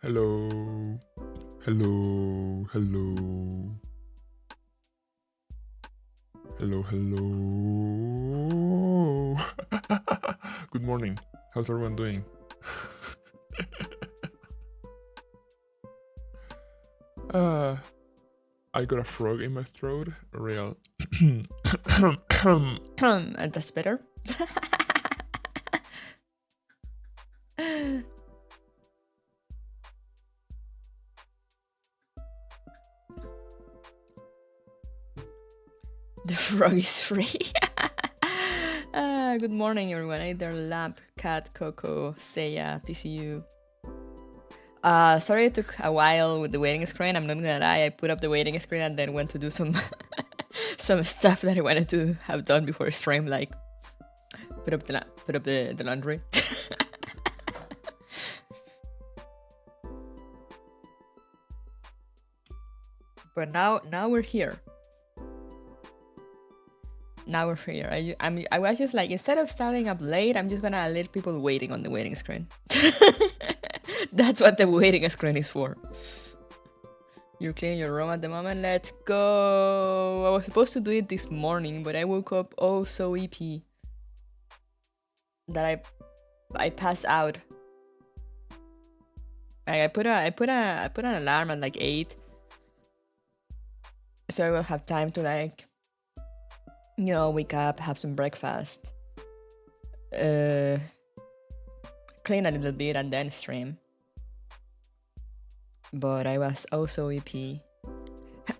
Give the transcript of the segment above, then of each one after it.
Hello. Hello. Hello. Hello. Hello. Good morning. How's everyone doing? I got a frog in my throat. Real. That's better. The frog is free. Good morning, everyone. Either Lamp, Cat, Coco, Seiya, PCU. Sorry it took a while with the waiting screen. I'm not gonna lie. I put up the waiting screen and then went to do some some stuff that I wanted to have done before stream, like put up the laundry. But now we're here. Now we're here. I was just like, instead of starting up late, I'm just gonna let people waiting on the waiting screen. That's what the waiting screen is for. You're cleaning your room at the moment? Let's go! I was supposed to do it this morning, but I woke up oh so EP that I passed out. Like I put an alarm at like 8, so I will have time to like, you know, wake up, have some breakfast, clean a little bit, and then stream. But I was also EP.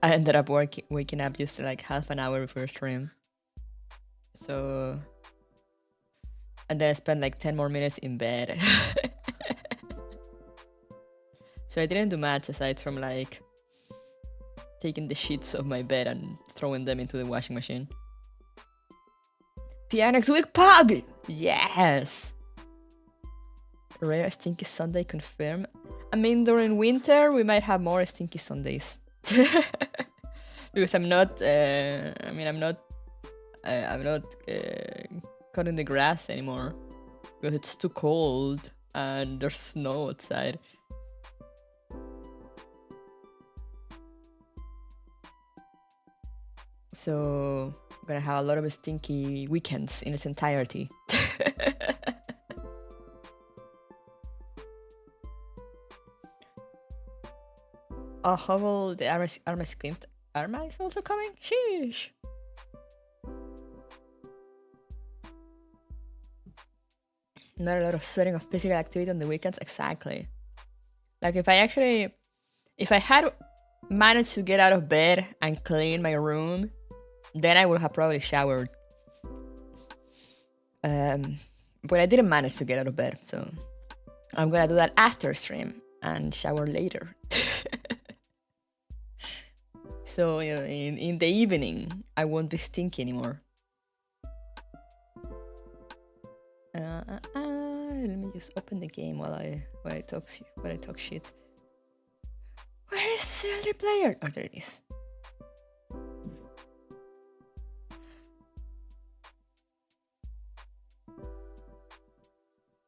I ended up waking up just like half an hour before stream. So, and then I spent like 10 more minutes in bed. So I didn't do much aside from like taking the sheets of my bed and throwing them into the washing machine. PR next week, Pug! Yes! Rare Stinky Sunday confirmed. I mean, during winter, we might have more Stinky Sundays. Because I'm not cutting the grass anymore. Because it's too cold and there's snow outside. So, I'm gonna have a lot of stinky weekends in its entirety. Oh, Hovel, the Arma screamed. Arma is also coming? Sheesh! Not a lot of sweating of physical activity on the weekends, exactly. Like if I had managed to get out of bed and clean my room, then I would have probably showered. But I didn't manage to get out of bed, so I'm gonna do that after stream and shower later. So in the evening, I won't be stinky anymore. Let me just open the game while I talk shit. Where is the player? Oh, there it is.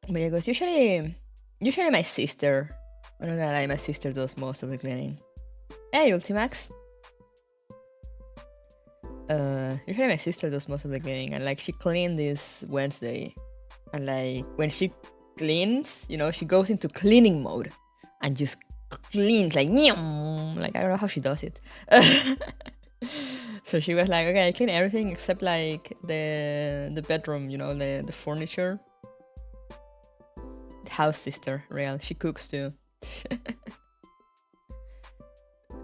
But yeah, because usually my sister, I'm not gonna lie, my sister does most of the cleaning. Hey, Ultimax. Usually my sister does most of the cleaning, and like she cleaned this Wednesday, and like when she cleans, you know, she goes into cleaning mode and just cleans like I don't know how she does it. So she was like, okay, I clean everything except like the bedroom, you know, the furniture. House sister, real. She cooks too.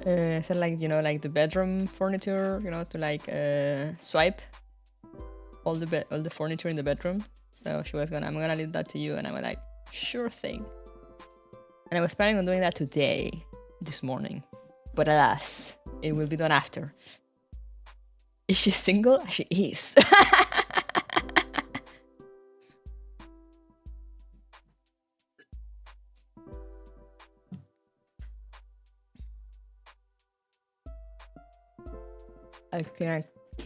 So like, you know, like the bedroom furniture, you know, to like swipe all the furniture in the bedroom. So she was I'm gonna leave that to you, and I was like, sure thing. And I was planning on doing that today, this morning, but alas, it will be done after. Is she single? She is.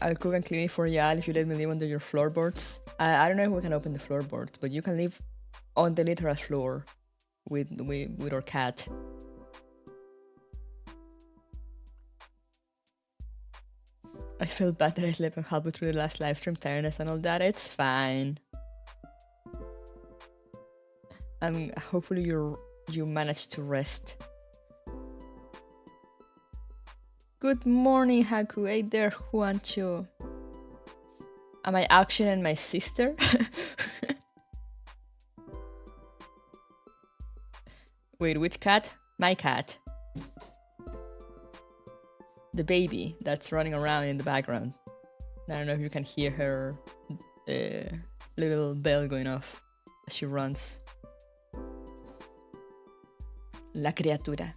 I'll cook and clean it for y'all if you let me live under your floorboards. I don't know if we can open the floorboards, but you can live on the literal floor with our cat. I feel bad that I slept halfway through the last live stream, tiredness and all that. It's fine. Hopefully you managed to rest. Good morning, Haku. Hey there, Juancho. Am I auctioning my sister? Wait, which cat? My cat. The baby that's running around in the background. I don't know if you can hear her little bell going off as she runs. La criatura.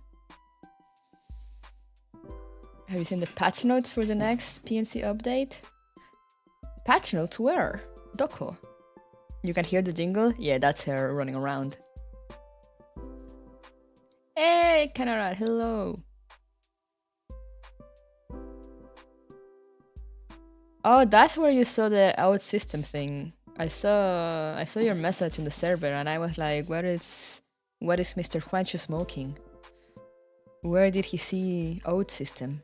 Have you seen the patch notes for the next PNC update? Patch notes where? Doko. You can hear the jingle? Yeah, that's her running around. Hey, Canara, hello. Oh, that's where you saw the out system thing. I saw your message in the server and I was like, what is Mr. Juancho smoking? Where did he see out system?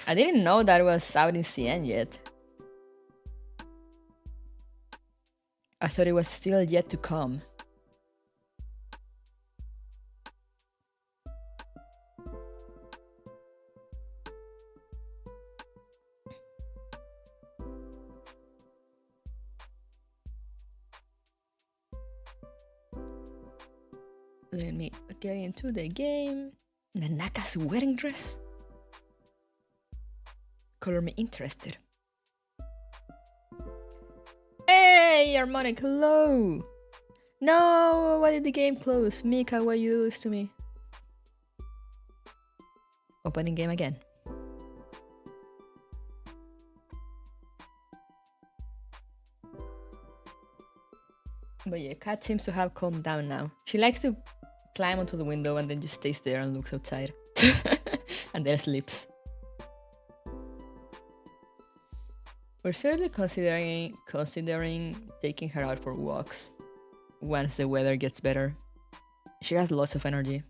I didn't know that was out in CN yet. I thought it was still yet to come. Let me get into the game. Nanaka's wedding dress? Color me interested. Hey, Harmonic, hello! No, why did the game close? Mika, what you do to me? Opening game again. But yeah, Kat seems to have calmed down now. She likes to climb onto the window and then just stays there and looks outside. And then sleeps. We're seriously considering taking her out for walks once the weather gets better. She has lots of energy.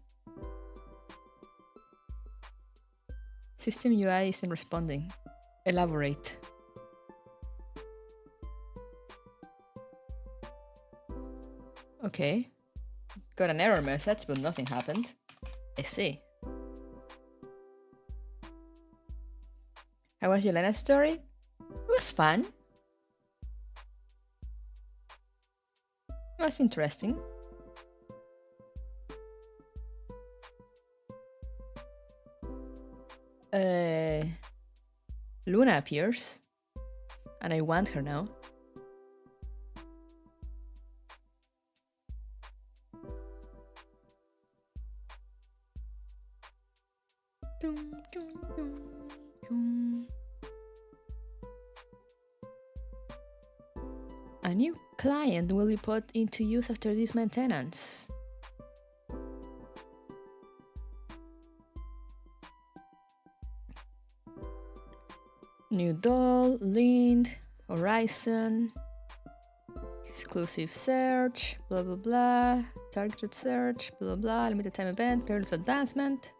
System UI isn't responding. Elaborate. Okay. Got an error message, but nothing happened. I see. How was Yelena's story? It was fun. It was interesting. Luna appears. And I want her now. A new client will be put into use after this maintenance. New doll, Lind, Horizon, exclusive search, blah blah blah, targeted search, blah blah, limited time event, perilous advancement.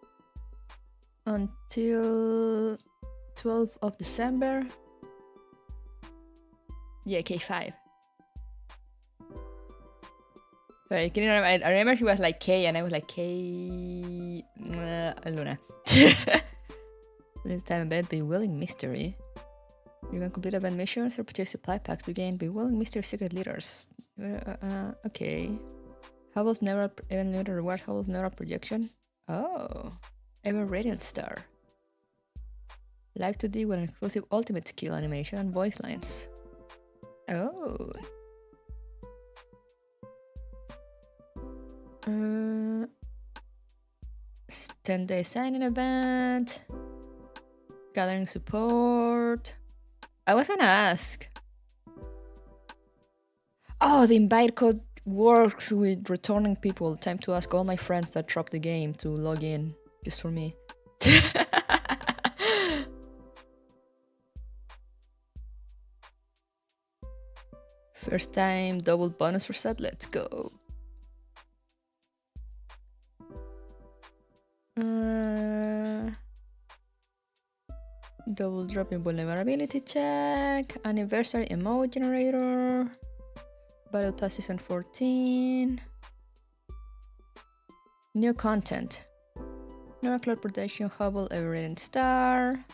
Until 12th of December. Yeah, K5. Sorry, can you remember? I remember she was like K and I was like K... Luna. This time event, Bewilling Mystery. You can complete event missions or purchase supply packs to gain Bewilling Mystery secret leaders. Okay. Hubble's Neural event leader rewards Hubble's Neural projection. Oh. Ever Radiant Star. Live 2D with an exclusive ultimate skill animation and voice lines. Oh. 10-day sign-in event. Gathering support. I was gonna ask. Oh, the invite code works with returning people. Time to ask all my friends that dropped the game to log in. Just for me. First time double bonus reset. Let's go. Double drop in vulnerability check. Anniversary emote generator. Battle Pass Season 14. New content. No Cloud Protection, Hubble, Everything Star.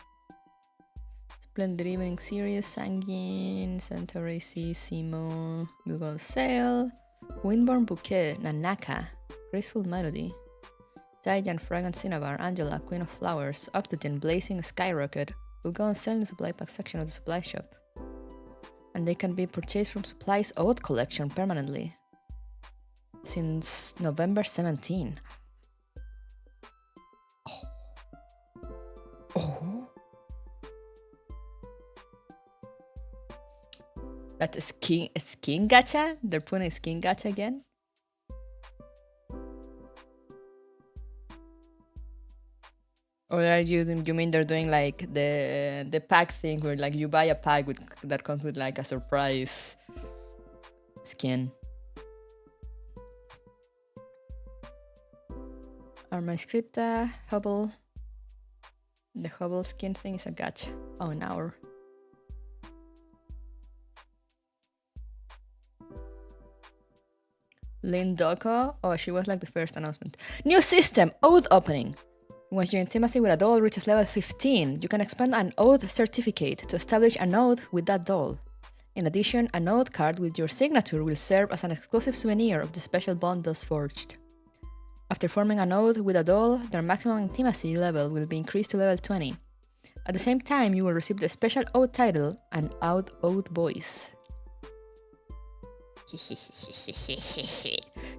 Splendid Evening Series, Sanguine, Centauri Sea, Simo, Google Sail, Windborne Bouquet, Nanaka, Graceful Melody, Diane, Fragrant Cinnabar, Angela, Queen of Flowers, Octogen, Blazing Skyrocket will go on sale in the supply pack section of the supply shop. And they can be purchased from Supply's Old collection permanently. Since November 17. Oh. That's a skin gacha? They're putting a skin gacha again? Or are you mean they're doing like the pack thing where like you buy a pack that comes with like a surprise skin? Arma Scripta, Hubble. The Hubble skin thing is a gacha. Oh, an hour. Lynn Doko. Oh, she was like the first announcement. New system, Oath opening. Once your intimacy with a doll reaches level 15, you can expend an Oath certificate to establish an Oath with that doll. In addition, an Oath card with your signature will serve as an exclusive souvenir of the special bond thus forged. After forming an Oath with a doll, their maximum intimacy level will be increased to level 20. At the same time, you will receive the special Oath title and Oath voice.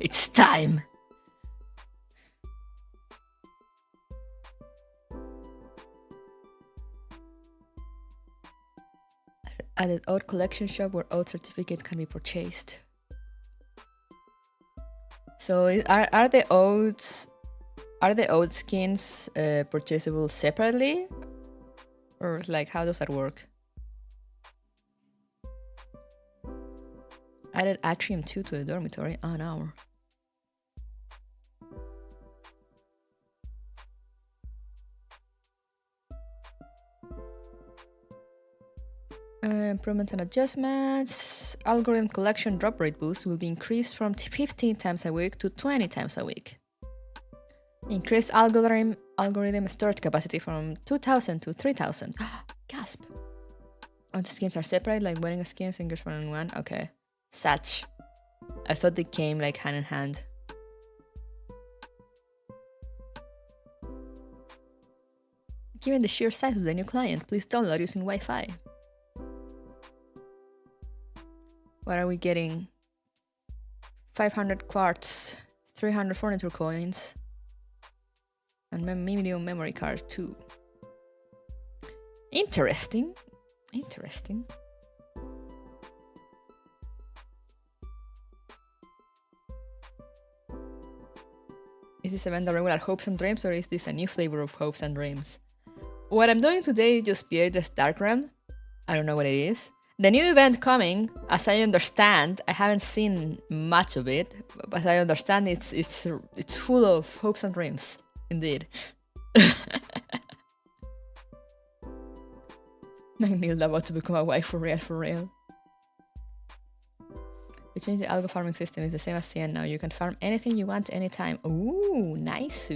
It's time! Added Oath collection shop where Oath certificates can be purchased. So are the Oath skins purchasable separately? Or like how does that work? Added Atrium 2 to the dormitory. Oh no. Improvements and adjustments. Algorithm collection drop rate boost will be increased from 15 times a week to 20 times a week. Increased algorithm storage capacity from 2,000 to 3,000. Gasp. Oh, the skins are separate, like wedding skins and girls one on one. Okay. Satch. I thought they came like hand in hand. Given the sheer size of the new client, please download using Wi-Fi. What are we getting? 500 quartz, 300 furniture coins, and medium memory card too. Interesting. Interesting. Is this event the regular Hopes and Dreams, or is this a new flavor of Hopes and Dreams? What I'm doing today is just Pierides Dark Realm. I don't know what it is. The new event coming, as I understand, I haven't seen much of it, but as I understand it's full of hopes and dreams, indeed. Magnilda about to become a wife for real, for real. We changed the algo farming system, it's the same as CN now. You can farm anything you want anytime. Ooh, nice.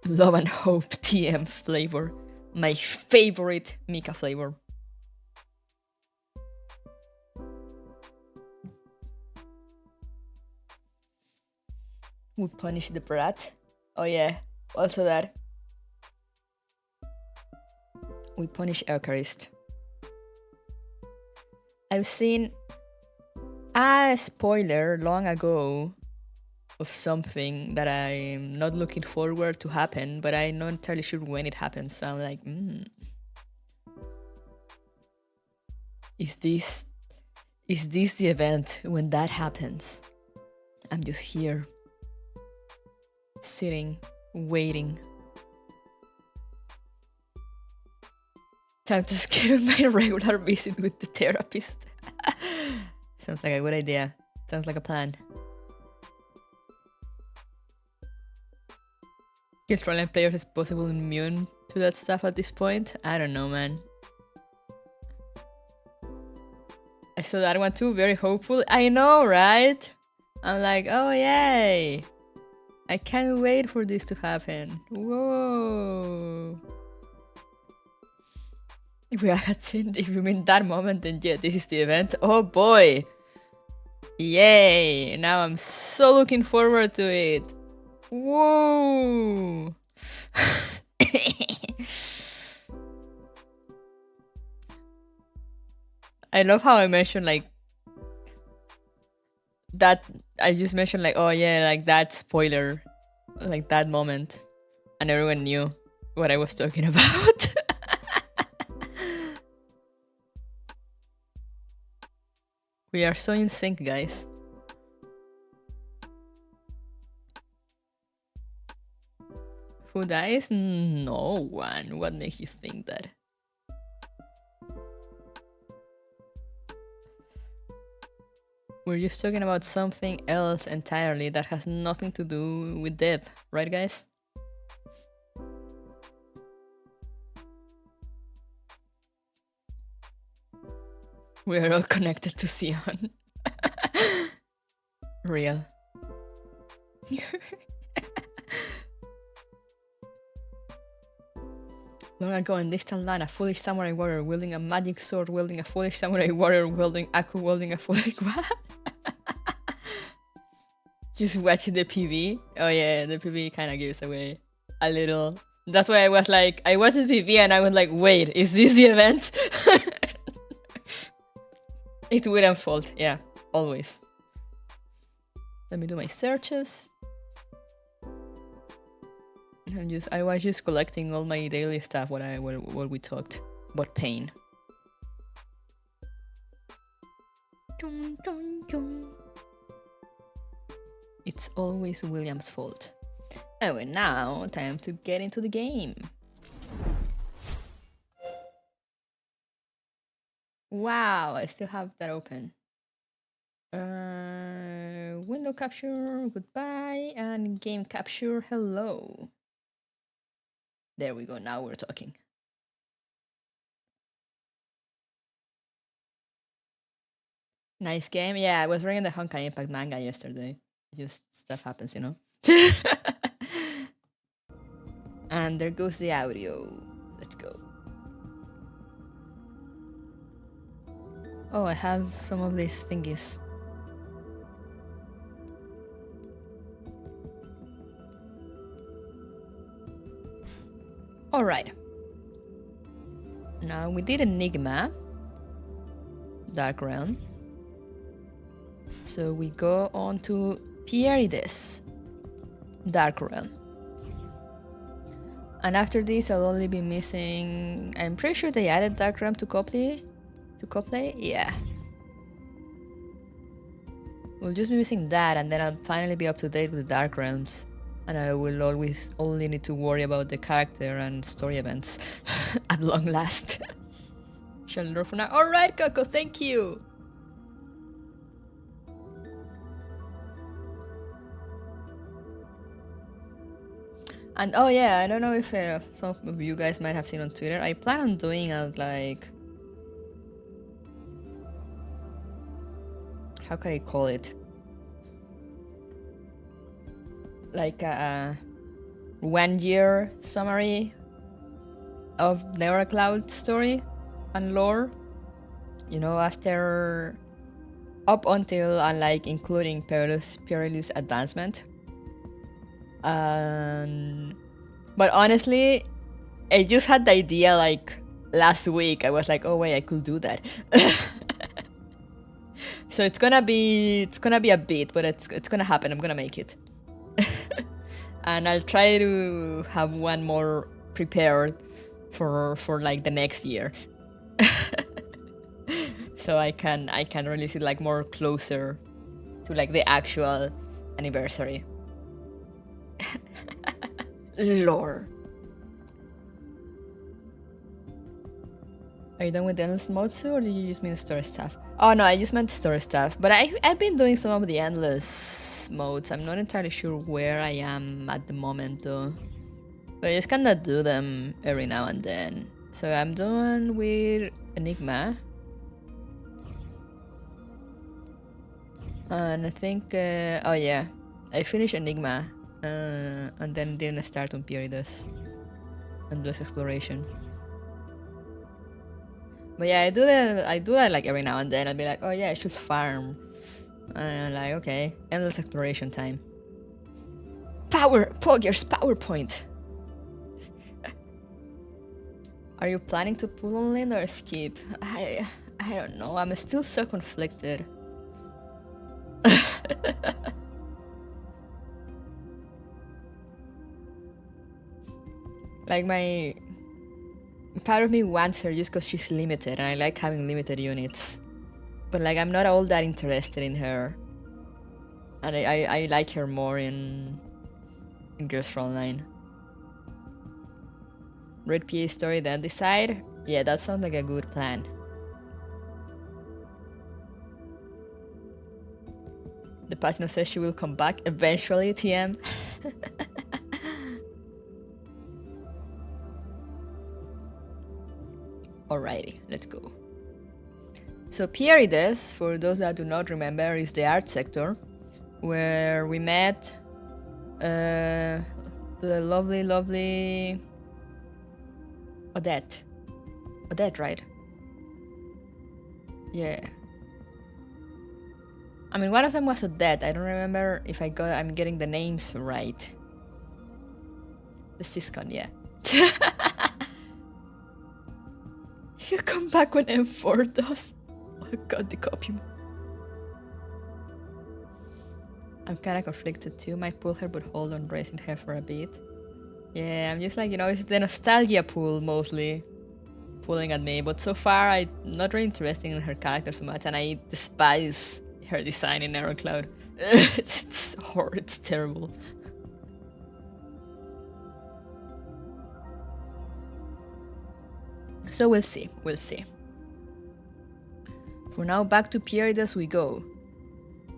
Love and Hope TM flavor. My favorite Mika flavor. We punish the brat. Oh yeah, also that. We punish Eucharist. I've seen a spoiler long ago of something that I'm not looking forward to happen, but I'm not entirely sure when it happens. So I'm like, is this the event when that happens? I'm just here, sitting, waiting. Time to schedule my regular visit with the therapist. Sounds like a good idea. Sounds like a plan. Is Roland players is possible immune to that stuff at this point? I don't know, man. I saw that one too, very hopeful. I know, right? I'm like, oh yay! I can't wait for this to happen. Whoa! If we are at if you mean that moment, then yeah, this is the event. Oh boy! Yay! Now I'm so looking forward to it. Whoa! I love how I mentioned like that. I just mentioned like, oh yeah, like that spoiler, like that moment, and everyone knew what I was talking about. We are so in sync, guys. Who dies? No one. What makes you think that? We're just talking about something else entirely that has nothing to do with death, right guys? We are all connected to Sion. Real. Long ago in distant land, a foolish samurai warrior wielding a magic sword, wielding a foolish samurai warrior, wielding Aku, wielding a foolish what? Just watch the PV. Oh yeah, the PV kind of gives away a little. That's why I was like, I watched the PV and I was like, wait, is this the event? It's William's fault, yeah, always. Let me do my searches. I was just collecting all my daily stuff what we talked about pain. Dun, dun, dun. It's always William's fault. Anyway, now time to get into the game. Wow, I still have that open. Window capture, goodbye, and game capture, hello. There we go, now we're talking. Nice game. Yeah, I was reading the Honkai Impact manga yesterday. Just stuff happens, you know? And there goes the audio. Let's go. Oh, I have some of these thingies. Alright. Now we did Enigma. Dark Realm. So we go on to Pierides. Dark Realm. And after this I'll only be missing... I'm pretty sure they added Dark Realm to Coplay? Yeah. We'll just be missing that and then I'll finally be up to date with the Dark Realms. And I will always only need to worry about the character and story events at long last. Shall for now. Alright, Coco, thank you! And oh yeah, I don't know if some of you guys might have seen on Twitter, I plan on doing a like... How can I call it? Like a 1 year summary of Neurocloud's story and lore. You know, after... up until and like including Perilous Advancement. But honestly, I just had the idea like last week. I was like, oh wait, I could do that. So it's gonna be a bit, but it's gonna happen. I'm gonna make it. And I'll try to have one more prepared for like the next year. So I can release it like more closer to like the actual anniversary. Lore. Are you done with the endless mode too, or did you just mean story stuff? Oh no, I just meant story stuff. But I've been doing some of the endless modes. I'm not entirely sure where I am at the moment though. But I just kinda do them every now and then. So I'm done with Enigma. And I think, oh yeah, I finished Enigma. And then didn't start on Pierides. Endless exploration. But yeah, I do that like every now and then. I'll be like, oh yeah, I should farm. And I'm like, okay, endless exploration time. Poggers PowerPoint. Are you planning to pull on Lynn or skip? I don't know. I'm still so conflicted. Like my part of me wants her just because she's limited, and I like having limited units. But like I'm not all that interested in her, and I like her more in Girls Frontline. Red PA story, then decide. Yeah, that sounds like a good plan. The Patino says she will come back eventually, TM. Alrighty, let's go. So Pierides, for those that do not remember, is the art sector where we met the lovely Odette. Odette, right? Yeah. I mean, one of them was Odette. I don't remember if I'm getting the names right. The Siscon, yeah. You come back when M4 does. Oh god, the copy. I'm kinda conflicted too. Might pull her, but hold on raising her for a bit. Yeah, I'm just like, it's the nostalgia pool mostly pulling at me, but so far I'm not really interested in her character so much, and I despise her design in Arrow Cloud. It's horrible, it's terrible. So we'll see. For now, back to Pierides we go.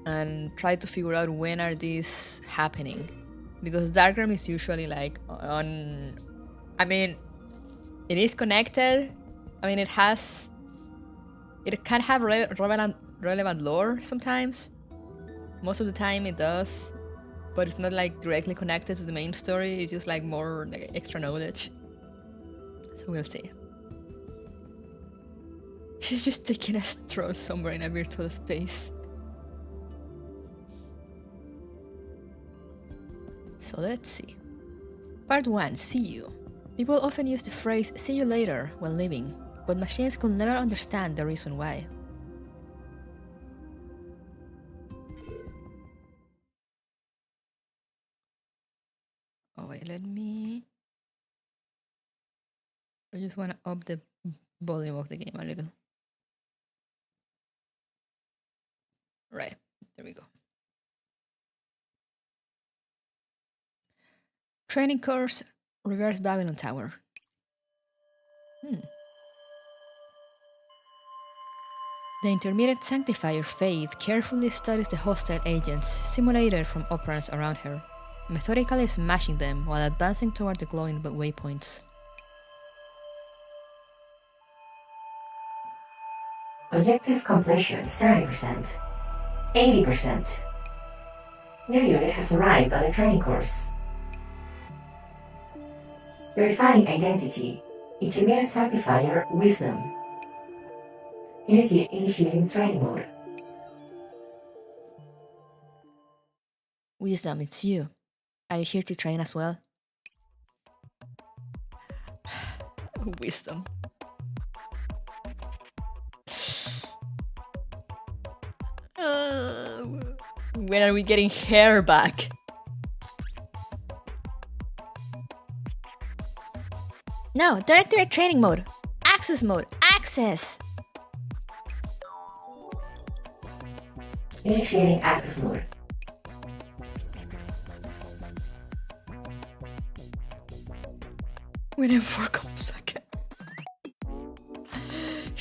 And try to figure out when are these happening. Because Darkroom is usually like on... I mean, it is connected. I mean, it can have relevant lore sometimes. Most of the time it does. But it's not like directly connected to the main story. It's just like more like extra knowledge. So we'll see. She's just taking a stroll somewhere in a virtual space. So let's see. Part 1. See you. People often use the phrase see you later when leaving, but machines could never understand the reason why. Oh wait, I just want to up the volume of the game a little. Right, there we go. Training course, Reverse Babylon Tower. The intermediate sanctifier Faith carefully studies the hostile agents simulated from operands around her, methodically smashing them while advancing toward the glowing waypoints. Objective completion 70%. 80%. New unit has arrived at the training course. Verifying identity. Intermediate sanctifier Wisdom. Unity initiating training mode. Wisdom, it's you. Are you here to train as well? Wisdom. When are we getting hair back? No, direct training mode. Access mode. Access! Initiating access mode. When M4 comes back.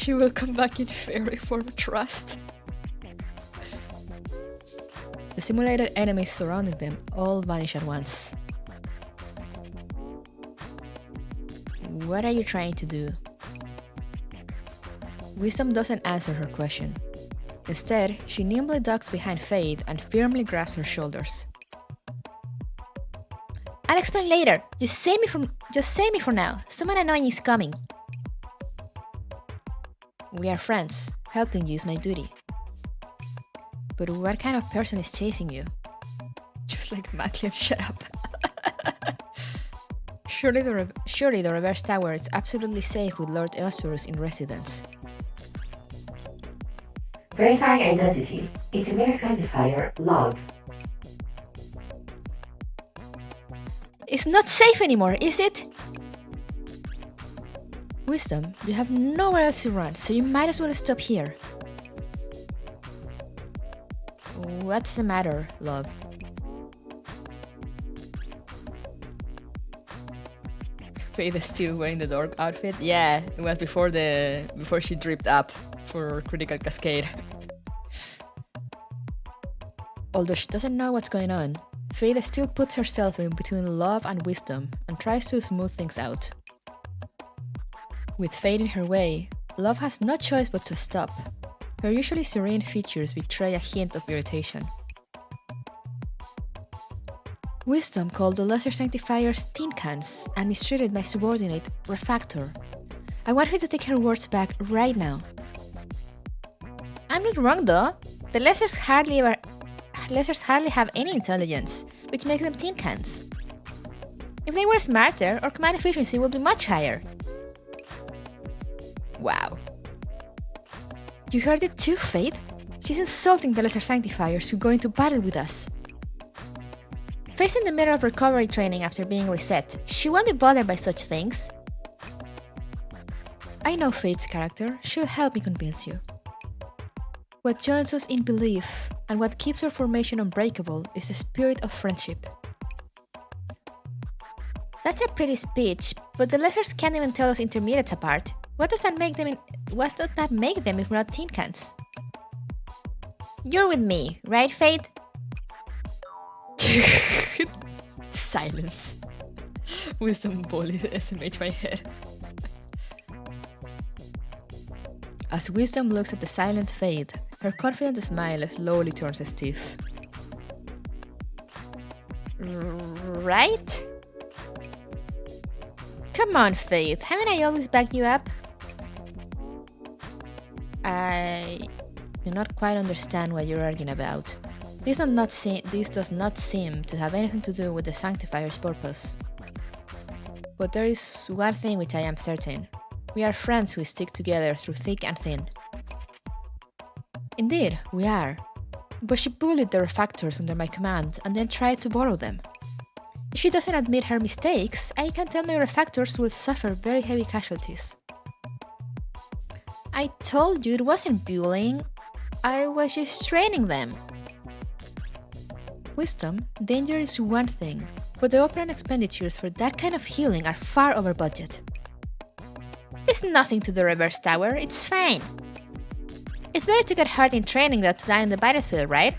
She will come back in fairy form, trust. The simulated enemies surrounding them all vanish at once. What are you trying to do? Wisdom doesn't answer her question. Instead, she nimbly ducks behind Faith and firmly grabs her shoulders. I'll explain later. Just save me for now. Someone annoying is coming. We are friends. Helping you is my duty. But what kind of person is chasing you? Just like Maclean, shut up. Surely the reverse tower is absolutely safe with Lord Eosperus in residence. Verifying identity. Intermediate identifier love. It's not safe anymore, is it? Wisdom, you have nowhere else to run, so you might as well stop here. What's the matter, love? Faith is still wearing the dork outfit. Yeah, it was before she dripped up for critical cascade. Although she doesn't know what's going on, Faith still puts herself in between love and wisdom and tries to smooth things out. With Faith in her way, love has no choice but to stop. Her usually serene features betray a hint of irritation. Wisdom called the lesser sanctifiers tin cans and mistreated my subordinate, Refactor. I want her to take her words back right now. I'm not wrong though. The lessers hardly have any intelligence, which makes them tin cans. If they were smarter, our command efficiency would be much higher. Wow. You heard it too, Faith? She's insulting the lesser sanctifiers who go into battle with us. Faith's in the middle of recovery training after being reset. She won't be bothered by such things. I know Faith's character. She'll help me convince you. What joins us in belief and what keeps our formation unbreakable is the spirit of friendship. That's a pretty speech, but the lessers can't even tell us intermediates apart. What does that make them if not tin cans? You're with me, right, Faith? Silence. Wisdom bullies SMH my head. As Wisdom looks at the silent Faith, her confident smile slowly turns stiff. Right? Come on, Faith. Haven't I always backed you up? I do not quite understand what you're arguing about. This does not seem to have anything to do with the Sanctifier's purpose. But there is one thing which I am certain. We are friends who stick together through thick and thin. Indeed, we are. But she bullied the refactors under my command and then tried to borrow them. If she doesn't admit her mistakes, I can tell my refactors will suffer very heavy casualties. I told you it wasn't bullying. I was just training them. Wisdom, danger is one thing, but the operant expenditures for that kind of healing are far over budget. It's nothing to the reverse tower, it's fine. It's better to get hurt in training than to die on the battlefield, right?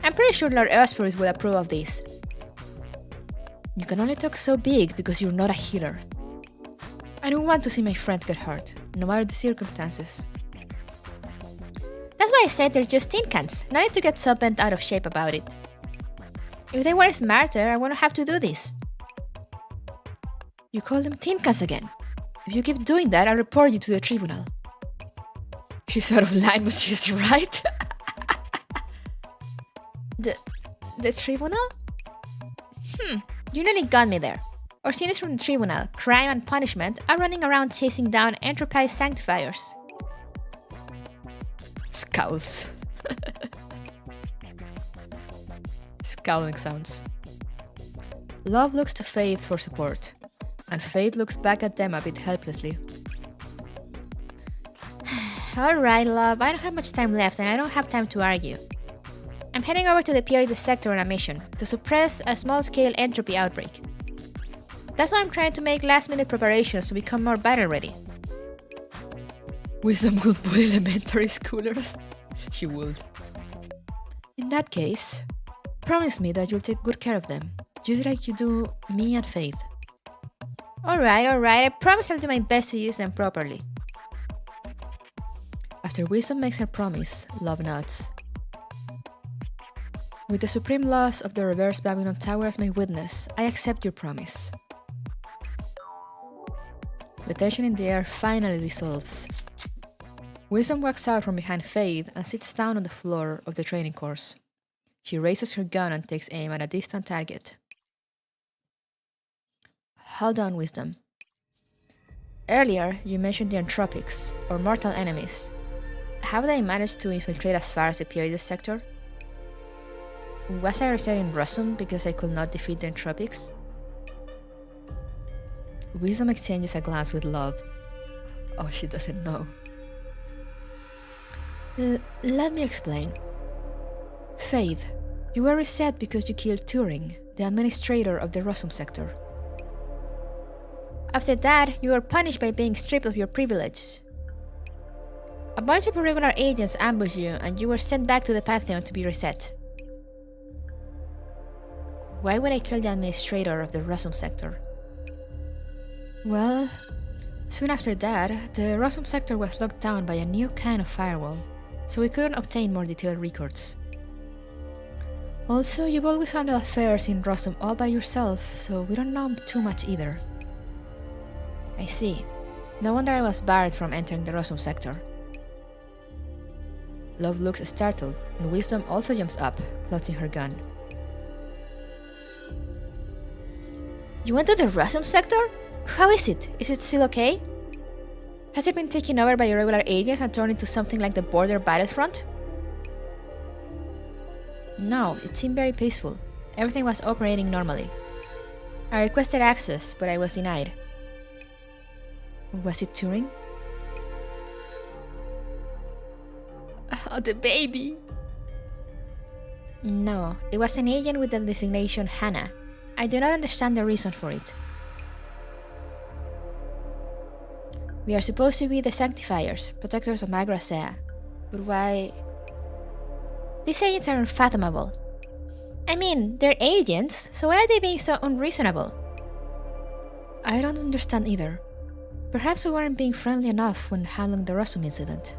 I'm pretty sure Lord Eosperus will approve of this. You can only talk so big because you're not a healer. I don't want to see my friends get hurt, no matter the circumstances. That's why I said they're just tin cans, no need to get so bent out of shape about it. If they were smarter, I wouldn't have to do this. You call them tin cans again. If you keep doing that, I'll report you to the tribunal. She's out of line, but she's right. The tribunal? You nearly got me there. Our seniors from the tribunal, crime and punishment, are running around chasing down Enterprise sanctifiers. Scowls. Scowling sounds. Love looks to Faith for support, and Faith looks back at them a bit helplessly. Alright, love, I don't have much time left and I don't have time to argue. I'm heading over to the Pierides sector on a mission to suppress a small-scale entropy outbreak. That's why I'm trying to make last-minute preparations to become more battle-ready. Wisdom would bully elementary schoolers. She would. In that case, promise me that you'll take good care of them, just like you do me and Faith. Alright, I promise I'll do my best to use them properly. After Wisdom makes her promise, Love nods. With the supreme loss of the reverse Babylon Tower as my witness, I accept your promise. The tension in the air finally dissolves. Wisdom walks out from behind Faith and sits down on the floor of the training course. She raises her gun and takes aim at a distant target. Hold on, Wisdom. Earlier, you mentioned the Entropics, or mortal enemies. How did I manage to infiltrate as far as the Pierides sector? Was I reset in Rossum because I could not defeat the Entropics? Wisdom exchanges a glance with Love. Oh, she doesn't know. Let me explain. Faith, you were reset because you killed Turing, the administrator of the Rossum sector. After that, you were punished by being stripped of your privileges. A bunch of irregular agents ambushed you, and you were sent back to the Pantheon to be reset. Why would I kill the administrator of the Rossum sector? Well, soon after that, the Rossum sector was locked down by a new kind of firewall, so we couldn't obtain more detailed records. Also, you've always handled affairs in Rossum all by yourself, so we don't know too much either. I see. No wonder I was barred from entering the Rossum sector. Love looks startled, and Wisdom also jumps up, clutching her gun. You went to the Rossum sector? How is it? Is it still okay? Has it been taken over by irregular agents and turned into something like the border battlefront? No, it seemed very peaceful. Everything was operating normally. I requested access, but I was denied. Was it Turing? Oh, the baby! No, it was an agent with the designation Hannah. I do not understand the reason for it. We are supposed to be the Sanctifiers, protectors of Magrasea. But why? These agents are unfathomable. I mean, they're agents, so why are they being so unreasonable? I don't understand either. Perhaps we weren't being friendly enough when handling the Rossum incident.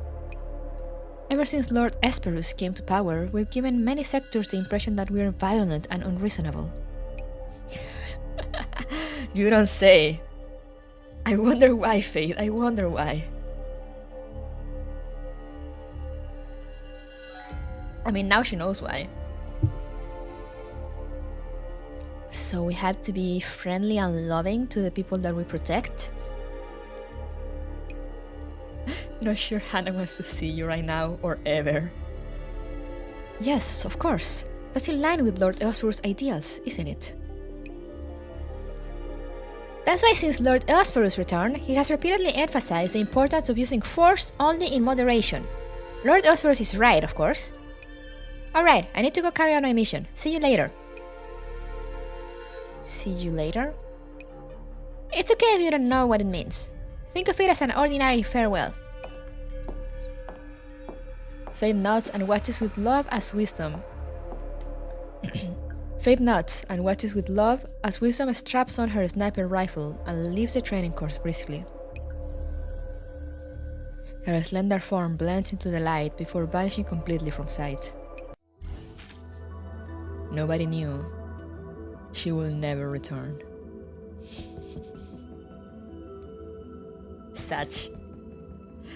Ever since Lord Esperus came to power, we've given many sectors the impression that we're violent and unreasonable. You don't say. I wonder why, Faith, I wonder why. I mean, now she knows why. So we have to be friendly and loving to the people that we protect? Not sure Hannah wants to see you right now or ever. Yes, of course. That's in line with Lord Eosphorus' ideals, isn't it? That's why since Lord Eosphorus' return, he has repeatedly emphasized the importance of using force only in moderation. Lord Eosphorus is right, of course. Alright, I need to go carry out my mission. See you later. See you later? It's okay if you don't know what it means. Think of it as an ordinary farewell. Faith nods and watches with love as Wisdom. Faith nods and watches with love as Wisdom straps on her sniper rifle and leaves the training course briskly. Her slender form blends into the light before vanishing completely from sight. Nobody knew. She will never return. Such.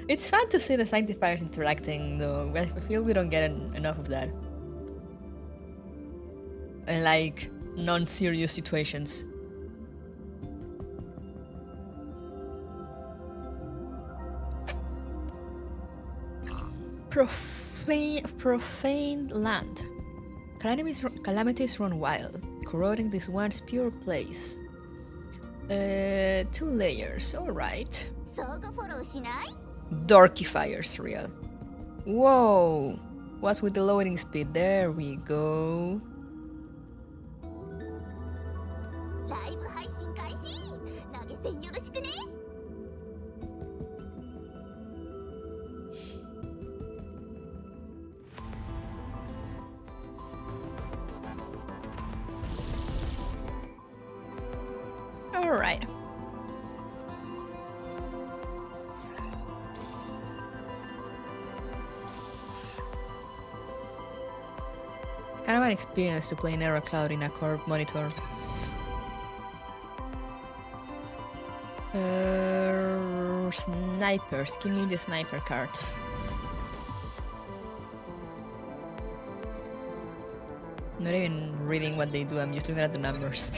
It's fun to see the Sanctifiers interacting, though I feel we don't get enough of that. And like, non-serious situations. Profaned land. Calamities run wild, corroding this once pure place. 2 layers, alright. Dorky fires, real. Whoa! What's with the loading speed? There we go. Alright. It's kind of an experience to play Narrow Cloud in a curved monitor. Snipers. Give me the sniper cards. Not even reading what they do, I'm just looking at the numbers.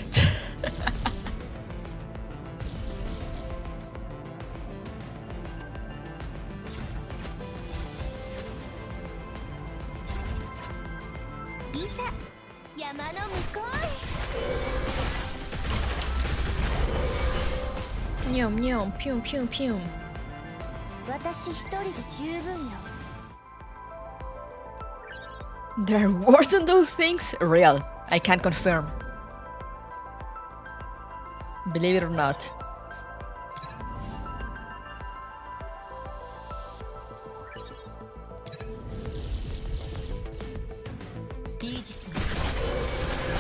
Nyom nyom, pew pew pew. There are worse than those things? Real. I can confirm. Believe it or not.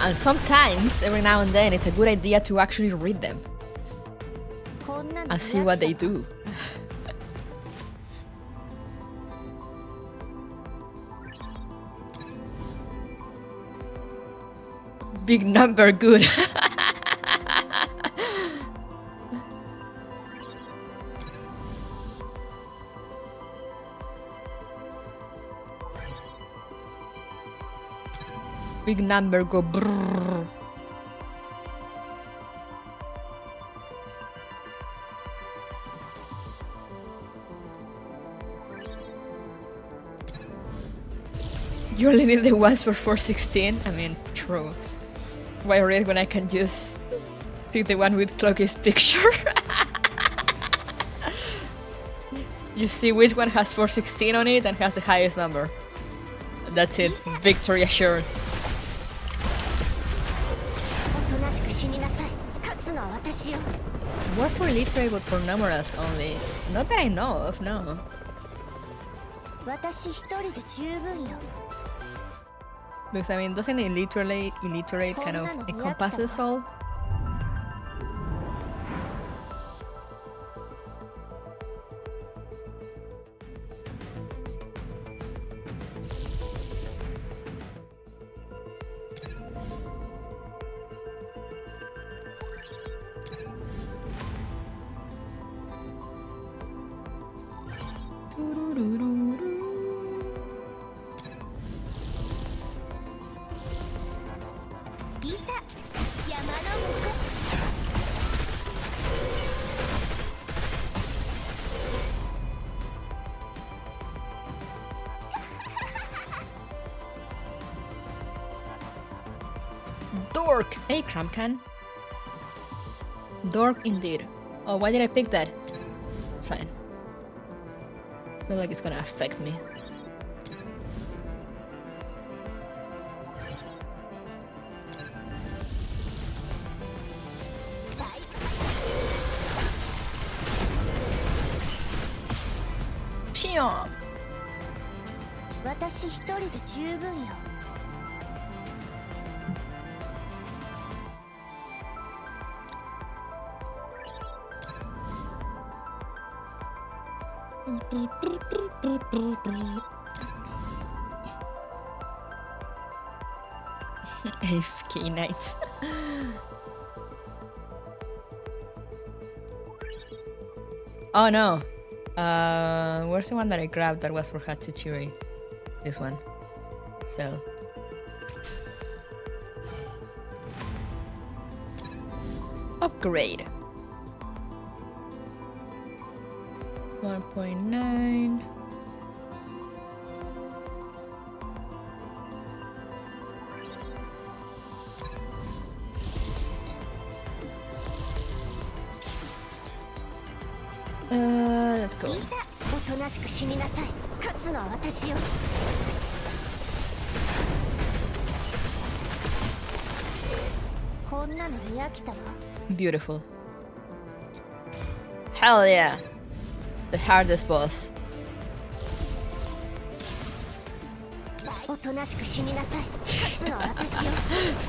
And sometimes, every now and then, it's a good idea to actually read them and see what they do. Big number, good. Big number, go brrrr. You only need the ones for 416? I mean, true. Why read when I can just pick the one with Cloaky's picture? You see which one has 416 on it and has the highest number. That's it. Victory assured. Word for literate but for numerals only. Not that I know of, no. Because I mean, doesn't illiterate kind of encompasses all? Dork! Hey, Cramcan. Dork indeed. Oh, why did I pick that? It's fine. I feel like it's gonna affect me. Pion! AFK nights. Oh no. Where's the one that I grabbed that was for Hatsuchiri? This one. Sell. Upgrade. 1.9. Let's go. Beautiful. Hell yeah. The hardest boss.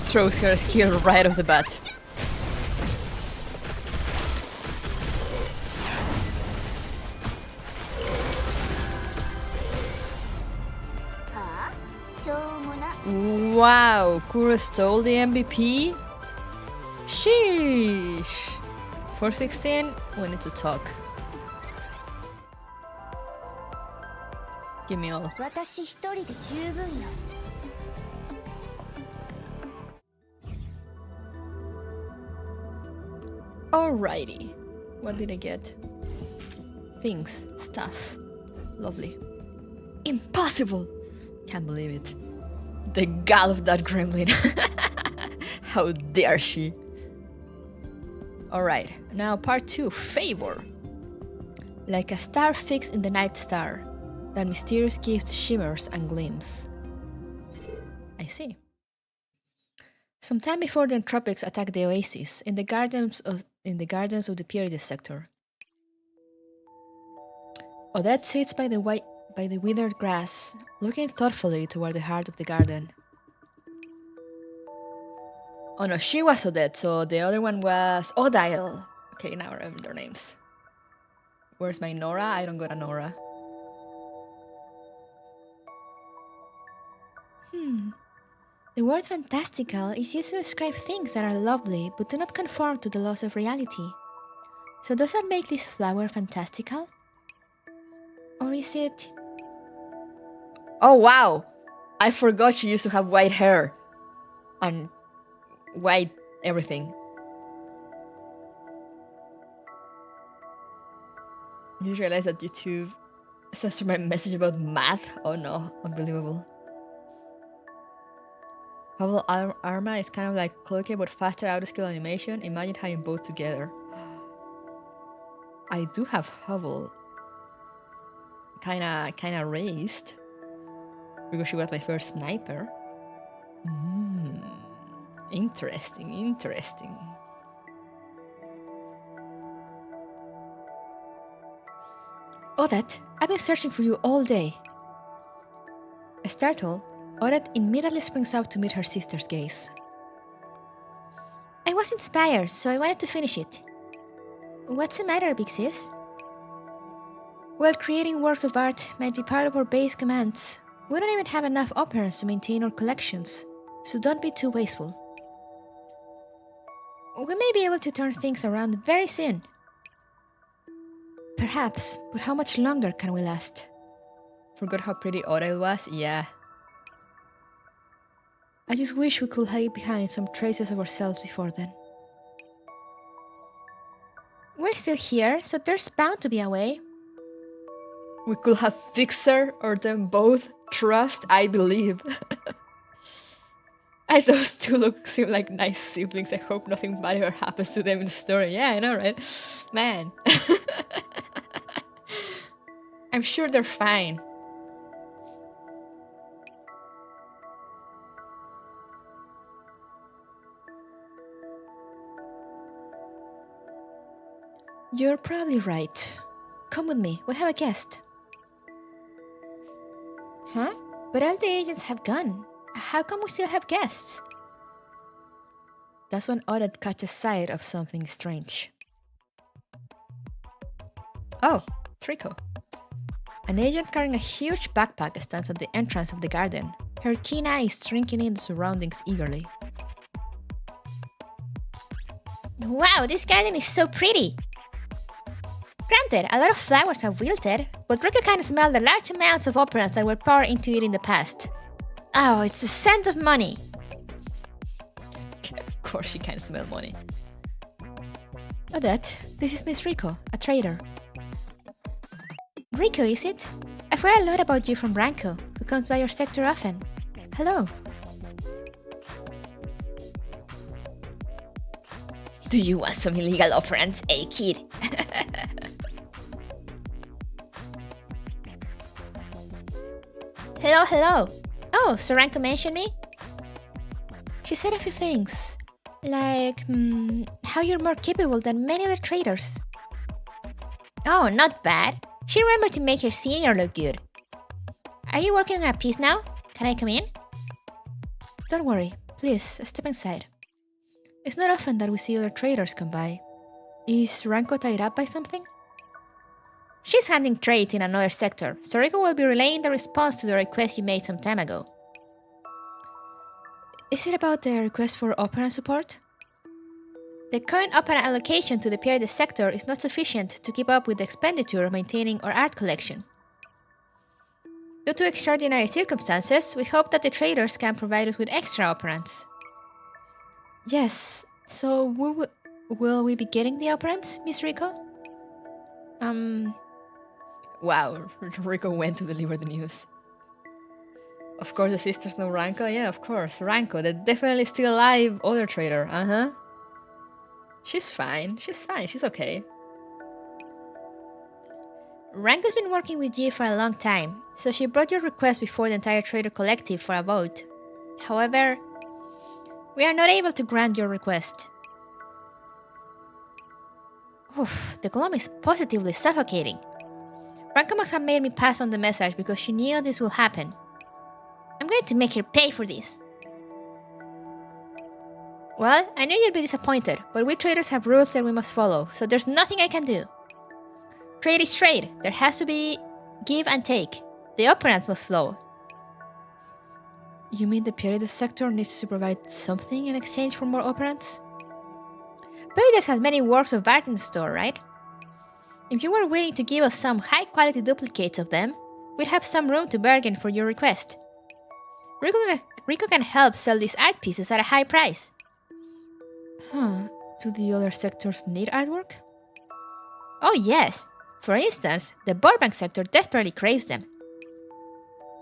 Throws her skill right off the bat. Wow, Kuro stole the MVP? Sheesh. For 16, we need to talk. Give me all. 私一人で十分よ。 Alrighty. What did I get? Things, stuff. Lovely. Impossible! Can't believe it. The gall of that gremlin. How dare she? Alright, now part 2, favor. Like a star fixed in the night star, that mysterious gift shimmers and gleams. I see. Sometime before the Entropics attacked the oasis, in the gardens of the Pierides sector. Odette sits by the withered grass, looking thoughtfully toward the heart of the garden. Oh no, she was Odette, so the other one was Odile. Okay, now I remember their names. Where's my Nora? I don't got a Nora. The word fantastical is used to describe things that are lovely but do not conform to the laws of reality. So does that make this flower fantastical? Or is it... Oh wow! I forgot she used to have white hair. And white everything. You just realize that YouTube censored my message about math? Oh no, unbelievable. Hubble Arma is kind of like Cloaky but faster out-of-scale animation. Imagine having both together. I do have Hubble kinda raised because she was my first sniper. Interesting. Odette, I've been searching for you all day. Startled, Odette immediately springs up to meet her sister's gaze. I was inspired, so I wanted to finish it. What's the matter, big sis? Well, creating works of art might be part of our base commands. We don't even have enough operands to maintain our collections, so don't be too wasteful. We may be able to turn things around very soon. Perhaps, but how much longer can we last? Forgot how pretty Odile was? Yeah. I just wish we could hide behind some traces of ourselves before then. We're still here, so there's bound to be a way. We could have fixed her or them both. Trust, I believe. As those two seem like nice siblings, I hope nothing bad ever happens to them in the story. Yeah, I know, right? Man. I'm sure they're fine. You're probably right. Come with me, we have a guest. Huh? But all the agents have gone. How come we still have guests? That's when Odette catches sight of something strange. Oh, Trico. An agent carrying a huge backpack stands at the entrance of the garden, her keen eyes drinking in the surroundings eagerly. Wow, this garden is so pretty! Granted, a lot of flowers have wilted, but Rico can smell the large amounts of operands that were poured into it in the past. Oh, it's the scent of money! Of course she can smell money. Odette, this is Miss Rico, a trader. Rico, is it? I've heard a lot about you from Branko, who comes by your sector often. Hello. Do you want some illegal operands, eh, kid? Hello. Oh, so Ranko mentioned me? She said a few things, like, how you're more capable than many other traders. Oh, not bad. She remembered to make her senior look good. Are you working on a piece now? Can I come in? Don't worry, please, step inside. It's not often that we see other traders come by. Is Ranko tied up by something? She's handling trades in another sector, so Rico will be relaying the response to the request you made some time ago. Is it about the request for operant support? The current operant allocation to the Pierides sector is not sufficient to keep up with the expenditure of maintaining our art collection. Due to extraordinary circumstances, we hope that the traders can provide us with extra operants. Yes, so will we be getting the operants, Miss Rico? Wow, Rico went to deliver the news. Of course, the sisters know Ranko. Yeah, of course, Ranko, the definitely still alive other trader. She's fine. She's okay. Ranko's been working with you for a long time, so she brought your request before the entire trader collective for a vote. However, we are not able to grant your request. Oof, the gloom is positively suffocating. Ranko must have made me pass on the message because she knew this will happen. I'm going to make her pay for this. Well, I knew you'd be disappointed, but we traders have rules that we must follow, so there's nothing I can do. Trade is trade. There has to be give and take. The operants must flow. You mean the Pierides sector needs to provide something in exchange for more operants? Pierides has many works of art in the store, right? If you were willing to give us some high-quality duplicates of them, we'd have some room to bargain for your request. Rico can help sell these art pieces at a high price. Do the other sectors need artwork? Oh yes. For instance, the Burbank sector desperately craves them.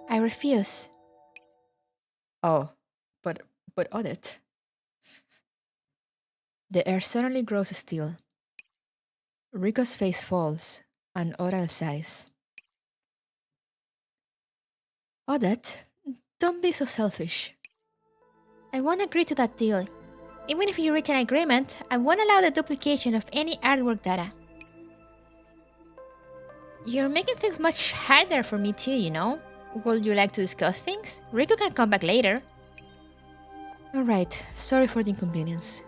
I refuse. Oh, but Odette. The air suddenly grows still. Rico's face falls, and Oral sighs. Odette, don't be so selfish. I won't agree to that deal. Even if you reach an agreement, I won't allow the duplication of any artwork data. You're making things much harder for me too, you know. Would you like to discuss things? Rico can come back later. Alright, sorry for the inconvenience.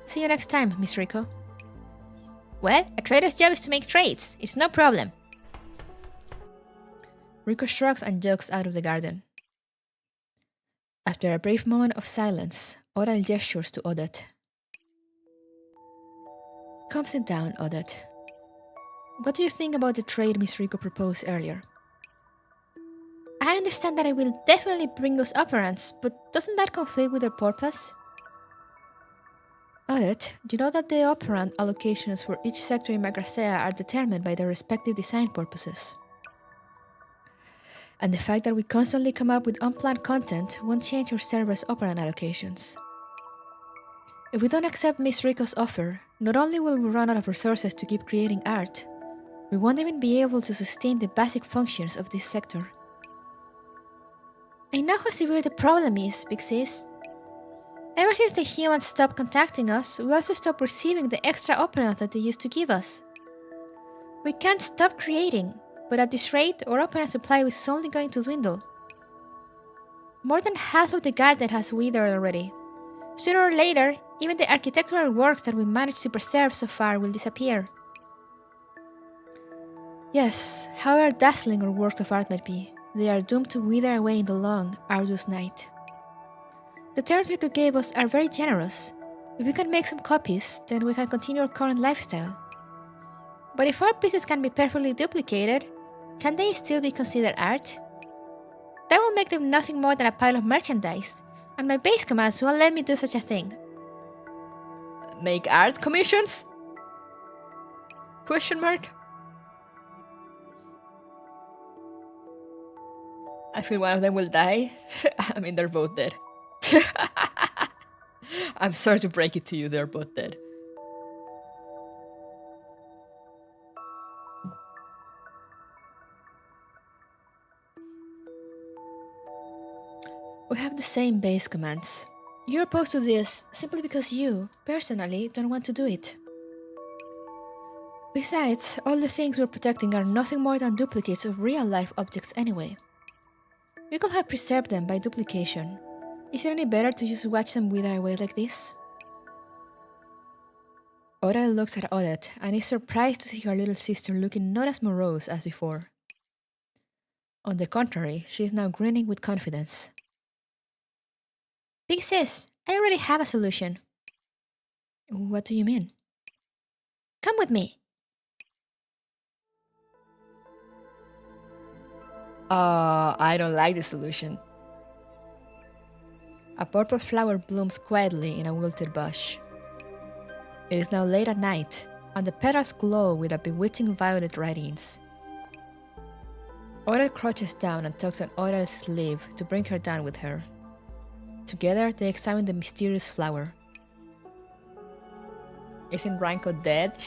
See you next time, Miss Rico. Well, a trader's job is to make trades. It's no problem. Rico shrugs and jogs out of the garden. After a brief moment of silence, Oral gestures to Odette. Come sit down, Odette. What do you think about the trade Miss Rico proposed earlier? I understand that I will definitely bring us operants, but doesn't that conflict with their purpose? Odette, do you know that the operant allocations for each sector in Magrasea are determined by their respective design purposes? And the fact that we constantly come up with unplanned content won't change our server's operant allocations. If we don't accept Miss Rico's offer, not only will we run out of resources to keep creating art, we won't even be able to sustain the basic functions of this sector. I know how severe the problem is, Big Sis. Ever since the humans stopped contacting us, we also stopped receiving the extra operants that they used to give us. We can't stop creating, but at this rate, our operant supply is only going to dwindle. More than half of the garden has withered already. Sooner or later, even the architectural works that we managed to preserve so far will disappear. Yes, however dazzling our works of art might be, they are doomed to wither away in the long, arduous night. The terms Rico gave us are very generous. If we can make some copies, then we can continue our current lifestyle. But if our pieces can be perfectly duplicated, can they still be considered art? That will make them nothing more than a pile of merchandise, and my base commands won't let me do such a thing. Make art commissions? Question mark? I feel one of them will die. I mean, they're both dead. I'm sorry to break it to you, they're both dead. We have the same base commands. You're opposed to this simply because you, personally, don't want to do it. Besides, all the things we're protecting are nothing more than duplicates of real-life objects anyway. We could have preserved them by duplication. Is it any better to just watch them wither away like this? Oral looks at Odette and is surprised to see her little sister looking not as morose as before. On the contrary, she is now grinning with confidence. Big sis, I already have a solution. What do you mean? Come with me. I don't like the solution. A purple flower blooms quietly in a wilted bush. It is now late at night, and the petals glow with a bewitching violet radiance. Aurel crouches down and tugs on Aurel's sleeve to bring her down with her. Together, they examine the mysterious flower. Isn't Ranko dead?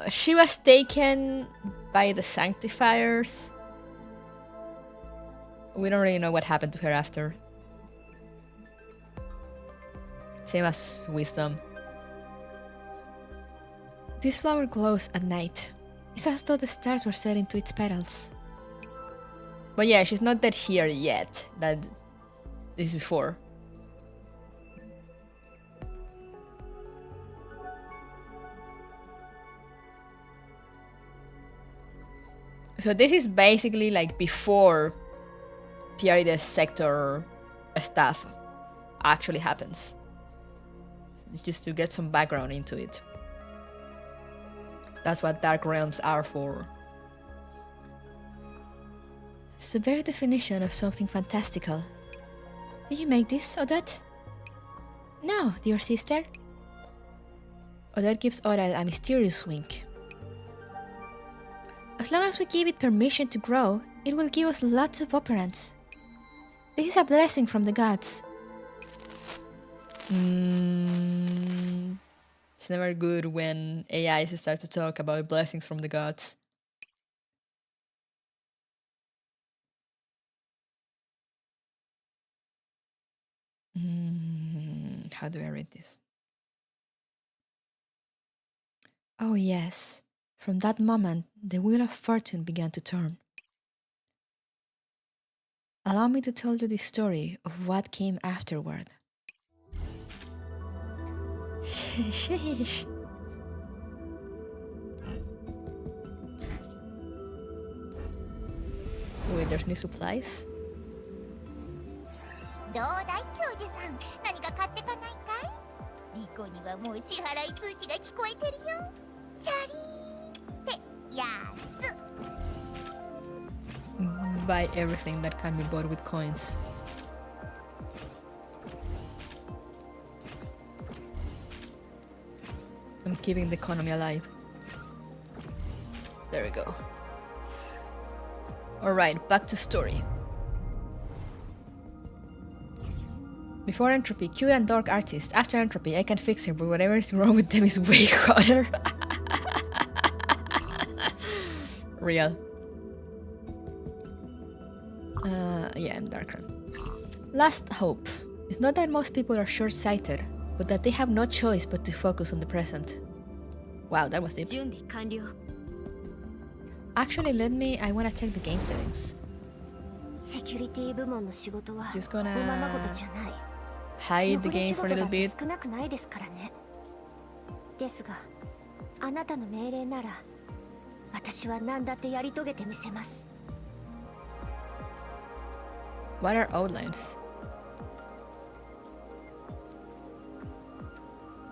She was taken by the Sanctifiers. We don't really know what happened to her after. Same as Wisdom. This flower glows at night. It's as though the stars were set into its petals. But yeah, she's not dead here yet. That is before. So this is basically like before Pierides sector stuff actually happens. It's just to get some background into it. That's what Dark Realms are for. It's the very definition of something fantastical. Did you make this, Odette? No, dear sister. Odette gives Aurel a mysterious wink. As long as we give it permission to grow, it will give us lots of operants. This is a blessing from the gods. It's never good when AIs start to talk about blessings from the gods. How do I read this? Oh yes, from that moment, the wheel of fortune began to turn. Allow me to tell you the story of what came afterward. Sheesh. Wait, there's new supplies? どうだい教授さん、何か買ってかないかい？リコにはもう支払い通知が聞こえてるよ。チャリーンってやつ。Buy everything that can be bought with coins. I'm keeping the economy alive. There we go. Alright, back to story. Before entropy, cute and dark artists. After entropy, I can fix it, but whatever is wrong with them is way hotter. Real. Yeah, I'm darker. Last hope. It's not that most people are short-sighted, but that they have no choice but to focus on the present. Wow, that was deep. 準備完了。 Actually, I wanna check the game settings. セキュリティ部門の仕事は Just おまま gonna ごとじゃない。 hide the game for a little bit. 少なくないですからね。ですが、あなたの命令なら、私は何だってやり遂げてみせます。 What are outlines?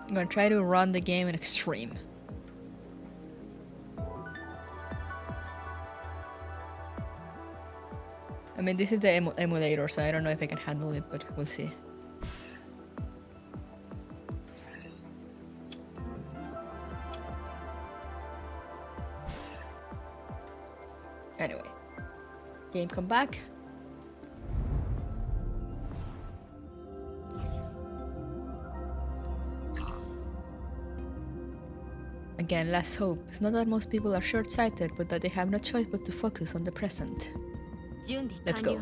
I'm gonna try to run the game in extreme. I mean, this is the emulator, so I don't know if I can handle it, but we'll see. Anyway, game come back. Again, last hope. It's not that most people are short-sighted, but that they have no choice but to focus on the present. 準備 Let's 完 go. 了。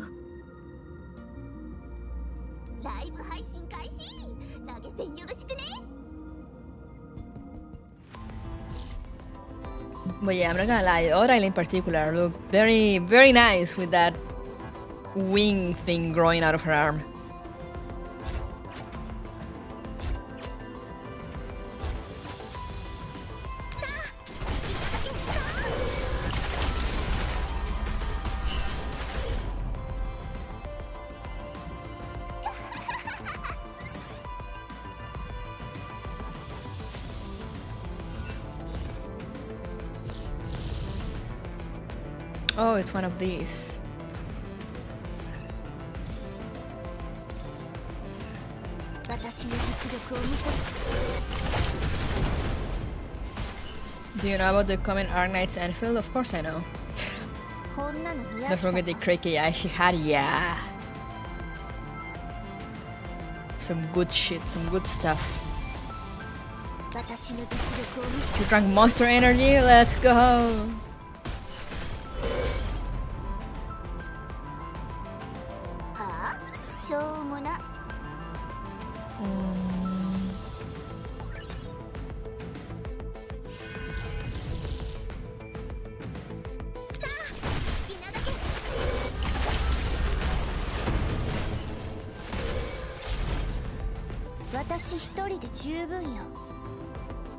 ライブ配信開始。投げ銭よろしくね。 But yeah, I'm not gonna lie, Aurel in particular looked very, very nice with that wing thing growing out of her arm. Oh, it's one of these. Do you know about the common Arknight's Enfield? Of course I know. Don't forget the cricket eye she had, yeah. Some good shit, some good stuff. You drank Monster Energy? Let's go!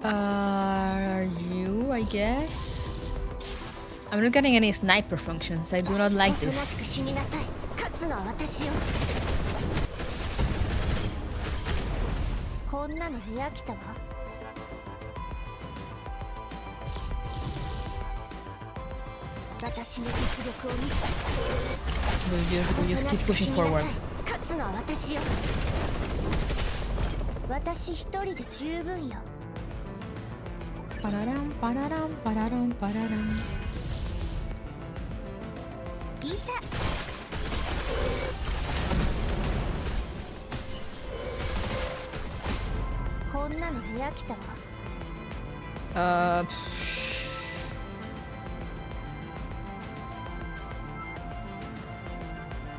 Are you, I guess? I'm not getting any sniper functions. I do not like this. We just keep pushing forward. Pararam, pararam, pararam, pararam.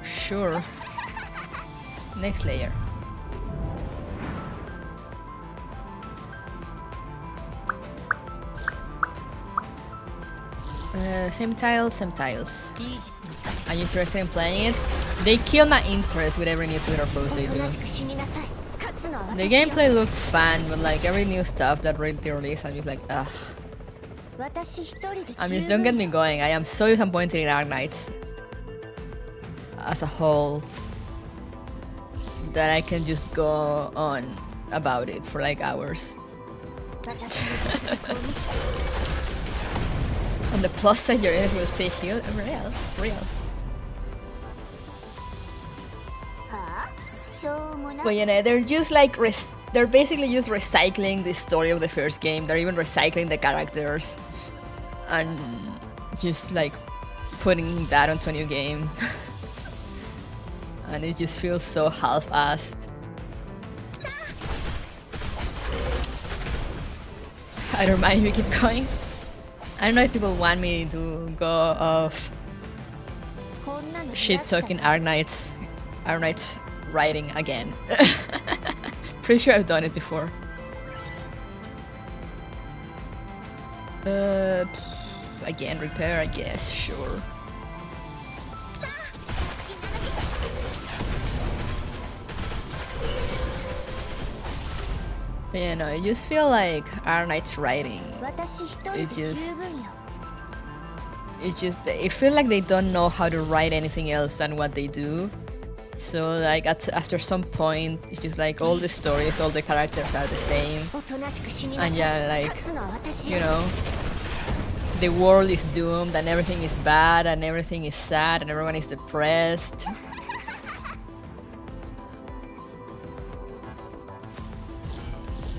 Sure. Next layer. Same tiles, same tiles. Are you interested in playing it? They kill my interest with every new Twitter post they do. The gameplay looked fun, but like every new stuff that they release, I'm just like, ugh. I mean, don't get me going. I am so disappointed in Arknights as a whole that I can just go on about it for like hours. On the plus side, your enemies will stay healed. Real. But you know, they're just like they're basically just recycling the story of the first game. They're even recycling the characters and just like putting that onto a new game. And it just feels so half-assed. I don't mind if we keep going. I don't know if people want me to go off shit-talking Arknights writing again. Pretty sure I've done it before. Again, repair, I guess, sure. You know, I just feel like Arknight's writing, it feels like they don't know how to write anything else than what they do. So like after some point, it's just like all the stories, all the characters are the same. And yeah, like, you know, the world is doomed and everything is bad and everything is sad and everyone is depressed.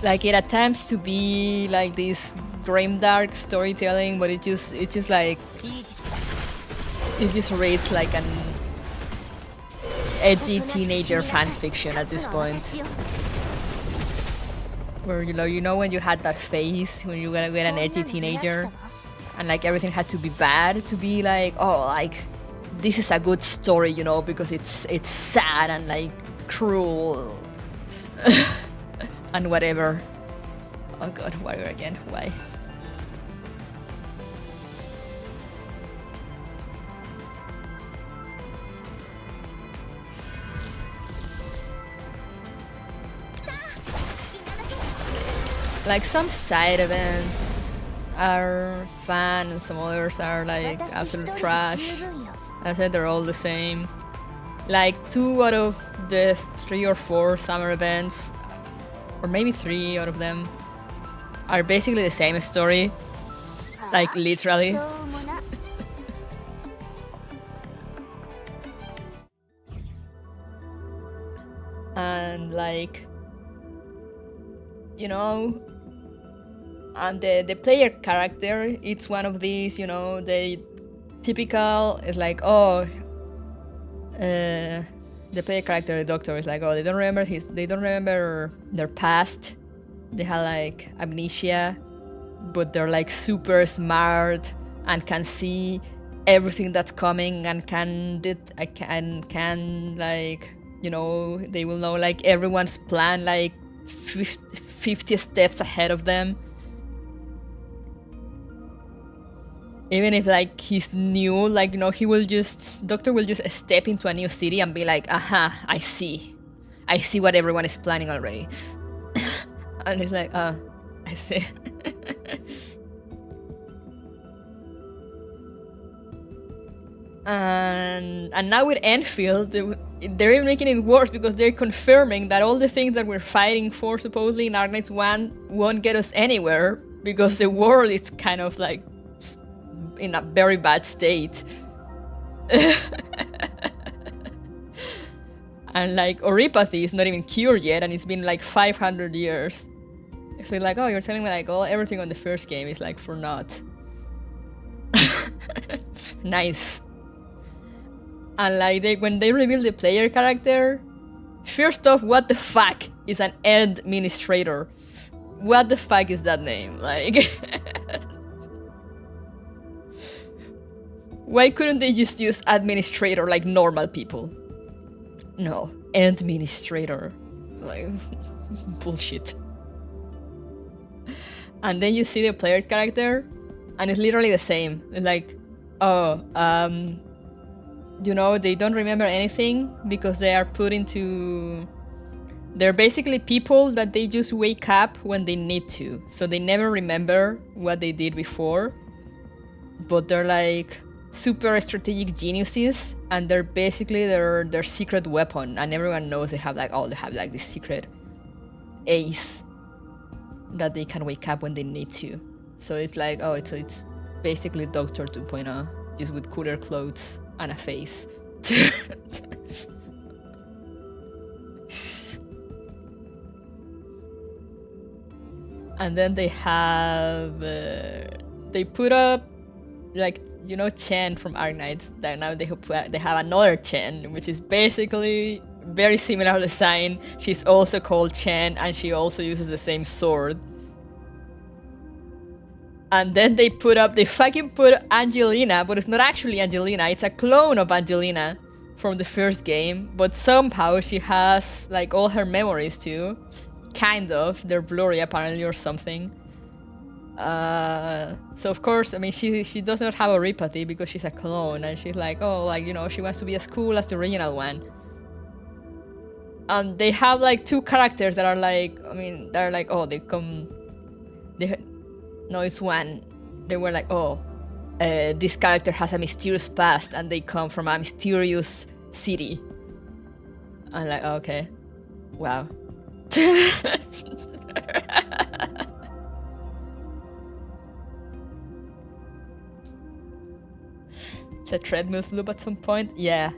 Like it attempts to be like this grimdark storytelling, but it just like it just reads like an edgy teenager fanfiction at this point. Where you know when you had that phase when you were an edgy teenager and like everything had to be bad to be like, oh, like this is a good story, you know, because it's sad and like cruel. And whatever. Oh god, warrior again, why? Like some side events are fun and some others are like absolute trash. I said they're all the same. Like 2 out of the 3 or 4 summer events, or maybe 3 out of them, are basically the same story, like literally. and like, you know, and the player character, it's one of these, you know, the typical, it's like, oh, the player character, the doctor, is like, oh, they don't remember their past, they have like amnesia, but they're like super smart and can see everything that's coming and can like, you know, they will know like everyone's plan like 50 steps ahead of them. Even if like he's new, like, you know, Doctor will just step into a new city and be like, aha, I see what everyone is planning already. And it's like, I see. And now with Enfield, they're even making it worse because they're confirming that all the things that we're fighting for supposedly in Arknights 1 won't get us anywhere because the world is kind of like in a very bad state. And like oropathy is not even cured yet, and it's been like 500 years. So like, oh, you're telling me like everything on the first game is like for naught. Nice. And like when they reveal the player character, first off, what the fuck is an administrator? What the fuck is that name? Like, why couldn't they just use administrator like normal people? No, administrator. Like, bullshit. And then you see the player character, and it's literally the same. It's like, oh, you know, they don't remember anything because they are put into... They're basically people that they just wake up when they need to. So they never remember what they did before. But they're like super strategic geniuses, and they're basically their secret weapon. And everyone knows they have like this secret ace that they can wake up when they need to. So it's like, oh, it's basically Doctor 2.0, just with cooler clothes and a face. And then they have they put up, like, you know, Chen from Arknights. That now they have another Chen, which is basically very similar design. She's also called Chen, and she also uses the same sword. And then they fucking put Angelina, but it's not actually Angelina, it's a clone of Angelina from the first game, but somehow she has like all her memories too. Kind of. They're blurry apparently or something. So of course, I mean, she does not have oropathy because she's a clone, and she's like, oh, like, you know, she wants to be as cool as the original one. And they have like two characters that are like, I mean, they're like, oh, no, it's one. They were like, oh, this character has a mysterious past and they come from a mysterious city. I'm like, oh, okay. Wow. It's a treadmill loop at some point? Yeah.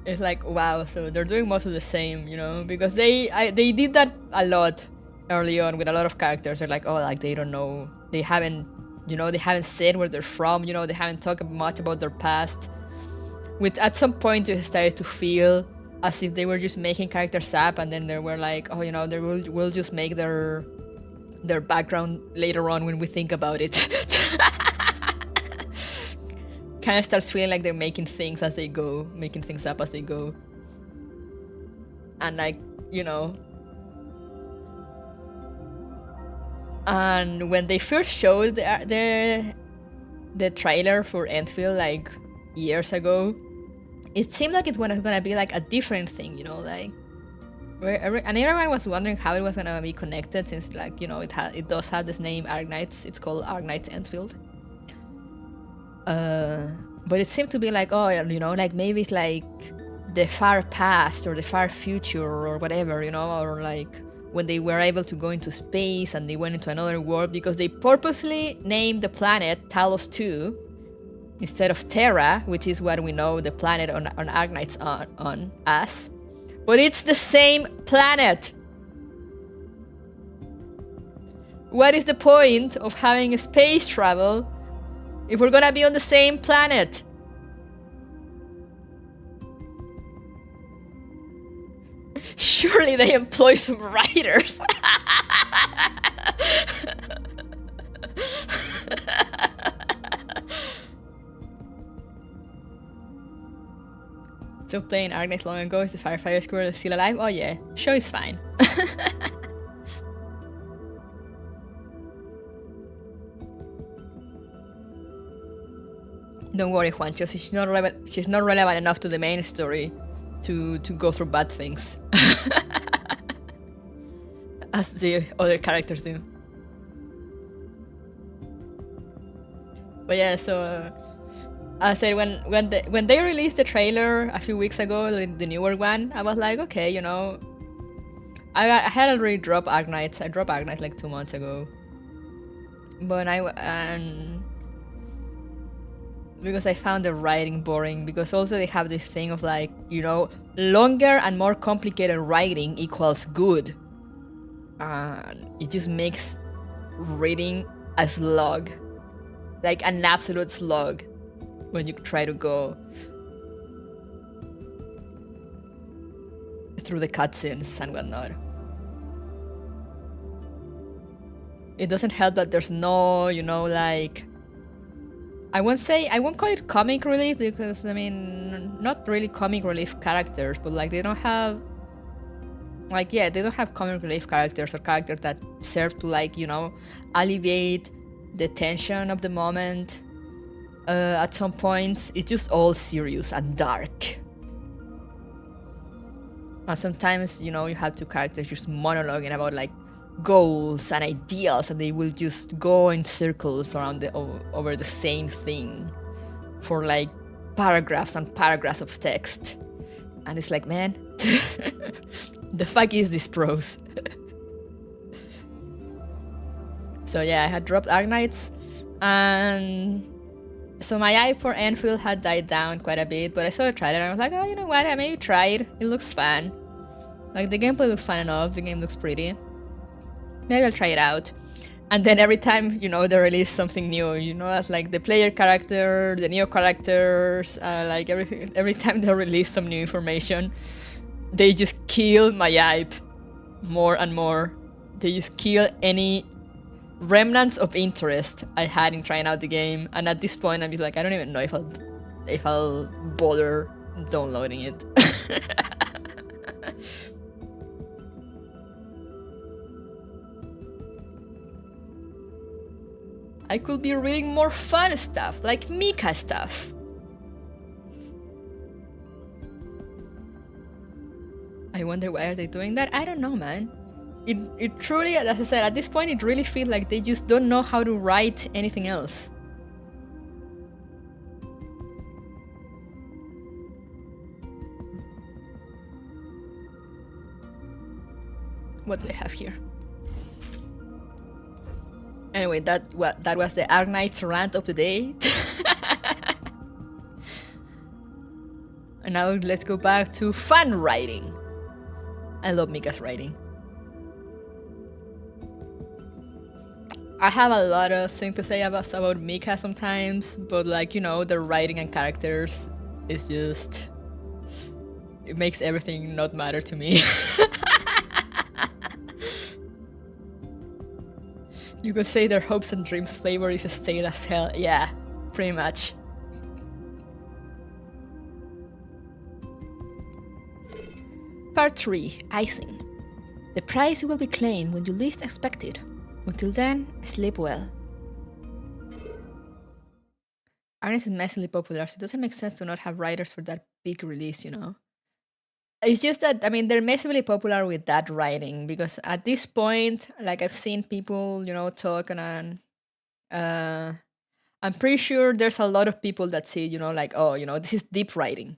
It's like, wow, so they're doing most of the same, you know, because they did that a lot early on with a lot of characters. They're like, oh, like, they don't know, they haven't said where they're from, you know, they haven't talked much about their past, which at some point you started to feel as if they were just making characters up, and then they were like, oh, you know, we'll just make their background later on when we think about it. Kind of starts feeling like they're making things as they go, making things up as they go. And like, you know. And when they first showed the trailer for Enfield like years ago, it seemed like it was gonna be like a different thing, you know, like and everyone was wondering how it was gonna be connected, since, like, you know, it does have this name Arknights. It's called Arknights Enfield. But it seemed to be like, oh, you know, like maybe it's like the far past or the far future or whatever, you know, or like when they were able to go into space and they went into another world, because they purposely named the planet Talos 2 instead of Terra, which is what we know the planet on Argnite's on as. But it's the same planet. What is the point of having a space travel if we're gonna be on the same planet? Surely they employ some writers. So playing Argnite long ago, is the firefighter squirrel still alive? Oh yeah, show is fine. Don't worry, Juancho, she's not relevant enough to the main story to go through bad things. As the other characters do. But yeah, so I said when they released the trailer a few weeks ago, the newer one, I was like, okay, you know, I had already dropped Argnite. I dropped Argnite like 2 months ago, but because I found the writing boring, because also they have this thing of like, you know, longer and more complicated writing equals good. It just makes reading a slog, like an absolute slog, when you try to go through the cutscenes and whatnot. It doesn't help that there's no, you know, like, I won't call it comic relief, because I mean, not really comic relief characters, but like they don't have, like, yeah, they don't have comic relief characters or characters that serve to, like, you know, alleviate the tension of the moment. At some points, it's just all serious and dark. And sometimes, you know, you have two characters just monologuing about like goals and ideals, and they will just go in circles around over the same thing for like paragraphs and paragraphs of text. And it's like, man, the fuck is this prose? So yeah, I had dropped Argnites, and so my eye for Enfield had died down quite a bit, but I saw a trailer and I was like, oh, you know what, I maybe try it. It looks fun. Like, the gameplay looks fun enough, the game looks pretty. Maybe I'll try it out. And then every time, you know, they release something new, you know, as like the player character, the new characters, like every time they release some new information, they just kill my hype more and more. They just kill any remnants of interest I had in trying out the game. And at this point, I'm just like, I don't even know if I'll bother downloading it. I could be reading more fun stuff, like Mika stuff. I wonder why are they doing that? I don't know, man. It truly, as I said, at this point, it really feels like they just don't know how to write anything else. What do I have here? Anyway, that was the Argnite's rant of the day. And now let's go back to fun writing. I love Mika's writing. I have a lot of things to say about Mika sometimes, but like, you know, the writing and characters is just... it makes everything not matter to me. You could say their hopes and dreams flavor is stale as hell. Yeah, pretty much. Part 3. Icing. The prize will be claimed when you least expect it. Until then, sleep well. Ernest is massively popular, so it doesn't make sense to not have writers for that big release, you know? It's just that, I mean, they're massively popular with that writing, because at this point, like, I've seen people, you know, talk, and I'm pretty sure there's a lot of people that say, you know, like, oh, you know, this is deep writing,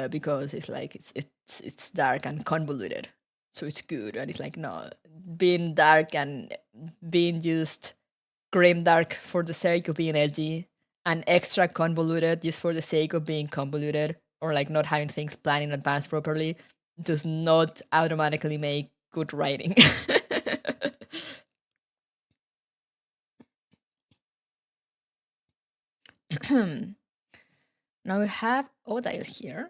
because it's like, it's dark and convoluted, so it's good. And it's like, no, being dark and being just grim dark for the sake of being edgy, an extra convoluted just for the sake of being convoluted, or like not having things planned in advance properly, does not automatically make good writing. Now we have Odile here.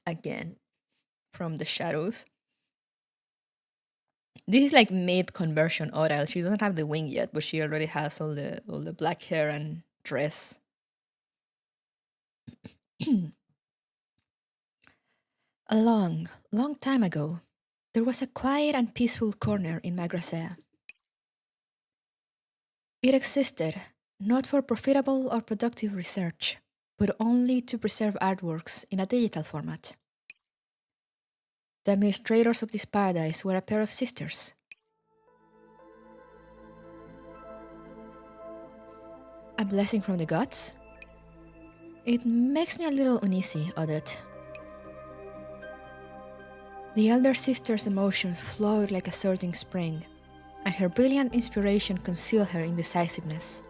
Again, from the shadows. This is like mid conversion Odile. She doesn't have the wing yet, but she already has all the black hair and dress. A long, long time ago, there was a quiet and peaceful corner in Magrasea. It existed not for profitable or productive research, but only to preserve artworks in a digital format. The administrators of this paradise were a pair of sisters. A blessing from the gods? It makes me a little uneasy, Odette. The elder sister's emotions flowed like a surging spring, and her brilliant inspiration concealed her indecisiveness.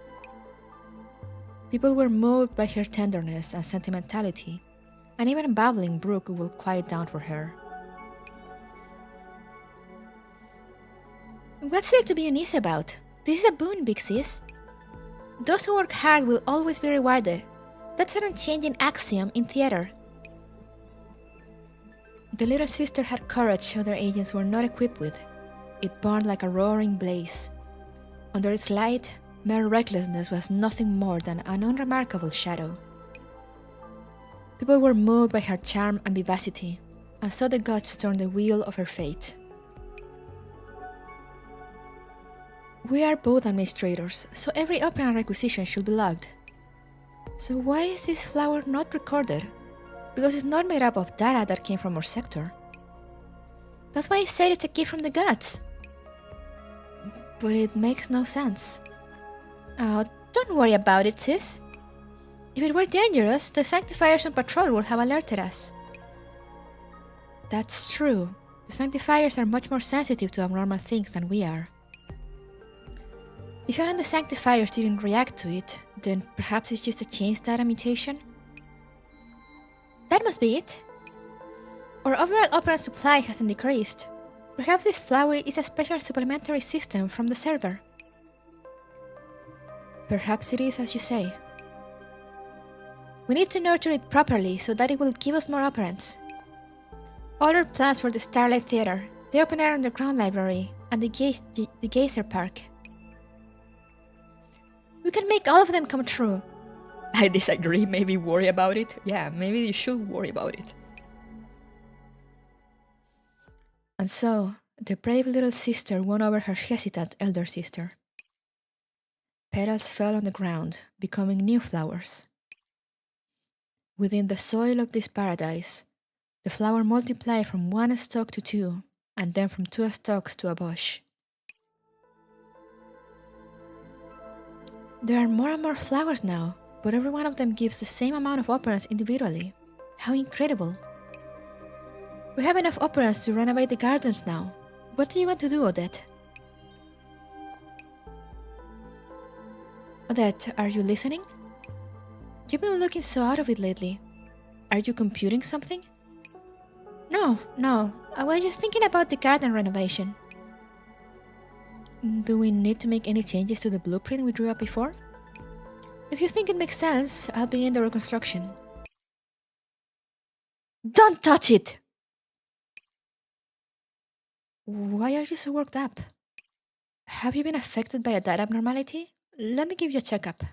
People were moved by her tenderness and sentimentality, and even a babbling brook will quiet down for her. What's there to be uneasy about? This is a boon, big sis. Those who work hard will always be rewarded. That's an unchanging axiom in theater. The little sister had courage other agents were not equipped with. It burned like a roaring blaze. Under its light, mere recklessness was nothing more than an unremarkable shadow. People were moved by her charm and vivacity, and so the gods turned the wheel of her fate. We are both administrators, so every open and requisition should be logged. So why is this flower not recorded? Because it's not made up of data that came from our sector. That's why I said it's a gift from the gods. But it makes no sense. Oh, don't worry about it, sis. If it were dangerous, the Sanctifiers on patrol would have alerted us. That's true. The Sanctifiers are much more sensitive to abnormal things than we are. If you and the Sanctifiers didn't react to it, then perhaps it's just a change data mutation? That must be it. Our overall operant supply hasn't decreased. Perhaps this flower is a special supplementary system from the server. Perhaps it is as you say. We need to nurture it properly so that it will give us more operants. Other plans for the Starlight Theater, the open air underground library, and the Geyser Park. We can make all of them come true. I disagree. Maybe worry about it. Yeah, maybe you should worry about it. And so, the brave little sister won over her hesitant elder sister. Petals fell on the ground, becoming new flowers. Within the soil of this paradise, the flower multiplied from one stalk to two, and then from 2 stalks to a bush. There are more and more flowers now, but every one of them gives the same amount of operants individually. How incredible! We have enough operants to renovate the gardens now. What do you want to do, Odette? Odette, are you listening? You've been looking so out of it lately. Are you computing something? No. I was just thinking about the garden renovation. Do we need to make any changes to the blueprint we drew up before? If you think it makes sense, I'll begin the reconstruction. Don't touch it! Why are you so worked up? Have you been affected by a data abnormality? Let me give you a checkup.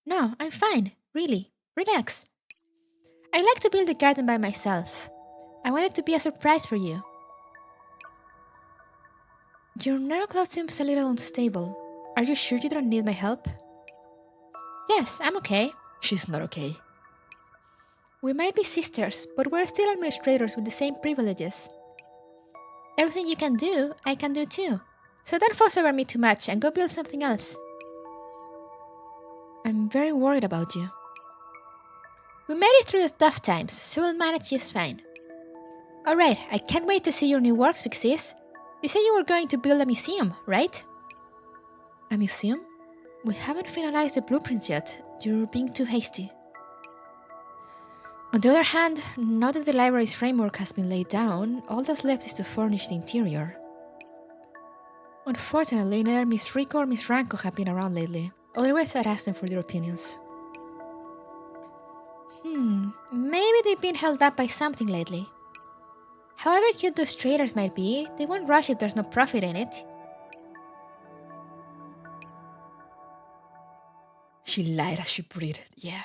No, I'm fine, really. Relax. I like to build the garden by myself. I want it to be a surprise for you. Your neurocloud seems a little unstable. Are you sure you don't need my help? Yes, I'm okay. She's not okay. We might be sisters, but we're still administrators with the same privileges. Everything you can do, I can do too. So don't fuss over me too much and go build something else. I'm very worried about you. We made it through the tough times, so we'll manage just fine. Alright, I can't wait to see your new works, Big Sis. You said you were going to build a museum, right? A museum? We haven't finalized the blueprints yet. You're being too hasty. On the other hand, now that the library's framework has been laid down, all that's left is to furnish the interior. Unfortunately, neither Miss Rico or Miss Ranko have been around lately. Otherwise, I'd ask them for their opinions. Maybe they've been held up by something lately. However cute those traders might be, they won't rush if there's no profit in it. She lied as she breathed, yeah.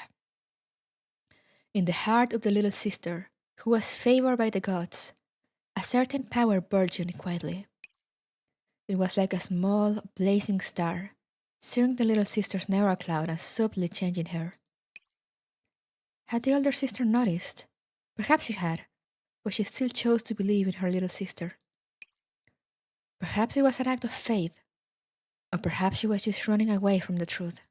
In the heart of the little sister, who was favored by the gods, a certain power burgeoned quietly. It was like a small, blazing star, searing the little sister's narrow cloud and subtly changing her. Had the elder sister noticed? Perhaps she had, but she still chose to believe in her little sister. Perhaps it was an act of faith, or perhaps she was just running away from the truth.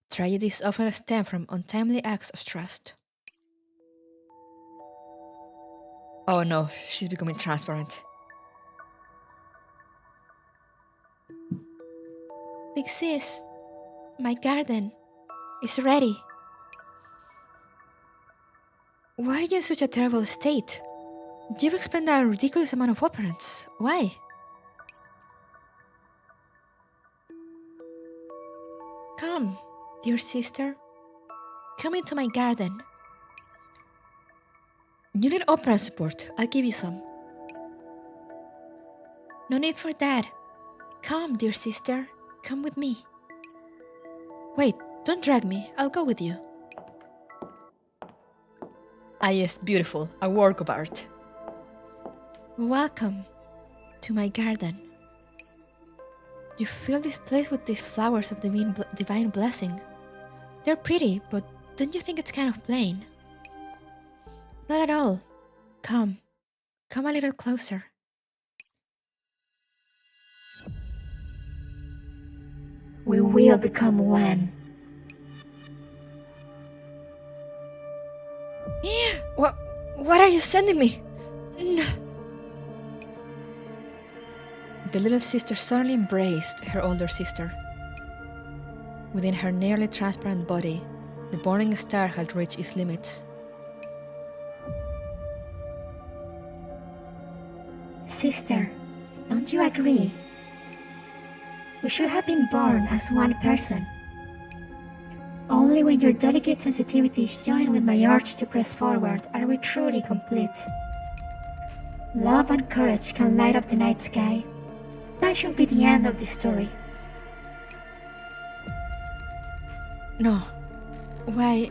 Tragedies often stem from untimely acts of trust. Oh no, she's becoming transparent. Big sis, my garden is ready. Why are you in such a terrible state? You've expended a ridiculous amount of operants. Why? Come, dear sister. Come into my garden. You need operant support. I'll give you some. No need for that. Come, dear sister. Come with me. Wait, don't drag me. I'll go with you. Ah yes, beautiful. A work of art. Welcome to my garden. You fill this place with these flowers of divine blessing. They're pretty, but don't you think it's kind of plain? Not at all. Come a little closer. We will become one. What are you sending me? No. The little sister suddenly embraced her older sister. Within her nearly transparent body, the burning star had reached its limits. Sister, don't you agree? We should have been born as one person. Only when your delicate sensitivities join with my urge to press forward are we truly complete. Love and courage can light up the night sky. That should be the end of the story. No. Why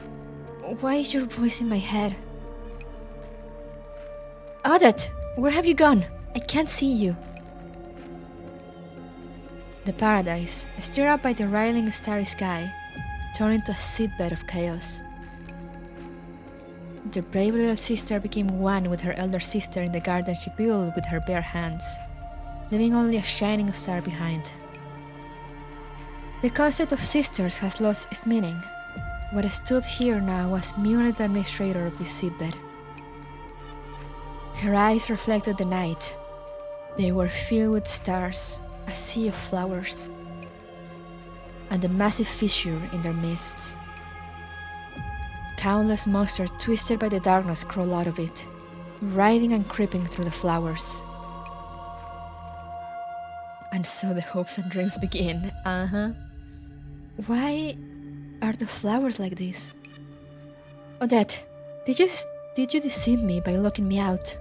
is your voice in my head? Odette, where have you gone? I can't see you. The paradise, stirred up by the riling starry sky, turned into a seedbed of chaos. The brave little sister became one with her elder sister in the garden she built with her bare hands, leaving only a shining star behind. The concept of sisters has lost its meaning. What stood here now was merely the administrator of this seedbed. Her eyes reflected the night. They were filled with stars, a sea of flowers, and a massive fissure in their midst. Countless monsters twisted by the darkness crawled out of it, writhing and creeping through the flowers. And so the hopes and dreams begin. Why are the flowers like this? Odette, did you deceive me by locking me out?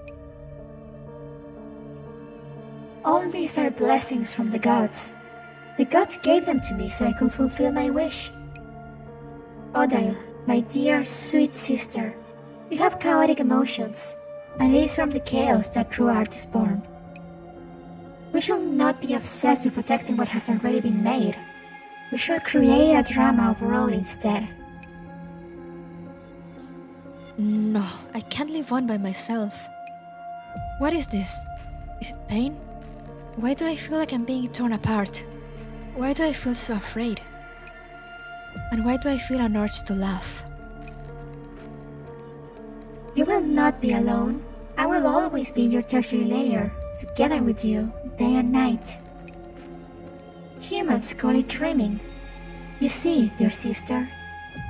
All these are blessings from the gods. The gods gave them to me so I could fulfill my wish. Odile, my dear, sweet sister, you have chaotic emotions, and it is from the chaos that true art is born. We should not be obsessed with protecting what has already been made. We should create a drama of our own instead. No, I can't live on by myself. What is this? Is it pain? Why do I feel like I'm being torn apart? Why do I feel so afraid? And why do I feel an urge to laugh? You will not be alone. I will always be in your tertiary layer, together with you, day and night. Humans call it dreaming. You see, dear sister,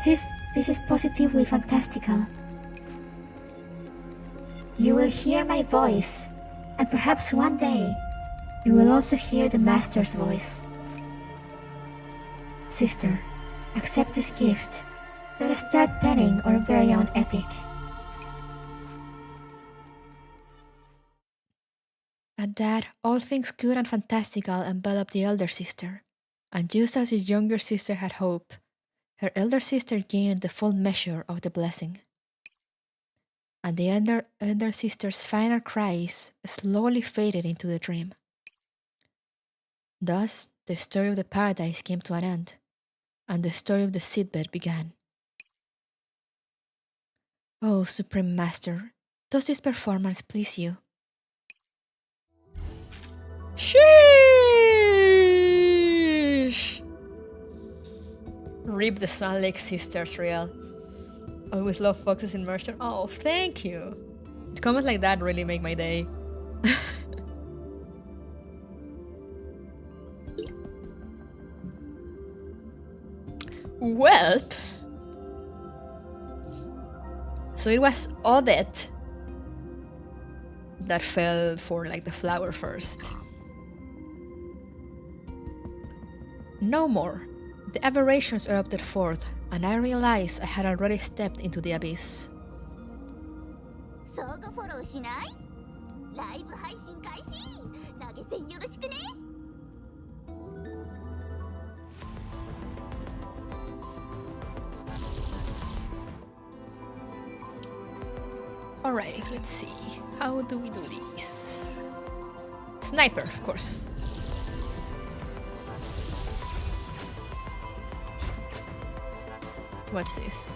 this is positively fantastical. You will hear my voice, and perhaps one day you will also hear the Master's voice. Sister, accept this gift. Let us start penning our very own epic. At that, all things good and fantastical enveloped the elder sister, and just as the younger sister had hoped, her elder sister gained the full measure of the blessing. And the elder sister's final cries slowly faded into the dream. Thus, the story of the Pierides came to an end, and the story of the seedbed began. Oh, Supreme Master, does this performance please you? Sheesh! Rip the Swan Lake sisters, real. Always love Fox's immersion. Oh, thank you. Comments like that really make my day. Well, so it was Odette that fell for like the flower first. No more. The aberrations erupted forth, and I realized I had already stepped into the abyss. 相互フォローしない？ライブ配信開始。投げ銭よろしくね。Alright, let's see. How do we do this? Sniper, of course. What's this?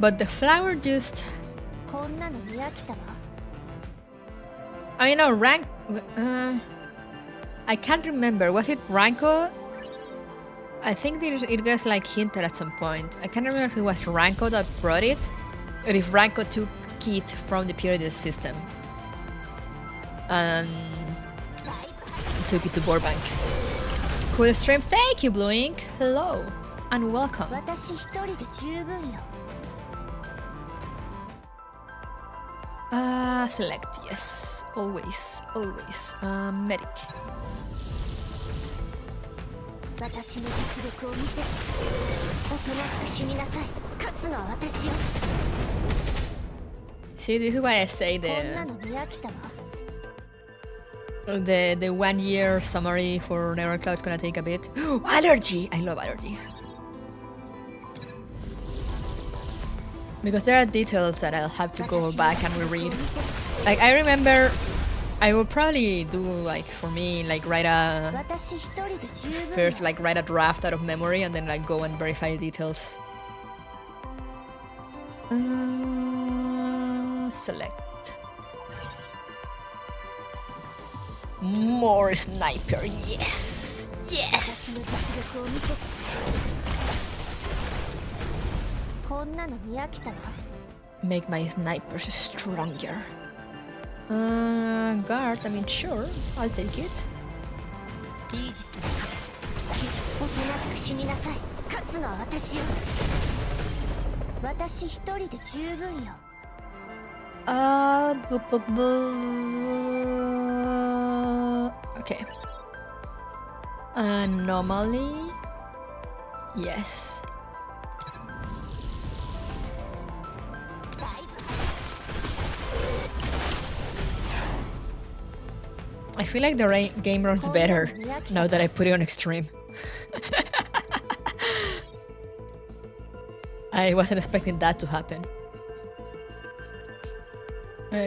But the flower just... I mean, no, rank... I can't remember. Was it Ranko? I think it was like hinted at some point. I can't remember if it was Ranko that brought it, or if Ranko took it from the Pierides system and took it to Burbank. Cool stream. Thank you, Blue Ink. Hello and welcome. Select, yes. Always, always. Medic. See, this is why I say the 1 year summary for Neurocloud is gonna take a bit. Allergy! I love allergy. Because there are details that I'll have to go back and reread. Like, I remember I will probably do, like, for me, like, write a draft out of memory and then, like, go and verify details. Select. More sniper, yes! Yes! Make my snipers stronger. Guard, I mean, sure, I'll take it. Okay. Anomaly. Yes. I feel like the game runs better now that I put it on extreme. I wasn't expecting that to happen.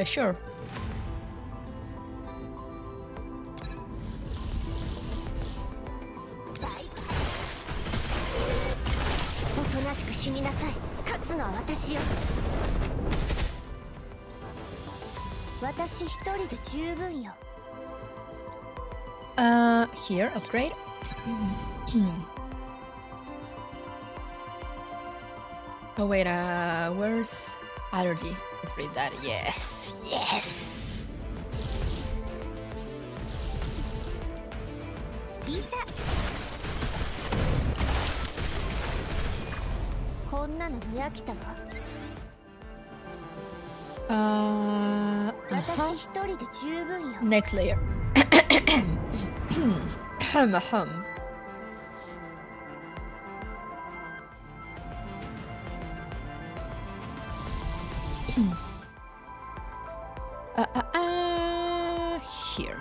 Sure. Here, upgrade. Oh wait, where's allergy? Let's read that. Yes, yes. いざこんなの見飽きたわ。私一人で十分よ。 Next layer. Here.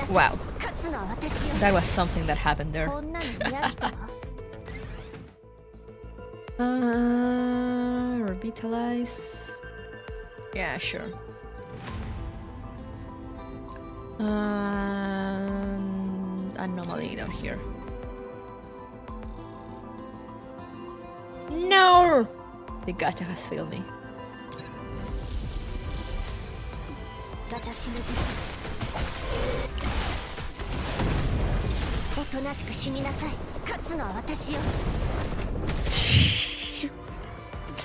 Wow, that was something that happened there. こんなの見飽きたわ。 Revitalize. Yeah, sure. Anomaly down here. No! The gacha has failed me. 私のおとなしく死になさい。勝つのは私よ。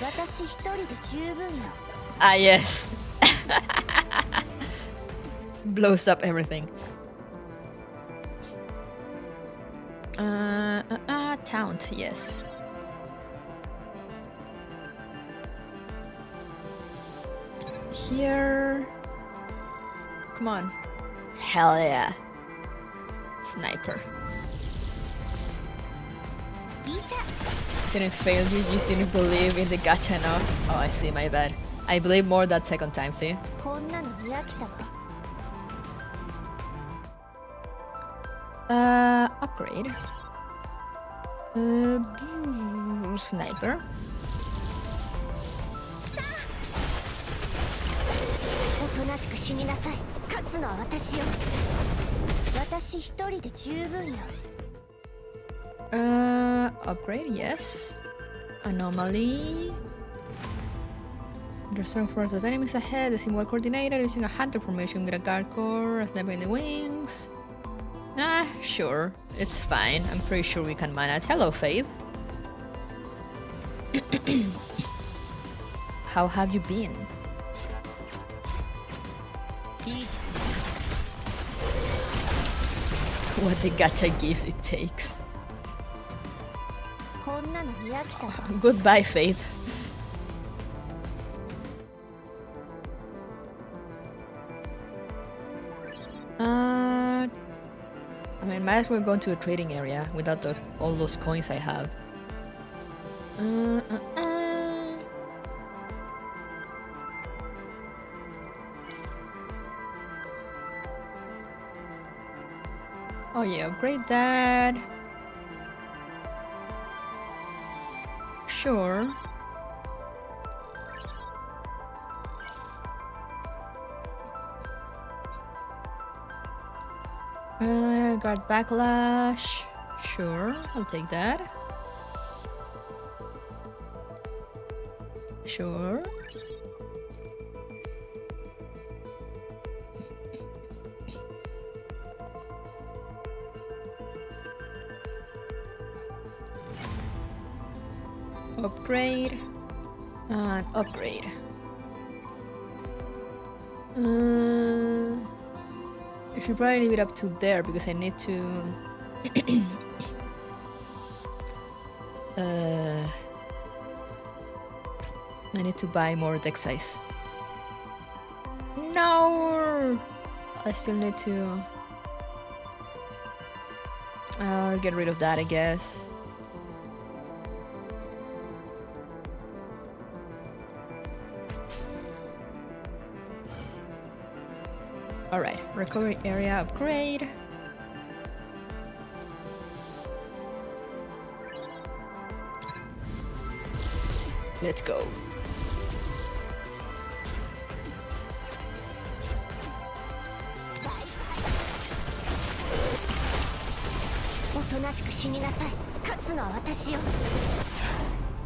私一人で十分よ。 Ah, yes. Blows up everything. Taunt, yes. Here. Come on. Hell yeah. Sniper. Didn't fail you just didn't believe in the gacha enough. Oh, I see, my bad. I believe more that second time, see? こんなの見飽きたわ。 Upgrade. Sniper. おとなしく死になさい。勝つのは私よ。私一人で十分よ。 Upgrade, yes. Anomaly. There's strong force of enemies ahead. The symbol coordinator using a hunter formation with a guard core, a sniper in the wings. Ah, sure. It's fine. I'm pretty sure we can manage. Hello, Faith. How have you been? What the gacha gives, it takes. こんなの見飽きたわ。 Goodbye, Faith. I mean, might as well go to a trading area without all those coins I have. Oh yeah, upgrade that. Sure. Guard backlash. Sure, I'll take that. Sure. Upgrade and upgrade. I should probably leave it up to there because I need to I need to buy more deck size. No, I still need to. I'll get rid of that, I guess. Alright, recovery area upgrade. Let's go.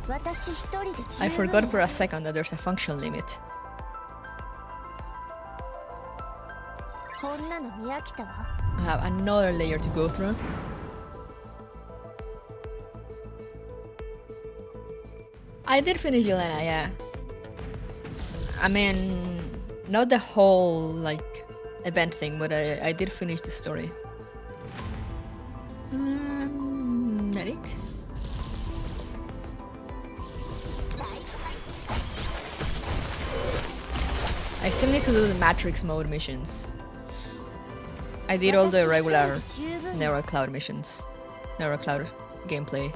I forgot for a second that there's a function limit. I have another layer to go through. I did finish Yelena, yeah. I mean, not the whole, like, event thing, but I did finish the story. Medic? I still need to do the Matrix mode missions. I did all the regular Neural Cloud missions. Neural Cloud gameplay.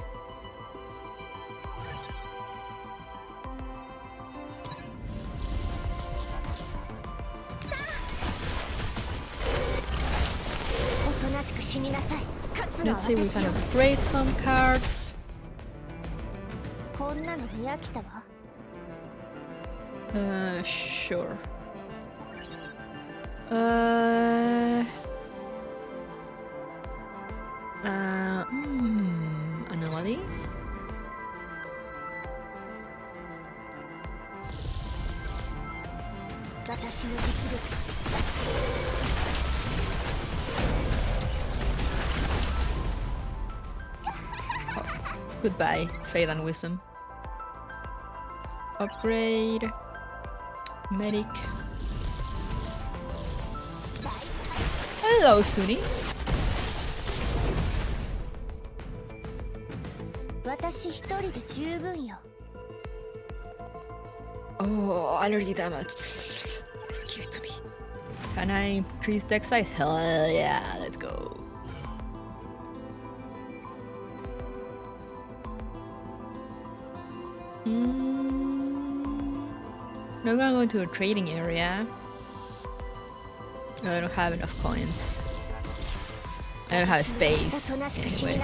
Let's see if we can upgrade some cards. Sure. Anomaly? Goodbye, faith and wisdom. Upgrade. Medic. Hello, Suni. Oh, allergy damage. Yes, give it to me. Can I increase deck size? Hell yeah, let's go. Now I'm gonna go into a trading area. No, I don't have enough coins. I don't have space. Anyway.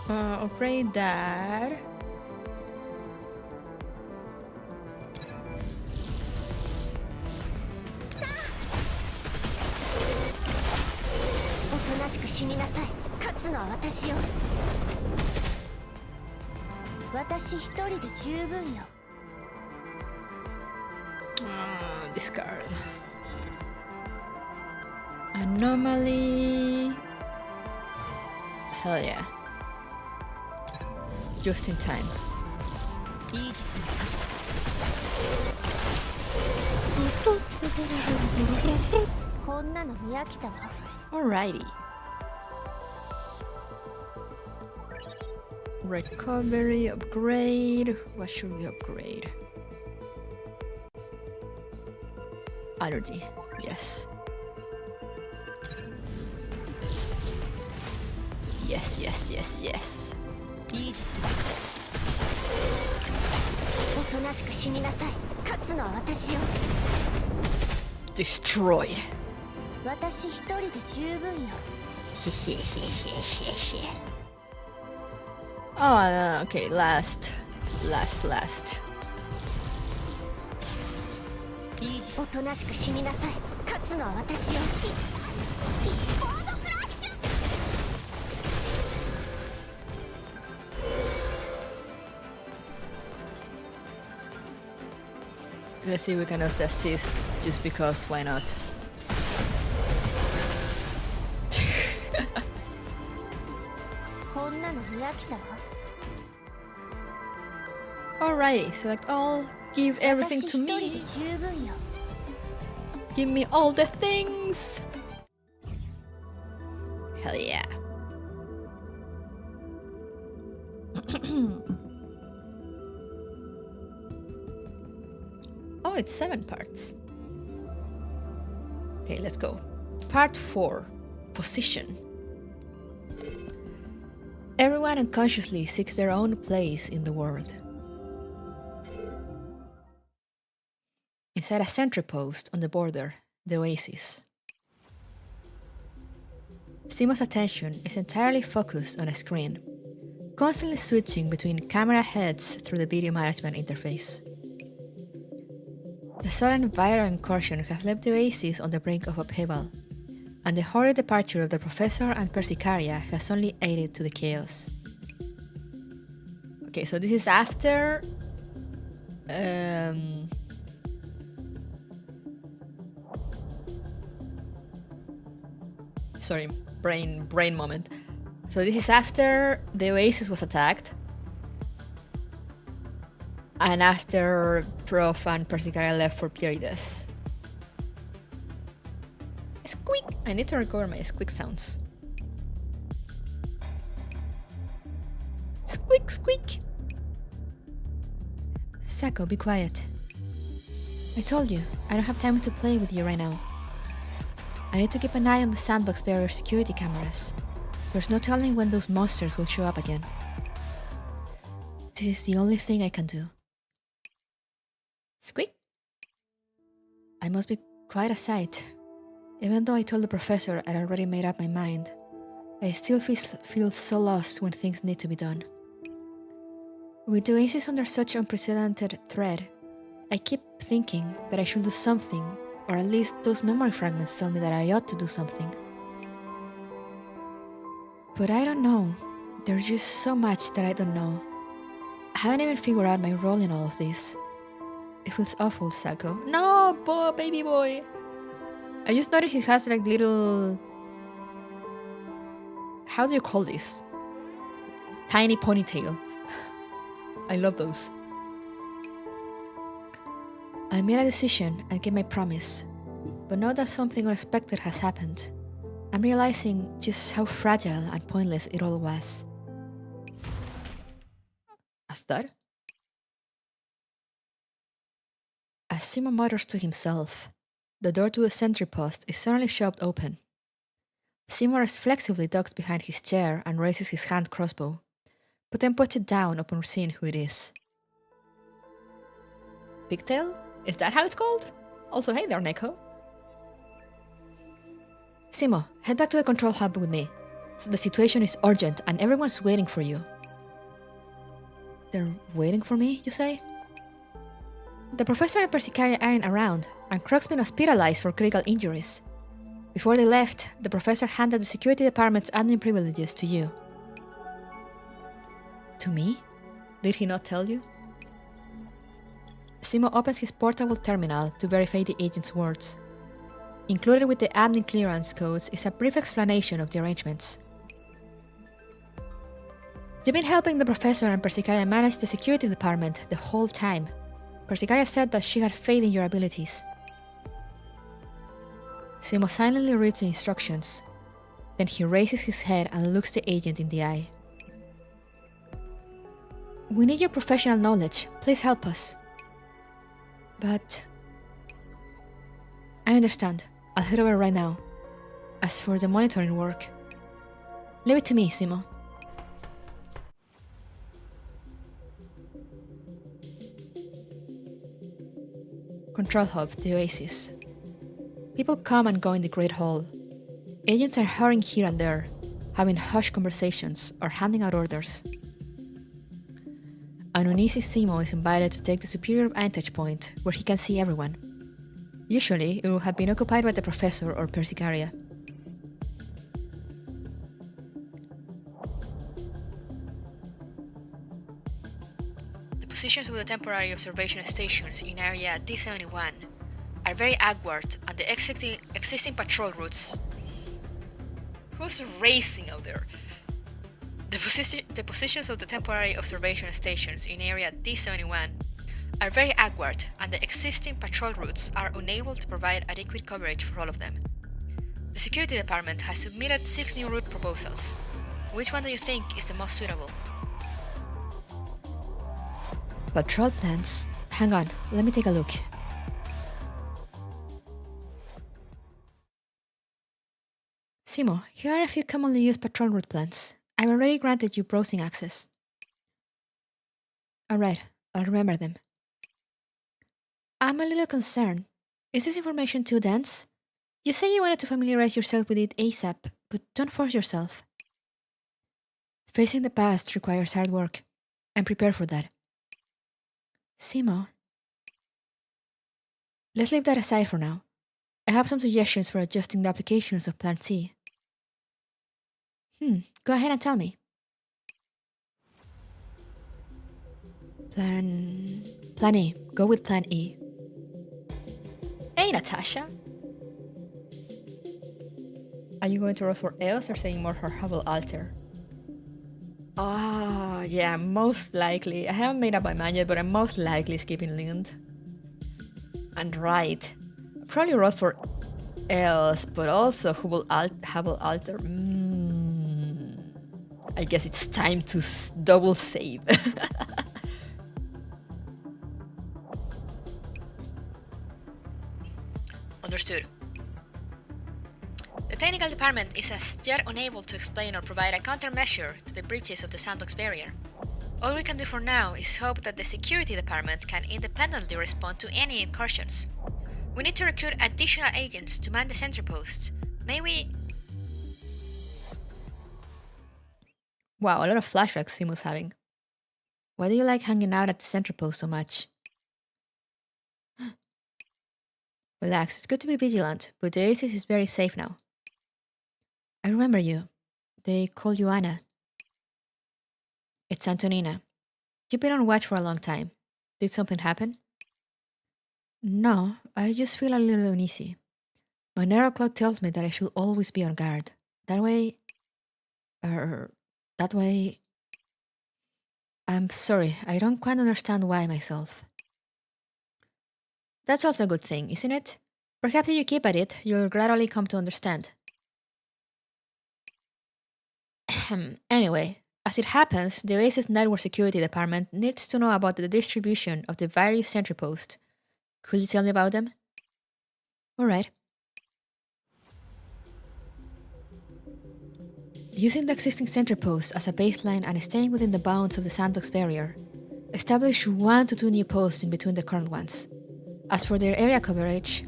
Upgrade that. Discard. Anomaly. Hell yeah. Just in time. Alrighty. Recovery, upgrade. What should we upgrade? Allergy, yes. Yes, yes, yes, yes. Destroyed. Oh, okay, last. おとなしく死になさい。勝つのは私よ。キーボードクラッシュ。 Let's see if we can just assist, just because, why not? Alrighty, select all, give everything to me. Give me all the things. Hell yeah. Oh, it's 7 parts. Okay, let's go. Part 4. Position. Everyone unconsciously seeks their own place in the world. Inside a sentry post on the border, the Oasis. Simo's attention is entirely focused on a screen, constantly switching between camera heads through the video management interface. The sudden viral incursion has left the Oasis on the brink of upheaval, and the hurried departure of the professor and Persicaria has only added to the chaos. Okay, so this is after... Sorry, brain moment. So this is after the Oasis was attacked. And after Prof and Persicaria left for Pierides. Squeak! I need to recover my squeak sounds. Squeak, squeak! Sako, be quiet. I told you, I don't have time to play with you right now. I need to keep an eye on the sandbox barrier security cameras. There's no telling when those monsters will show up again. This is the only thing I can do. Squeak? I must be quite a sight. Even though I told the professor I'd already made up my mind, I still feel so lost when things need to be done. With the Oasis under such unprecedented threat, I keep thinking that I should do something, or at least those memory fragments tell me that I ought to do something. But I don't know. There's just so much that I don't know. I haven't even figured out my role in all of this. It feels awful, Sako. No, baby boy. I just noticed it has like little... How do you call this? Tiny ponytail. I love those. I made a decision and kept my promise. But now that something unexpected has happened, I'm realizing just how fragile and pointless it all was. A thud? As Simo mutters to himself, the door to the sentry post is suddenly shoved open. Simo reflexively ducks behind his chair and raises his hand crossbow, but then puts it down upon seeing who it is. Pigtail? Is that how it's called? Also, hey there, Neko. Simo, head back to the control hub with me. The situation is urgent and everyone's waiting for you. They're waiting for me, you say? The professor and Persicaria aren't around, and Croc's been hospitalized for critical injuries. Before they left, the professor handed the security department's admin privileges to you. To me? Did he not tell you? Simo opens his portable terminal to verify the agent's words. Included with the admin clearance codes is a brief explanation of the arrangements. You've been helping the professor and Persicaria manage the security department the whole time. Persicaria said that she had faith in your abilities. Simo silently reads the instructions. Then he raises his head and looks the agent in the eye. We need your professional knowledge. Please help us. But... I understand. I'll head over right now. As for the monitoring work, leave it to me, Simo. Control hub, the Oasis. People come and go in the Great Hall. Agents are hurrying here and there, having hushed conversations or handing out orders. An uneasy Simo is invited to take the superior vantage point where he can see everyone. Usually, it will have been occupied by the professor or Persicaria. The positions of the temporary observation stations in area D71 are very awkward, and the existing patrol routes... Who's racing out there? The positions of the temporary observation stations in area D71 are very awkward, and the existing patrol routes are unable to provide adequate coverage for all of them. The security department has submitted 6 new route proposals. Which one do you think is the most suitable? Patrol plans? Hang on, let me take a look. Simo, here are a few commonly used patrol route plans. I've already granted you browsing access. Alright, I'll remember them. I'm a little concerned. Is this information too dense? You say you wanted to familiarize yourself with it ASAP, but don't force yourself. Facing the past requires hard work. I'm prepared for that. Simo. Let's leave that aside for now. I have some suggestions for adjusting the applications of Plan C. Go ahead and tell me. Plan E. Go with Plan E. Hey, Natasha. Are you going to roll for Eos or saying more for Hubble Alter? Oh, yeah, most likely. I haven't made up my mind yet, but I'm most likely skipping Lind. And right. I probably wrote for Eos, but also Hubble Alter. I guess it's time to double save. Understood. The technical department is as yet unable to explain or provide a countermeasure to the breaches of the sandbox barrier. All we can do for now is hope that the security department can independently respond to any incursions. We need to recruit additional agents to man the sentry posts. May we... Wow, a lot of flashbacks Simo's having. Why do you like hanging out at the sentry post so much? Relax, it's good to be vigilant, but the Oasis is very safe now. I remember you. They call you Anna. It's Antonina. You've been on watch for a long time. Did something happen? No, I just feel a little uneasy. My narrow cloud tells me that I should always be on guard. That way... I'm sorry, I don't quite understand why myself. That's also a good thing, isn't it? Perhaps if you keep at it, you'll gradually come to understand. Anyway, as it happens, the Oasis Network Security Department needs to know about the distribution of the various sentry posts. Could you tell me about them? Alright. Using the existing sentry posts as a baseline and staying within the bounds of the sandbox barrier, establish 1 to 2 new posts in between the current ones. As for their area coverage,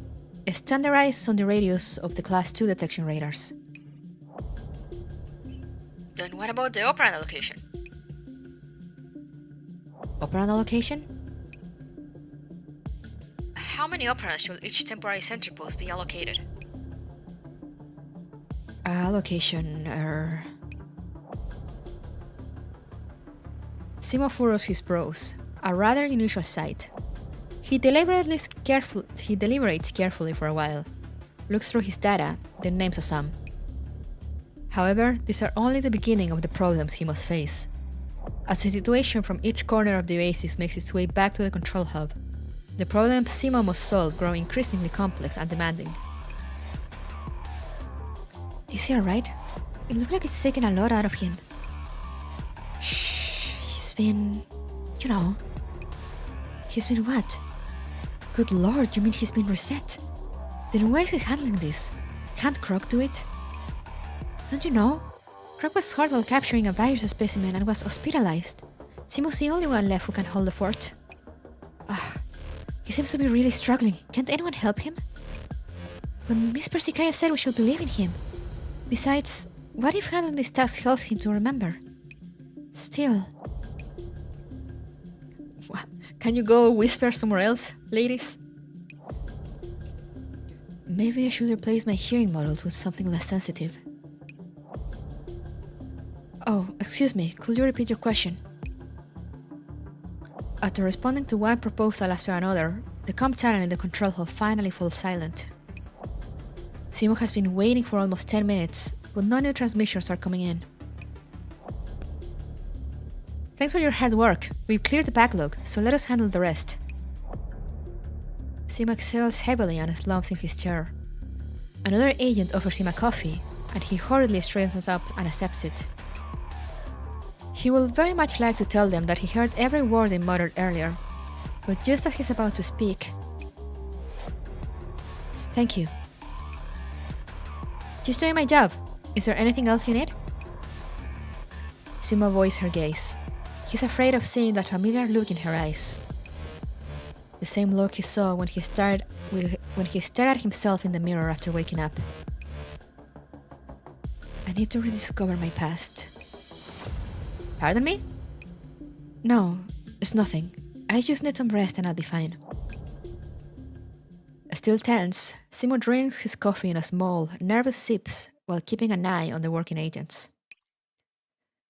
standardize on the radius of the Class 2 detection radars. Then what about the operand allocation? Operand allocation? How many operands should each temporary sentry post be allocated? Allocation, Simo furrows his brows, a rather unusual sight. He deliberates carefully for a while, looks through his data, then names a sum. However, these are only the beginning of the problems he must face. As the situation from each corner of the Oasis makes its way back to the control hub, the problems Simo must solve grow increasingly complex and demanding. Is he alright? It looks like it's taken a lot out of him. Shh, he's been... He's been what? Good lord, you mean he's been reset? Then why is he handling this? Can't Croc do it? Don't you know? Croc was hurt while capturing a virus specimen and was hospitalized. Simo's the only one left who can hold the fort. He seems to be really struggling. Can't anyone help him? But Miss Persicaria said we should believe in him. Besides, what if handling this task helps him to remember? Still... Can you go whisper somewhere else, ladies? Maybe I should replace my hearing models with something less sensitive. Oh, excuse me, could you repeat your question? After responding to one proposal after another, the comm channel in the control hall finally falls silent. Simo has been waiting for almost 10 minutes, but no new transmissions are coming in. Thanks for your hard work. We've cleared the backlog, so let us handle the rest. Simo exhales heavily and slumps in his chair. Another agent offers him a coffee, and he hurriedly straightens up and accepts it. He would very much like to tell them that he heard every word they muttered earlier, but just as he's about to speak... Thank you. Just doing my job. Is there anything else you need? Simo avoids her gaze. He's afraid of seeing that familiar look in her eyes. The same look he saw when he stared at himself in the mirror after waking up. I need to rediscover my past. Pardon me? No, it's nothing. I just need some rest and I'll be fine. Still Still tense, Simo drinks his coffee in small, nervous sips while keeping an eye on the working agents.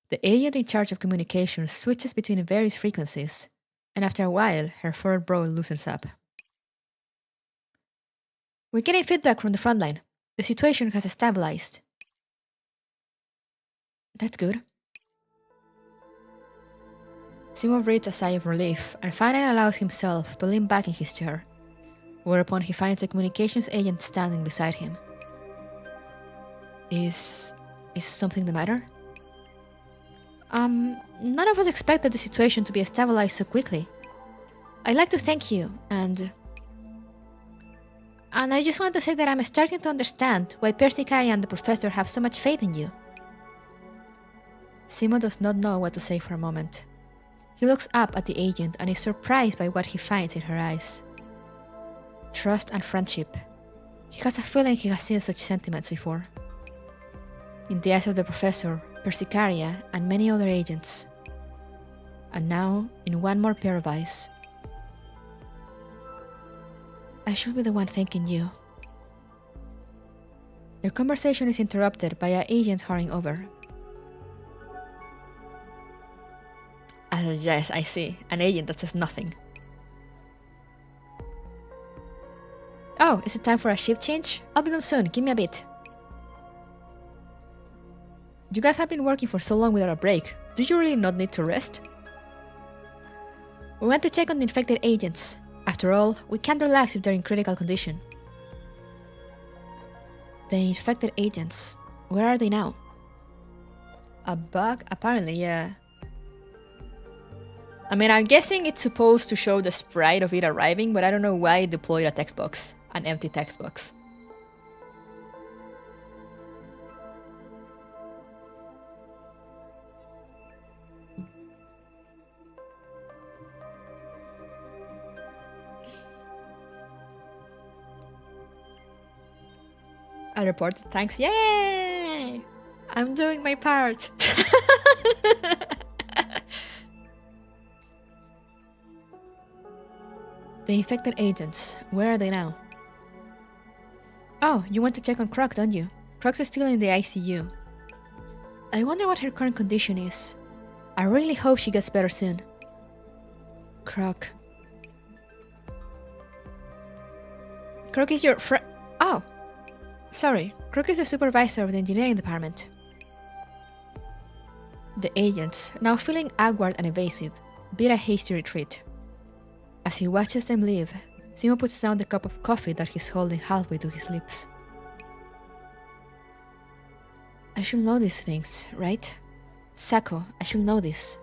The agent in charge of communication switches between various frequencies, and after a while, her furrowed brow loosens up. We're getting feedback from the front line. The situation has stabilized. That's good. Simo breathes a sigh of relief and finally allows himself to lean back in his chair, whereupon he finds a communications agent standing beside him. Is something the matter? None of us expected the situation to be stabilized so quickly. I'd like to thank you, and I just want to say that I'm starting to understand why Persicaria and the professor have so much faith in you. Simo does not know what to say for a moment. He looks up at the agent and is surprised by what he finds in her eyes. Trust and friendship. He has a feeling he has seen such sentiments before. In the eyes of the professor, Persicaria, and many other agents. And now, in one more pair of eyes. I should be the one thanking you. Their conversation is interrupted by an agent hurrying over. Yes, I see. An agent that says nothing. Oh, is it time for a shift change? I'll be done soon. Give me a bit. You guys have been working for so long without a break. Do you really not need to rest? We went to check on the infected agents. After all, we can't relax if they're in critical condition. The infected agents, where are they now? A bug? Apparently, yeah. I mean, I'm guessing it's supposed to show the sprite of it arriving, but I don't know why it deployed a text box, an empty text box. I reported thanks. Yay! I'm doing my part. The infected agents, where are they now? Oh, you want to check on Croc, don't you? Croc's is still in the ICU. I wonder what her current condition is. I really hope she gets better soon. Croc. Croc is your friend. Oh! Sorry, Croc is the supervisor of the engineering department. The agents, now feeling awkward and evasive, beat a hasty retreat. As he watches them leave, Simo puts down the cup of coffee that he's holding halfway to his lips. I should know these things, right? Sako, I should know this.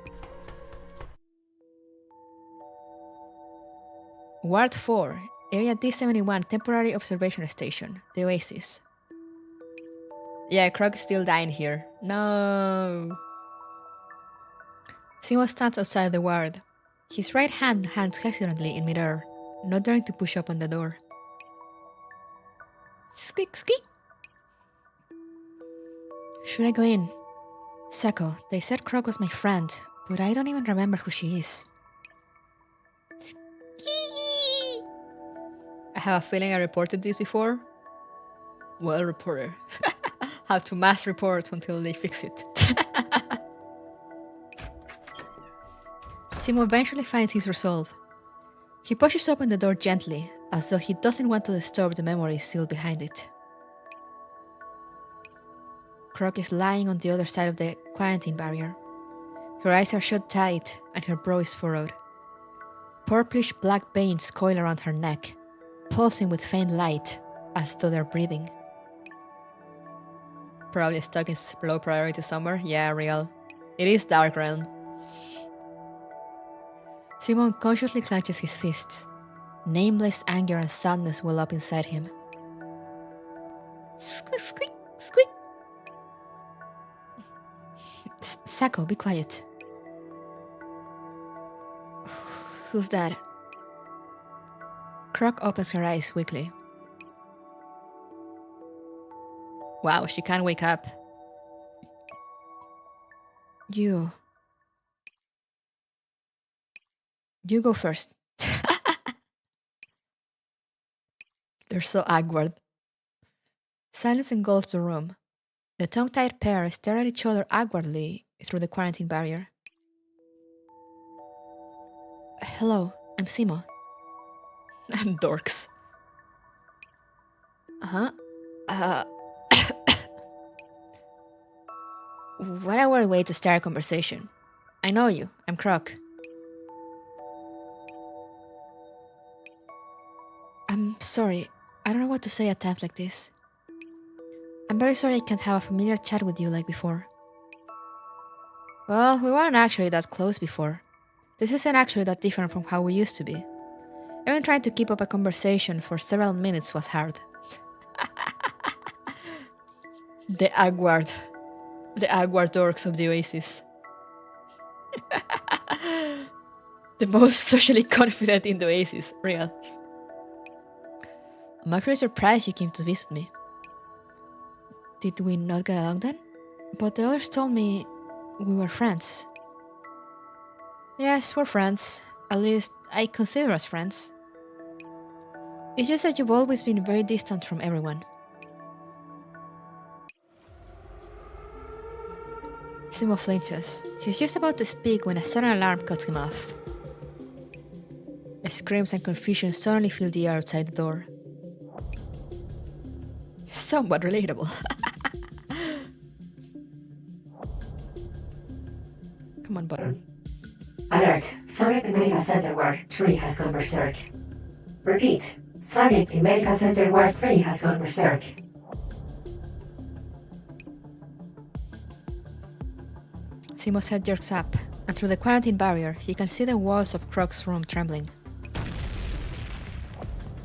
Ward 4, Area D71 Temporary Observation Station, the Oasis. Yeah, Krog is still dying here. No. Simo stands outside the ward. His right hand hangs hesitantly in midair, not daring to push open the door. Squeak, squeak! Should I go in? Sako, they said Krog was my friend, but I don't even remember who she is. I have a feeling I reported this before. Well, reporter. Have to mass report until they fix it. Simo eventually finds his resolve. He pushes open the door gently, as though he doesn't want to disturb the memories sealed behind it. Croc is lying on the other side of the quarantine barrier. Her eyes are shut tight, and her brow is furrowed. Purplish black veins coil around her neck, pulsing with faint light, as though they're breathing. Probably stuck in low priority somewhere. Yeah, real. It is Dark Realm. Simo unconsciously clenches his fists. Nameless anger and sadness well up inside him. Squeak, squeak, squeak. Sako, be quiet. Who's that? Croc opens her eyes weakly. Wow, she can't wake up. You go first. They're so awkward. Silence engulfs the room. The tongue-tied pair stare at each other awkwardly through the quarantine barrier. Hello, I'm Simo. Dorks. Huh? What a weird way to start a conversation. I know you, I'm Croc. I'm sorry, I don't know what to say at times like this. I'm very sorry I can't have a familiar chat with you like before. Well, we weren't actually that close before. This isn't actually that different from how we used to be. Even trying to keep up a conversation for several minutes was hard. The awkward dorks of the Oasis. The most socially confident in the Oasis, real. I'm actually surprised you came to visit me. Did we not get along then? But the others told me we were friends. Yes, we're friends. At least I consider us friends. It's just that you've always been very distant from everyone. Simo flinches. He's just about to speak when a sudden alarm cuts him off. Screams and confusion suddenly fill the air outside the door. Somewhat relatable. Come on, button. Alert! Fabian in Medical Center Ward 3 has gone berserk. Repeat. Fabian in Medical Center Ward 3 has gone berserk. Simo's head jerks up, and through the quarantine barrier, he can see the walls of Croc's room trembling.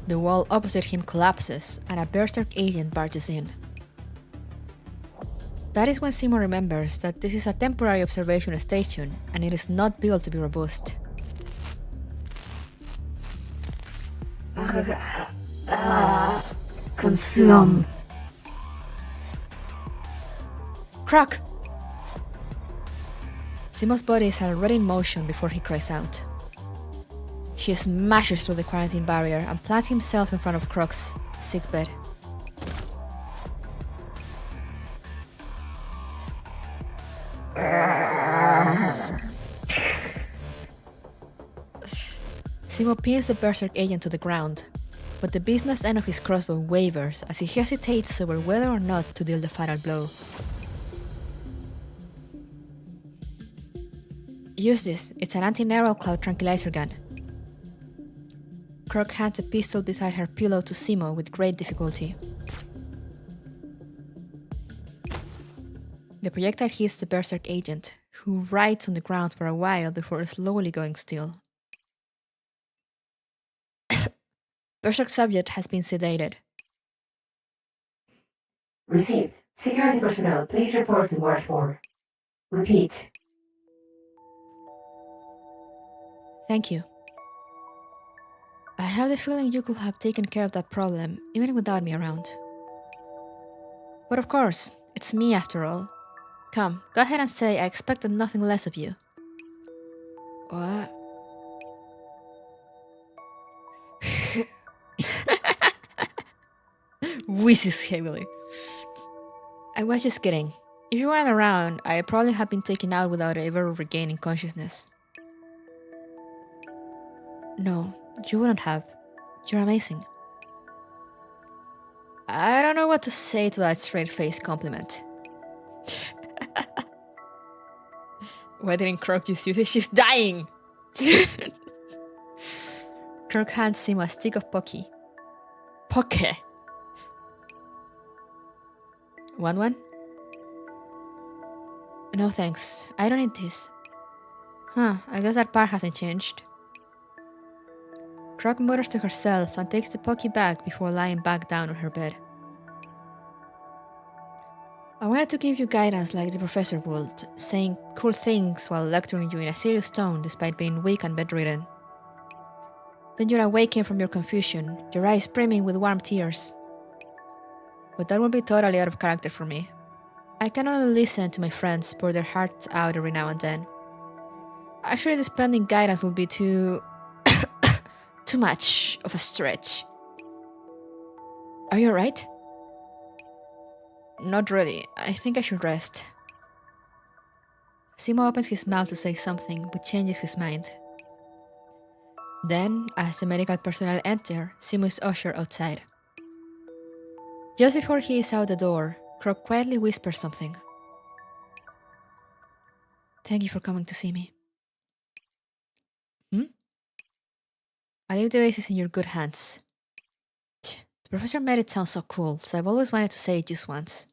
The wall opposite him collapses, and a berserk agent barges in. That is when Simo remembers that this is a temporary observation station, and it is not built to be robust. Consume. Croc! Simo's body is already in motion before he cries out. He smashes through the quarantine barrier and plants himself in front of Croc's sickbed. Simo pins the berserk agent to the ground, but the business end of his crossbow wavers as he hesitates over whether or not to deal the final blow. Use this, it's an anti-neural cloud tranquilizer gun. Croc hands a pistol beside her pillow to Simo with great difficulty. The projectile hits the berserk agent, who writhes on the ground for a while before slowly going still. Berserk subject has been sedated. Received. Security personnel, please report to Ward 4. Repeat. Thank you. I have the feeling you could have taken care of that problem, even without me around. But of course, it's me after all. Come, go ahead and say I expected nothing less of you. What? Wheezes heavily. I was just kidding. If you weren't around, I'd probably have been taken out without ever regaining consciousness. No, you wouldn't have. You're amazing. I don't know what to say to that straight-faced compliment. Why didn't Croc just use it? She's dying! Croc hands Simo a stick of Pocky. Poke! Want one? No thanks, I don't need this. Huh, I guess that part hasn't changed. Croc mutters to herself and takes the Pocky back before lying back down on her bed. I wanted to give you guidance like the professor would, saying cool things while lecturing you in a serious tone despite being weak and bedridden. Then you'd awaken from your confusion, your eyes brimming with warm tears. But that would be totally out of character for me. I can only listen to my friends pour their hearts out every now and then. Actually, dispensing guidance would be too much of a stretch. Are you alright? Not really. I think I should rest. Simo opens his mouth to say something, but changes his mind. Then, as the medical personnel enter, Simo is ushered outside. Just before he is out the door, Croc quietly whispers something. Thank you for coming to see me. I leave the bases in your good hands. The professor made it sound so cool, so I've always wanted to say it just once.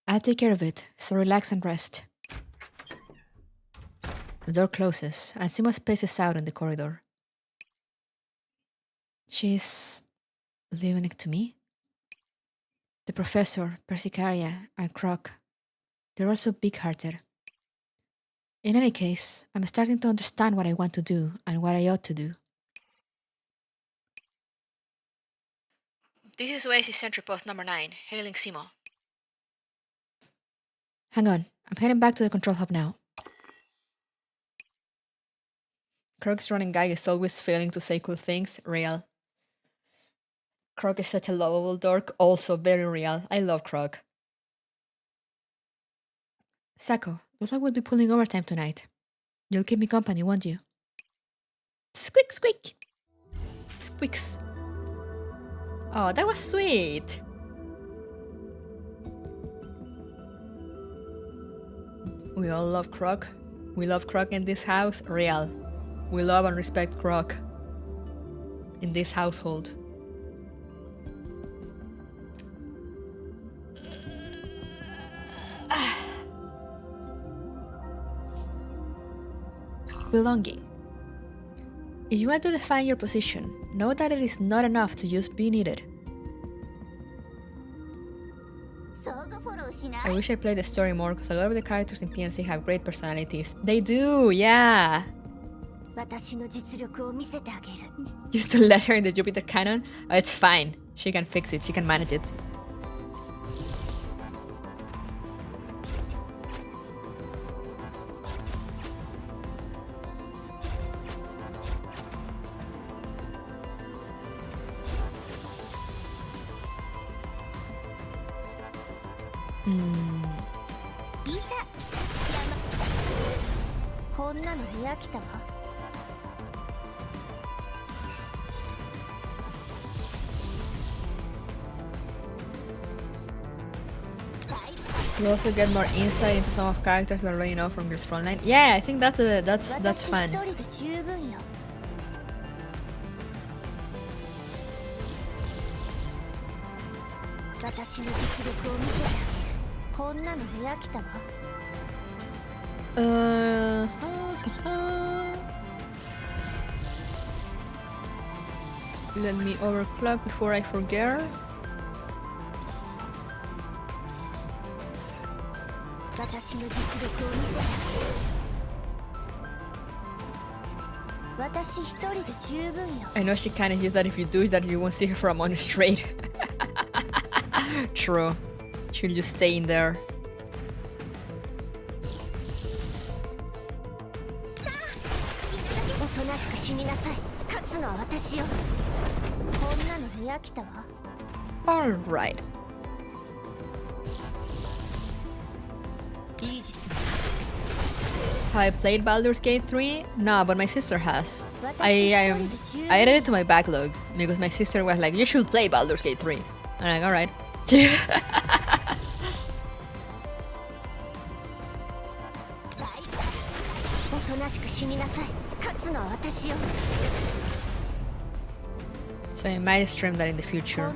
I'll take care of it, so relax and rest. The door closes, and Simo spaces out in the corridor. She's leaving next to me? The professor, Persicaria, and Croc, they're also big-hearted. In any case, I'm starting to understand what I want to do and what I ought to do. This is Oasis Sentry Post number 9, hailing Simo. Hang on, I'm heading back to the control hub now. Croc's running guy is always failing to say cool things. Real. Croc is such a lovable dork, also very real. I love Croc. Sako, looks like we'll be pulling overtime tonight. You'll keep me company, won't you? Squeak, squeak. Squeaks. Oh, that was sweet. We all love Croc. We love Croc in this house. Real. We love and respect Croc in this household. Belonging. If you want to define your position, know that it is not enough to just be needed. I wish I played the story more because a lot of the characters in PNC have great personalities. They do, yeah! Just to let her in the Jupiter canon? Oh, it's fine. She can fix it, she can manage it. You also get more insight into some of characters we already know from Girls Frontline. Yeah, I think that's fun. Let me overclock before I forget. I know she can't use that if you do that, you won't see her for a month straight. True. She'll just stay in there. Alright. Have I played Baldur's Gate 3? No, but my sister has. I added it to my backlog because my sister was like, you should play Baldur's Gate 3. And I'm like, alright. So I might stream that in the future.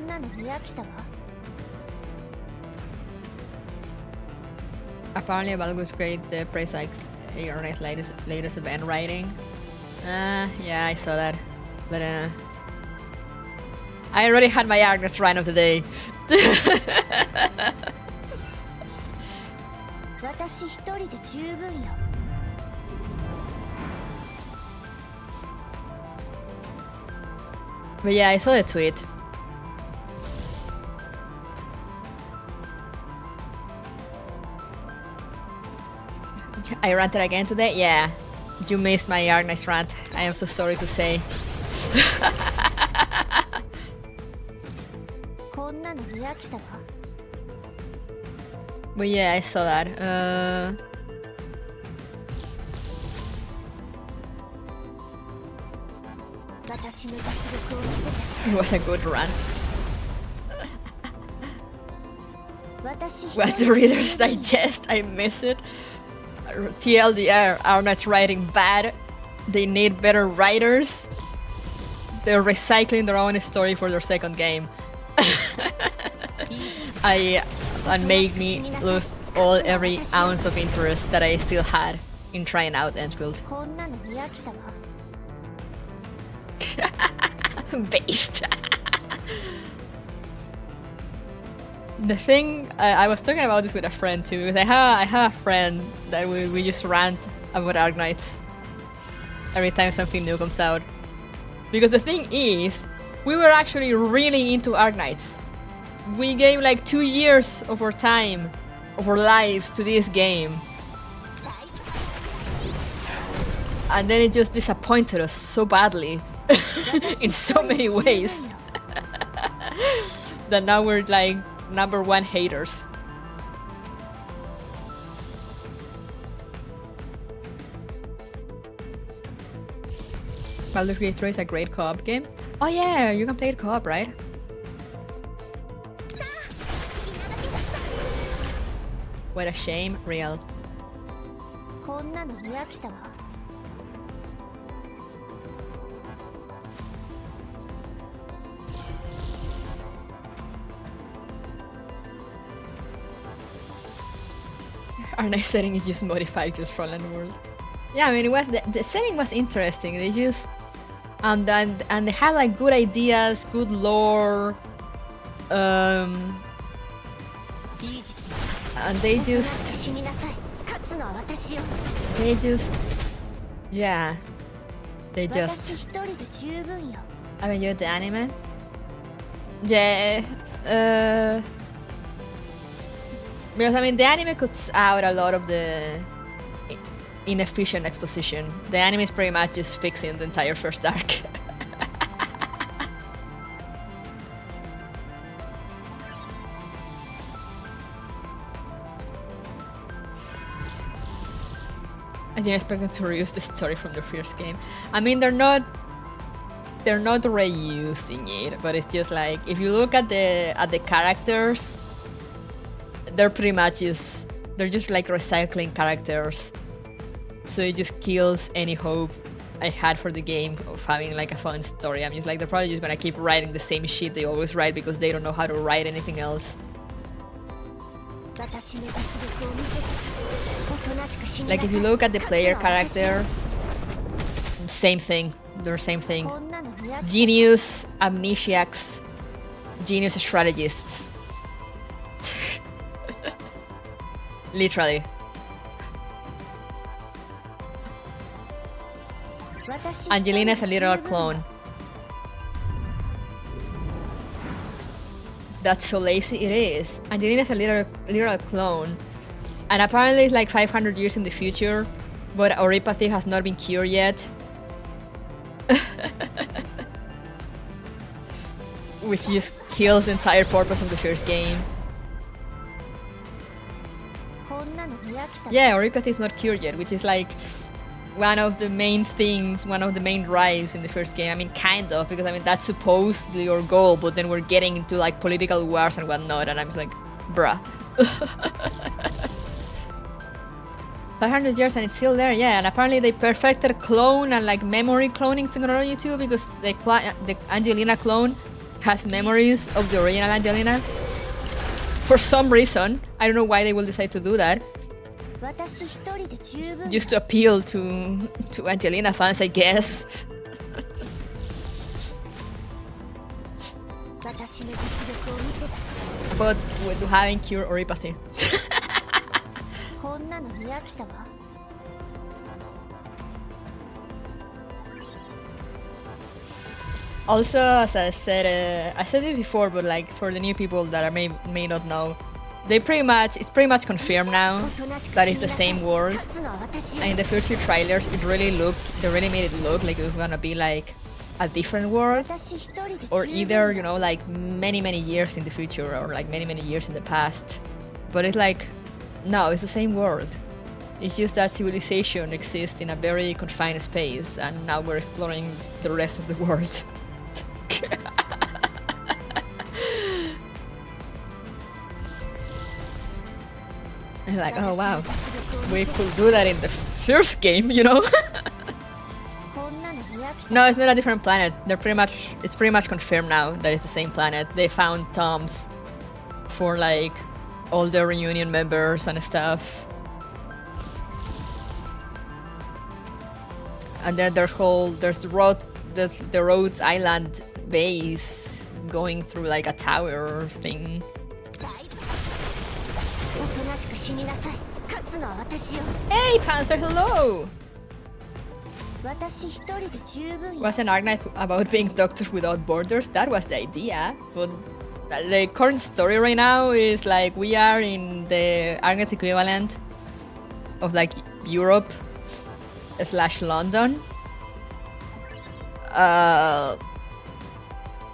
Apparently Baldur's Gate praised like your latest event writing. Yeah, I saw that. But I already had my Agnes run of the day. But yeah, I saw the tweet. I ranted again today? Yeah. You missed my Agnes rant. I am so sorry to say. But yeah, I saw that. It was a good run. Was the Reader's Digest? I miss it. TLDR, are not writing bad. They need better writers. They're recycling their own story for their second game. That made me lose every ounce of interest that I still had in trying out Enfield. Based. The thing, I was talking about this with a friend too, because I have a friend that we just rant about Arknights every time something new comes out. Because the thing is, we were actually really into Arknights. We gave like 2 years of our time, of our lives to this game. And then it just disappointed us so badly, in so many ways, that now we're like #1 haters. Baldur's Gate 3 is a great co-op game. Oh yeah, you can play it co-op, right? What a shame, real. Our nice setting is just modified just for Land World. Yeah, I mean, it was the setting was interesting. They just and they had like good ideas, good lore, and they just yeah, they just. I've enjoyed the anime. Yeah, because I mean the anime cuts out a lot of the inefficient exposition. The anime is pretty much just fixing the entire first arc. I didn't expect them to reuse the story from the first game. I mean, they're not reusing it, but it's just like if you look at the characters, they're pretty much they're just like recycling characters. So it just kills any hope I had for the game of having like a fun story. I'm just like, they're probably just gonna keep writing the same shit they always write because they don't know how to write anything else. Like if you look at the player character, same thing. They're the same thing. Genius, amnesiacs, genius strategists. Literally. Angelina is a literal clone. That's so lazy. It is. Angelina is a literal clone. And apparently it's like 500 years in the future, but oripathy has not been cured yet. Which just kills the entire purpose of the first game. Yeah, oripathy is not cured yet, which is like one of the main things, one of the main drives in the first game. I mean, kind of, because I mean, that's supposedly your goal, but then we're getting into like political wars and whatnot, and I'm just like, bruh. 500 years and it's still there, yeah, and apparently they perfected clone and like memory cloning technology too, because the Angelina clone has memories of the original Angelina. For some reason, I don't know why they will decide to do that. Just to appeal to Angelina fans, I guess. But with having cure oripathy. Also, as I said this before, but like for the new people that may not know, it's pretty much confirmed now that it's the same world. And in the first few trailers, they really made it look like it was gonna be like a different world, or either, you know, like many years in the future, or like many years in the past. But it's like, no, it's the same world. It's just that civilization exists in a very confined space, and now we're exploring the rest of the world. And like, oh wow, we could do that in the first game, you know? No, it's not a different planet. It's pretty much confirmed now that it's the same planet. They found tombs for like all the reunion members and stuff. And then there's the Rhodes Island base going through like a tower thing. Hey, Panzer, hello! Wasn't Arknights about being doctors without borders? That was the idea. But the current story right now is like we are in the Arknights equivalent of like Europe / London.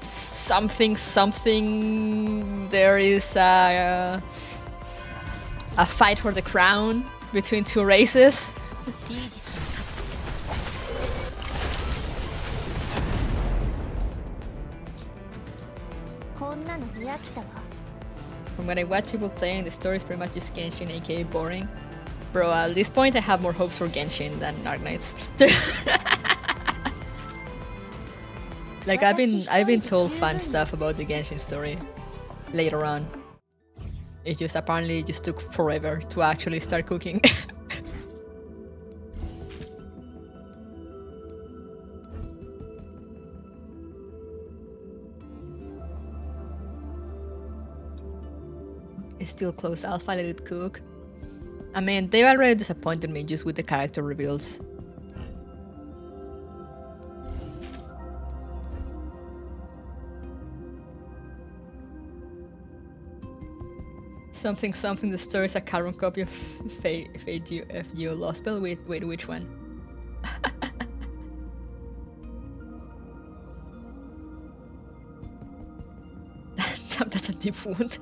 Something. There is a fight for the crown between two races. From when I watch people playing, the story is pretty much just Genshin, aka boring. Bro, at this point I have more hopes for Genshin than Arknights. Like I've been told fun stuff about the Genshin story later on. It just apparently just took forever to actually start cooking. It's still close alpha, let it cook. I mean, they've already disappointed me just with the character reveals. Something, the story is a carbon copy of FGO Lost Spell. Wait, which one? Damn, that's a deep wound.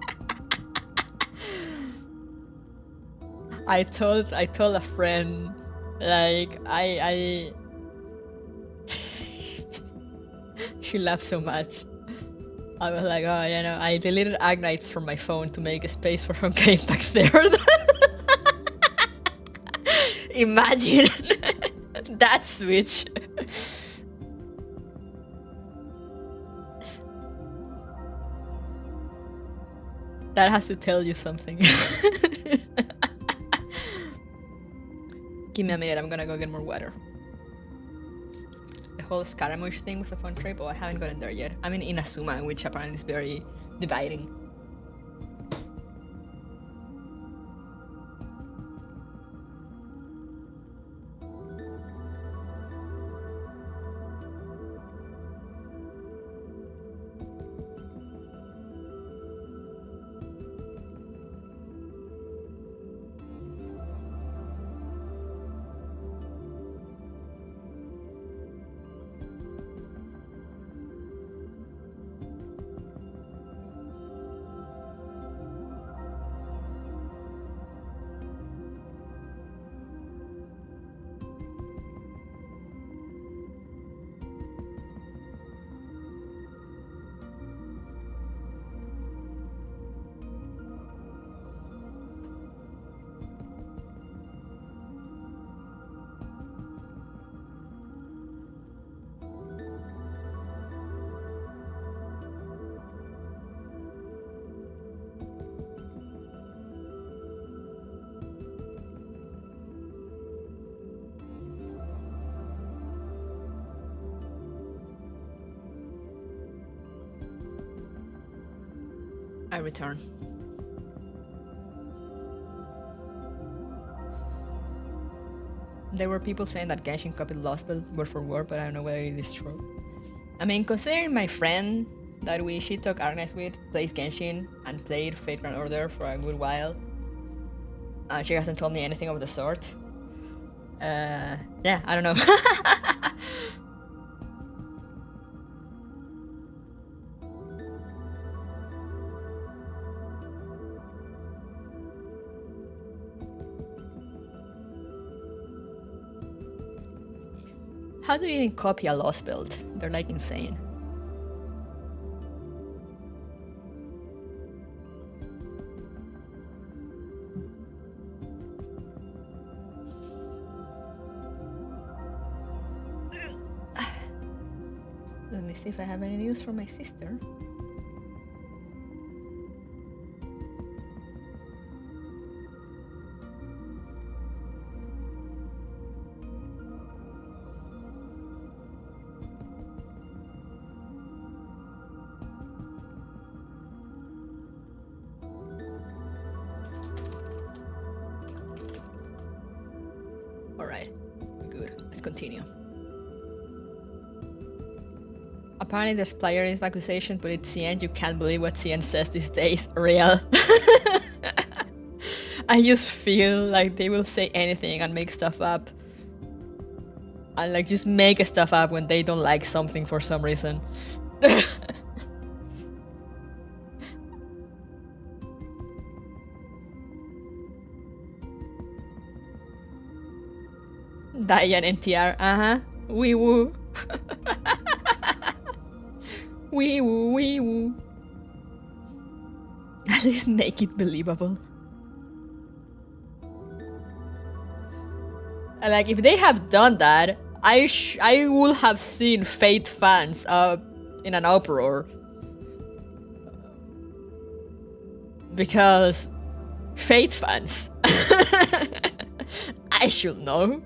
I told a friend, like, I she laughed so much. I was like, oh, you know, I deleted Arknights from my phone to make a space for from Game Pack Third. Imagine that switch. That has to tell you something. Give me a minute, I'm gonna go get more water. The whole Scaramouche thing was a fun trip, but I haven't gotten there yet. I'm in Inazuma, which apparently is very dividing. I return. There were people saying that Genshin copied Lost Spell word for word, but I don't know whether it is true. I mean, considering my friend that she took Arknights with plays Genshin and played Fate Grand Order for a good while, she hasn't told me anything of the sort. Yeah, I don't know. How do you even copy a lost build? They're like insane. Let me see if I have any news from my sister. Alright, good. Let's continue. Apparently there's plagiarism accusation, but it's CN. You can't believe what CN says these days. Real. I just feel like they will say anything and make stuff up. And like just make stuff up when they don't like something for some reason. Diane NTR, wee woo. Wee woo, wee woo. At least make it believable. Like, if they have done that, I would have seen Fate fans in an uproar. Because Fate fans. I should know.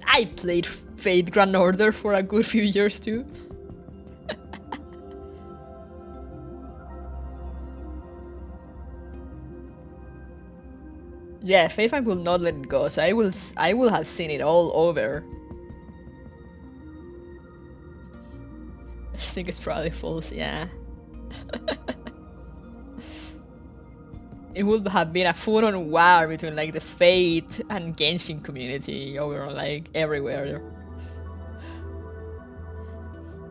I played Fate Grand Order for a good few years too. Yeah, Fate fan will not let it go, so I will have seen it all over. I think it's probably false, yeah. It would have been a full-on war between like the Fate and Genshin community over like everywhere.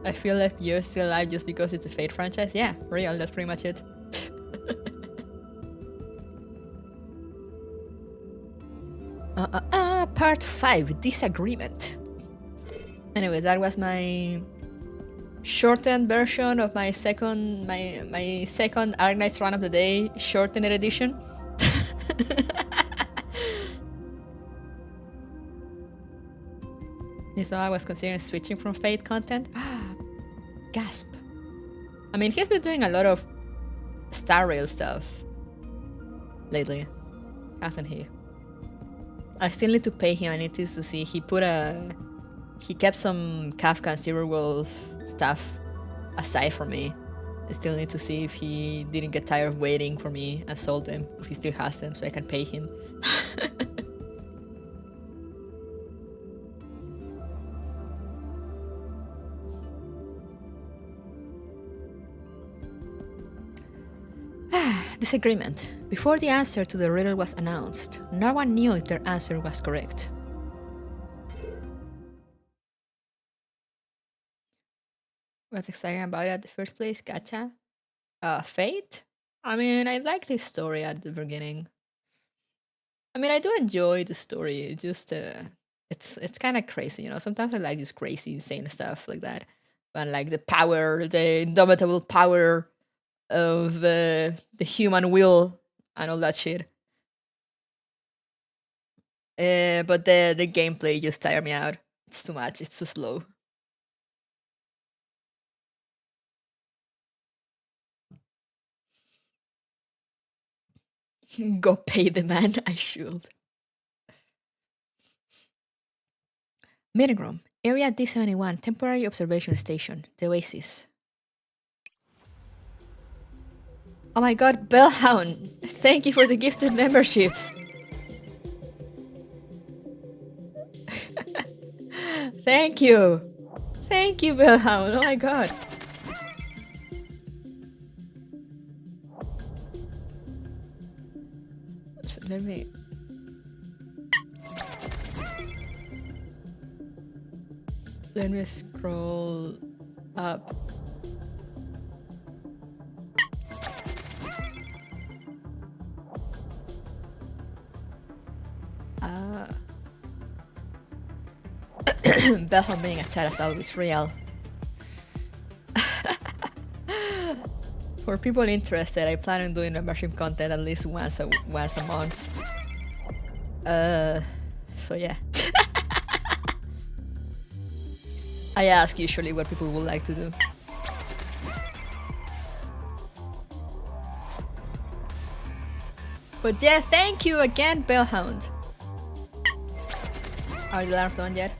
I feel like you're still alive just because it's a Fate franchise. Yeah, real, that's pretty much it. Part 5, Disagreement. Anyway, that was my shortened version of my second Arknights run of the day, shortened edition. This one I was considering switching from Fate content. Gasp. I mean, he's been doing a lot of Star Rail stuff lately, hasn't he? I still need to pay him. I need to see. He kept some Kafka and Zero Wolf stuff aside for me. I still need to see if he didn't get tired of waiting for me and sold them. If he still has them, so I can pay him. Disagreement. Before the answer to the riddle was announced, no one knew if their answer was correct. What's exciting about it at the first place? Gacha? Fate? I mean, I like this story at the beginning. I mean, I do enjoy the story. It just, it's kind of crazy, you know? Sometimes I like just crazy, insane stuff like that. But like the power, the indomitable power of the human will and all that shit. But the gameplay just tired me out. It's too much. It's too slow. Go pay the man. I should. Meeting room. Area D71. Temporary observation station. The Oasis. Oh my god, Bellhound! Thank you for the gifted memberships! Thank you! Thank you, Bellhound! Oh my god! So let me... scroll up. Belham being a chat is always real. For people interested, I plan on doing membership content at least once a month. So yeah. I ask usually what people would like to do. But yeah, thank you again, Bellhound. Are the alarms done yet?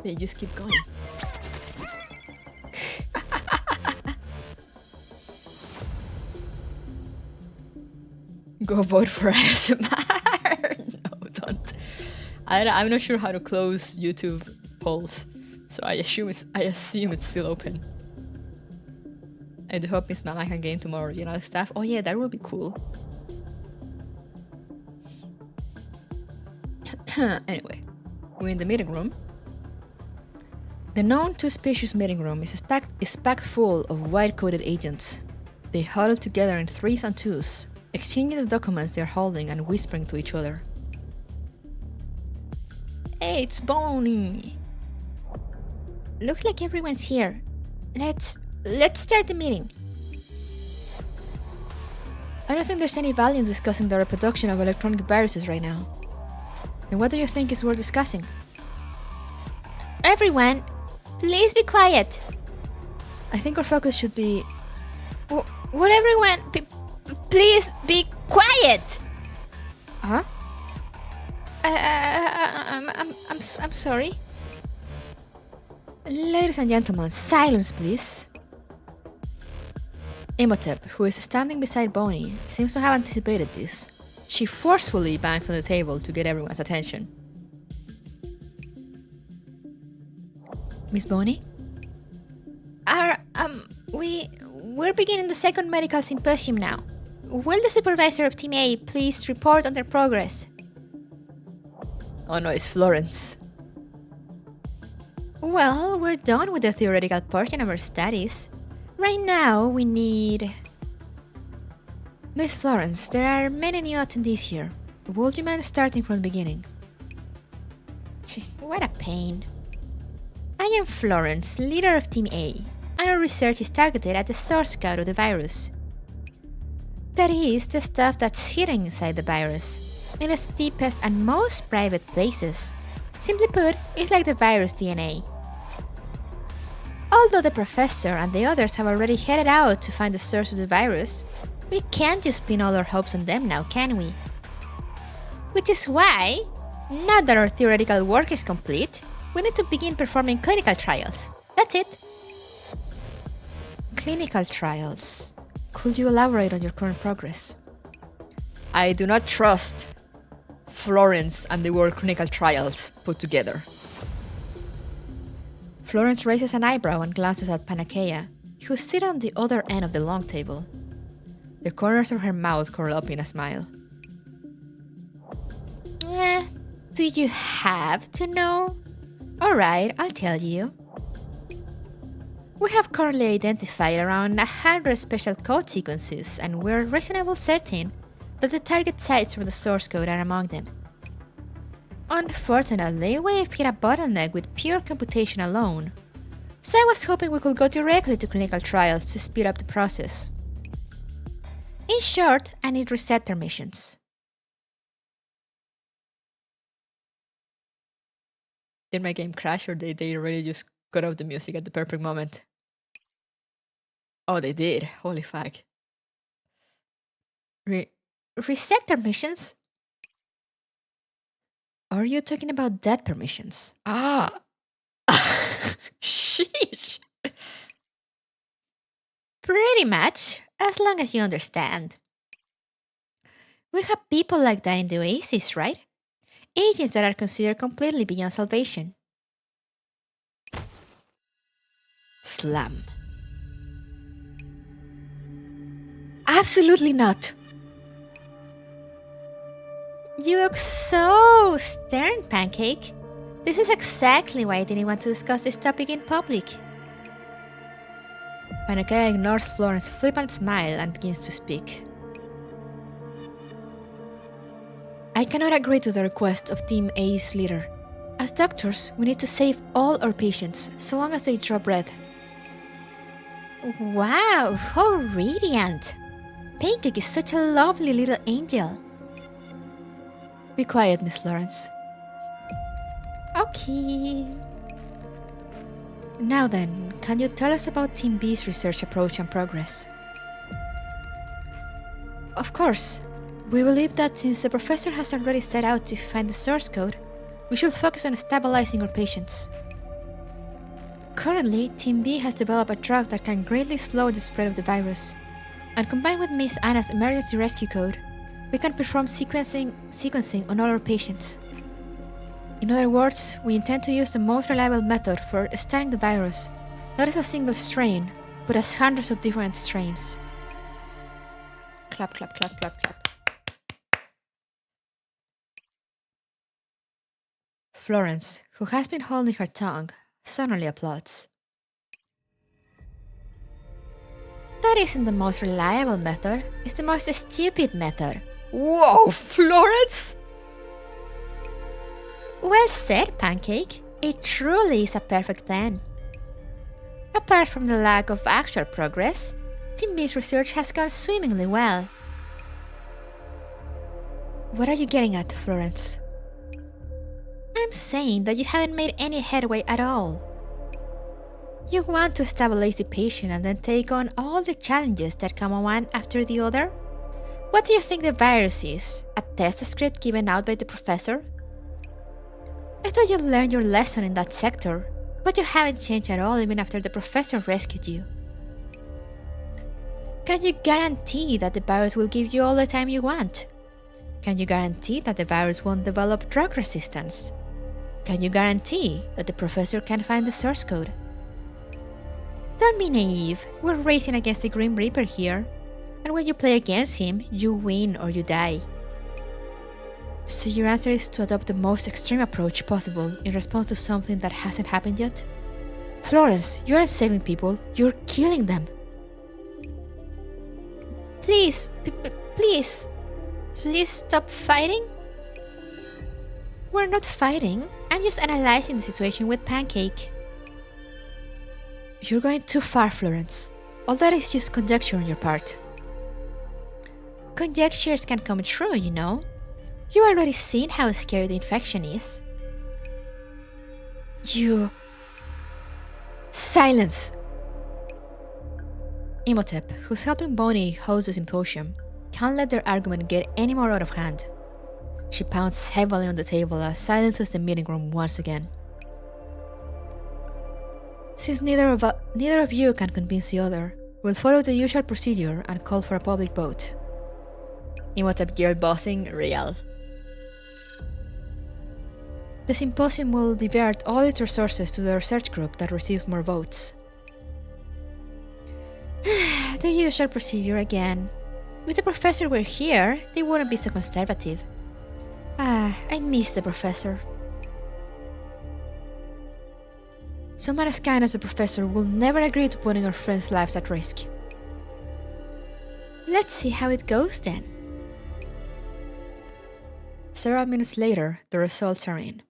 They just keep going. Go vote for ASMR. No, don't. I'm not sure how to close YouTube polls, so I assume it's still open. I do hope Miss Mama can gain tomorrow original stuff. Oh yeah, that would be cool. Anyway, we're in the meeting room. The known too spacious meeting room is packed full of white-coated agents. They huddle together in threes and twos, exchanging the documents they're holding and whispering to each other. Hey, it's Bonnie. Looks like everyone's here. Let's start the meeting. I don't think there's any value in discussing the reproduction of electronic viruses right now. And what do you think is worth discussing? Everyone, please be quiet. I think our focus should be... Would everyone please be quiet? Huh? I'm sorry. Ladies and gentlemen, silence please. Imhotep, who is standing beside Bonnie, seems to have anticipated this. She forcefully bangs on the table to get everyone's attention. Miss Bonnie? We're beginning the second medical symposium now. Will the supervisor of Team A please report on their progress? Oh no, it's Florence. Well, we're done with the theoretical portion of our studies. Right now, we need... Miss Florence, there are many new attendees here. Would you mind starting from the beginning? What a pain. I am Florence, leader of Team A, and our research is targeted at the source code of the virus. That is, the stuff that's hidden inside the virus, in its deepest and most private places. Simply put, it's like the virus DNA. Although the professor and the others have already headed out to find the source of the virus, we can't just pin all our hopes on them now, can we? Which is why, now that our theoretical work is complete, we need to begin performing clinical trials. That's it. Clinical trials. Could you elaborate on your current progress? I do not trust Florence and the word clinical trials put together. Florence raises an eyebrow and glances at Panacea, who sits on the other end of the long table. The corners of her mouth curl up in a smile. Do you have to know? Alright, I'll tell you. We have currently identified around 100 special code sequences, and we're reasonably certain that the target sites for the source code are among them. Unfortunately, we've hit a bottleneck with pure computation alone, so I was hoping we could go directly to clinical trials to speed up the process. In short, I need reset permissions. Did my game crash or did they really just cut off the music at the perfect moment? Oh, they did. Holy fuck. Reset permissions? Are you talking about dead permissions? Ah! Sheesh! Pretty much, as long as you understand. We have people like that in the Oasis, right? Agents that are considered completely beyond salvation. Slam. Absolutely not! You look so stern, Pancake. This is exactly why I didn't want to discuss this topic in public. Panakea ignores Florence's flippant smile and begins to speak. I cannot agree to the request of Team A's leader. As doctors, we need to save all our patients, so long as they draw breath. Wow, how radiant! Pancake is such a lovely little angel. Be quiet, Miss Florence. Okay. Now then, can you tell us about Team B's research approach and progress? Of course. We believe that since the professor has already set out to find the source code, we should focus on stabilizing our patients. Currently, Team B has developed a drug that can greatly slow the spread of the virus, and combined with Miss Anna's emergency rescue code, we can perform sequencing on all our patients. In other words, we intend to use the most reliable method for studying the virus, not as a single strain, but as hundreds of different strains. Clap, clap, clap, clap, clap. Florence, who has been holding her tongue, suddenly applauds. That isn't the most reliable method, it's the most stupid method. Whoa, Florence! Well said, Pancake. It truly is a perfect plan. Apart from the lack of actual progress, Team B's research has gone swimmingly well. What are you getting at, Florence? I'm saying that you haven't made any headway at all. You want to stabilize the patient and then take on all the challenges that come one after the other? What do you think the virus is? A test script given out by the professor? I thought you learned your lesson in that sector, but you haven't changed at all even after the professor rescued you. Can you guarantee that the virus will give you all the time you want? Can you guarantee that the virus won't develop drug resistance? Can you guarantee that the professor can find the source code? Don't be naive, we're racing against the Grim Reaper here, and when you play against him, you win or you die. So your answer is to adopt the most extreme approach possible in response to something that hasn't happened yet? Florence, you aren't saving people, you're killing them. Please, please stop fighting? We're not fighting, I'm just analyzing the situation with Pancake. You're going too far, Florence. All that is just conjecture on your part. Conjectures can come true, you know. You already seen how scary the infection is. You... Silence! Imhotep, who's helping Bonnie host the symposium, can't let their argument get any more out of hand. She pounds heavily on the table as silences the meeting room once again. Since neither of you can convince the other, we'll follow the usual procedure and call for a public vote. Imhotep gear bossing real. The symposium will divert all its resources to the research group that receives more votes. The usual procedure again. If the professor were here, they wouldn't be so conservative. I miss the professor. Someone as kind as the professor will never agree to putting our friends' lives at risk. Let's see how it goes then. Several minutes later, the results are in.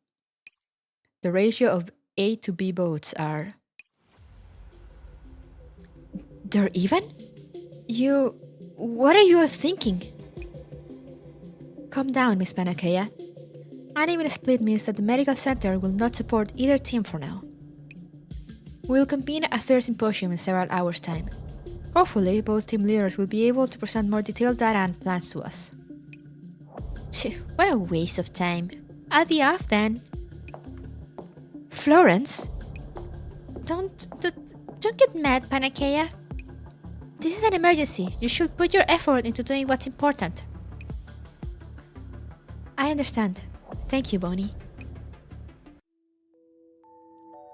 The ratio of A to B votes are... They're even? What are you all thinking? Calm down, Miss Panakea. An even split means that the medical center will not support either team for now. We'll convene a third symposium in several hours' time. Hopefully, both team leaders will be able to present more detailed data and plans to us. What a waste of time. I'll be off then. Florence? Don't get mad, Panakea. This is an emergency. You should put your effort into doing what's important. I understand. Thank you, Bonnie.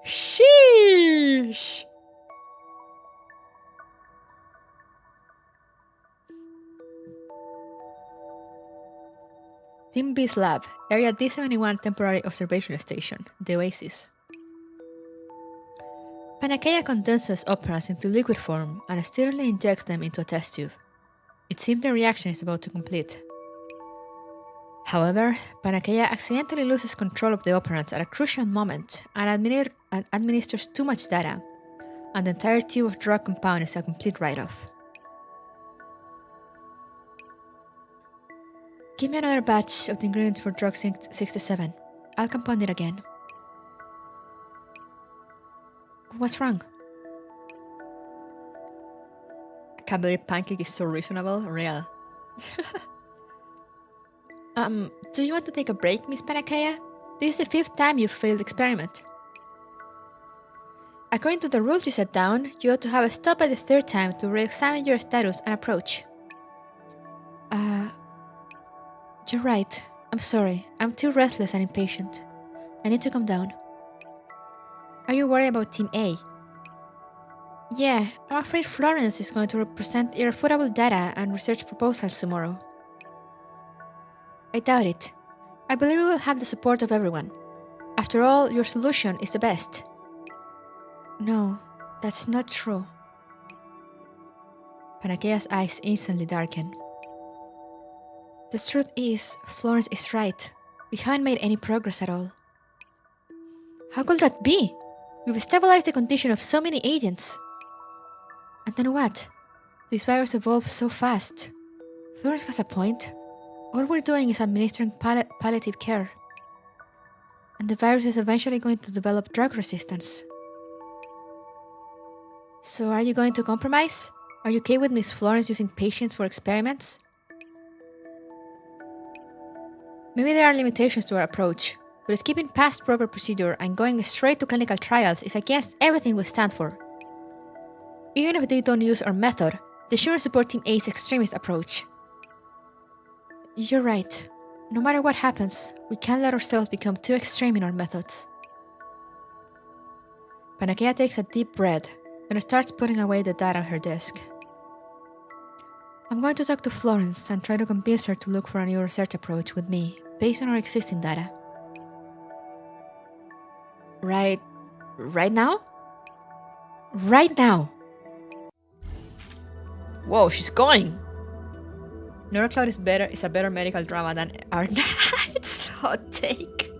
Sheesh! Team B's lab, Area D71 Temporary Observation Station, the Oasis. Panakeia condenses operants into liquid form and steadily injects them into a test tube. It seems the reaction is about to complete. However, Panakeia accidentally loses control of the operants at a crucial moment and administers too much data, and the entire tube of drug compound is a complete write-off. Give me another batch of the ingredients for drug 67. I'll compound it again. What's wrong? I can't believe Pancake is so reasonable. Real. Do you want to take a break, Miss Panakeia? This is the 5th time you've failed the experiment. According to the rules you set down, you ought to have a stop by the 3rd time to re-examine your status and approach. You're right. I'm sorry. I'm too restless and impatient. I need to calm down. Are you worried about Team A? Yeah, I'm afraid Florence is going to present irrefutable data and research proposals tomorrow. I doubt it. I believe we will have the support of everyone. After all, your solution is the best. No, that's not true. Panakeia's eyes instantly darken. The truth is, Florence is right. We haven't made any progress at all. How could that be? We've stabilized the condition of so many agents. And then what? This virus evolves so fast. Florence has a point. All we're doing is administering palliative care. And the virus is eventually going to develop drug resistance. So are you going to compromise? Are you okay with Miss Florence using patients for experiments? Maybe there are limitations to our approach, but skipping past proper procedure and going straight to clinical trials is against everything we stand for. Even if they don't use our method, they shouldn't support Team A's extremist approach. You're right. No matter what happens, we can't let ourselves become too extreme in our methods. Panakeia takes a deep breath and starts putting away the data on her desk. I'm going to talk to Florence and try to convince her to look for a new research approach with me, based on our existing data. Right now? Right now! Whoa, she's going! Neurocloud is a better medical drama than Arna. It's a hot take.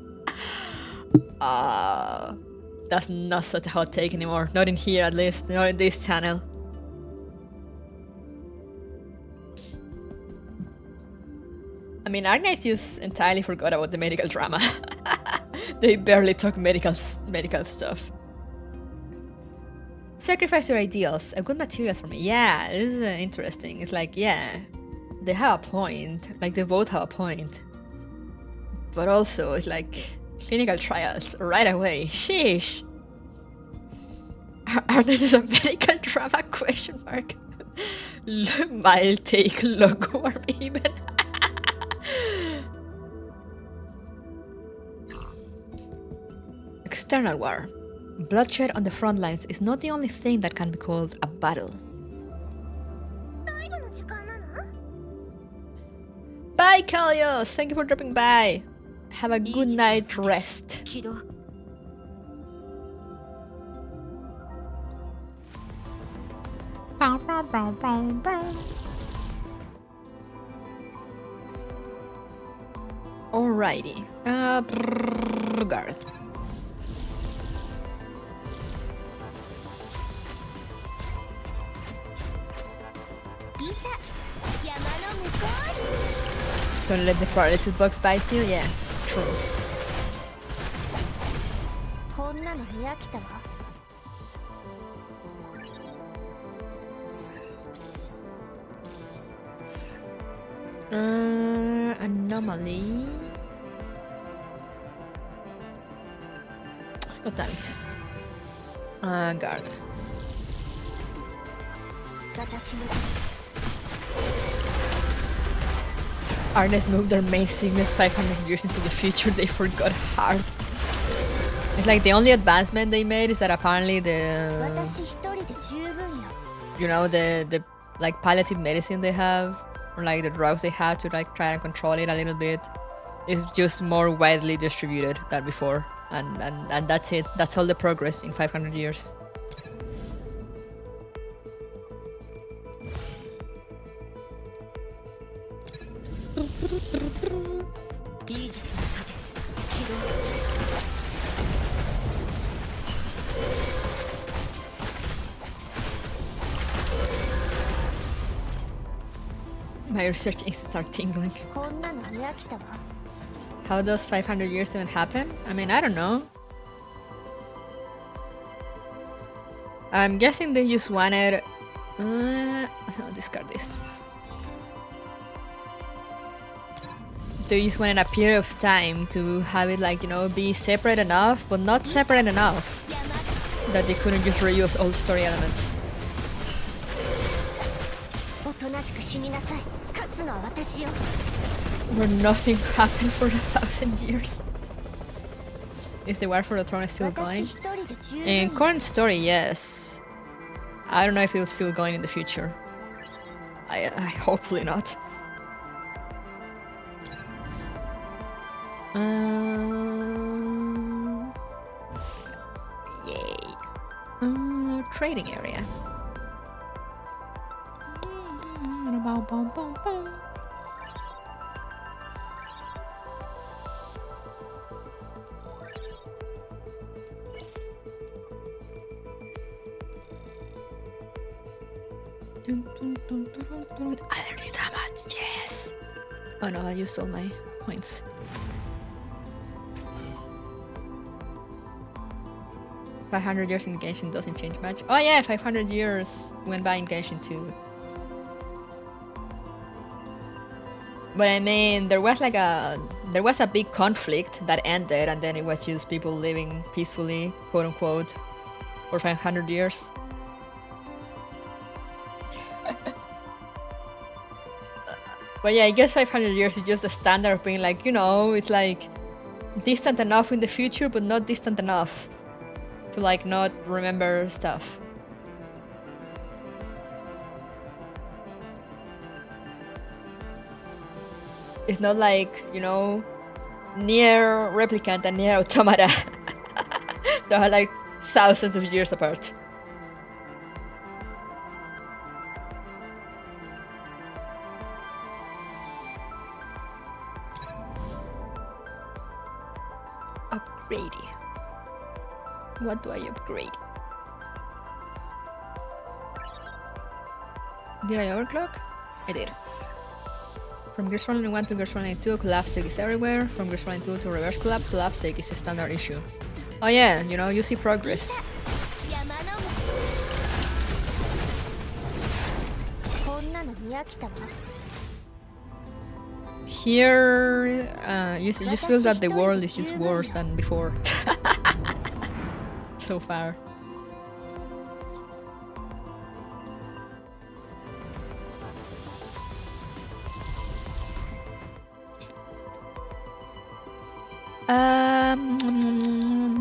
That's not such a hot take anymore. Not in here, at least. Not in this channel. I mean, Arna just entirely forgot about the medical drama. They barely talk medical stuff. Sacrifice your ideals. A good material for me. Yeah, this is interesting. It's like, yeah, they have a point. Like, they both have a point. But also, it's like, clinical trials right away. Sheesh. Are this a medical drama? Question mark. Mild take, lukewarm even. External war. Bloodshed on the front lines is not the only thing that can be called a battle. Bye, Kalios! Thank you for dropping by. Have a good night rest. Alrighty. Garth. Don't let the paralysis box bite you? Yeah, true. Anomaly. God damn it. Guard. Arnes moved their main sickness 500 years into the future. They forgot hard. It's like the only advancement they made is that apparently the like palliative medicine they have, or like the drugs they have to like try and control it a little bit, It's just more widely distributed than before, and that's it. That's all the progress in 500 years. My research instincts are tingling. こんなの見飽きたわ How does 500 years even happen? I mean, I don't know. I'm guessing they just wanted... I'll discard this. They just wanted a period of time to have it, like, you know, be separate enough, but not separate enough that they couldn't just reuse old story elements. おとなしく死になさい勝つのは私よ Where nothing happened for 1,000 years. Is the War for the Throne still 私 going? 一人で十 In 分 current story, yes. I don't know if it's still going in the future. I hopefully not. Yay. Trading area. Energy damage, yes! Oh no, I used all my coins. $500 years in Genshin doesn't change much. Oh yeah, 500 years went by in Genshin too. But I mean, there was a big conflict that ended, and then it was just people living peacefully, quote unquote, for 500 years. But yeah, I guess 500 years is just the standard of being like, you know, it's like distant enough in the future, but not distant enough to like not remember stuff. It's not like, you know, near replicant and near automata that are like thousands of years apart. Upgrade. What do I upgrade? Did I overclock? I did. From Gears Rolling 1 to Gears Rolling 2, collapse take is everywhere. From Gears Rolling 2 to reverse collapse take is a standard issue. Oh yeah, you know, you see progress. 山のこんなの見飽きたわ Here, you just feel that the world is just worse than before. So far.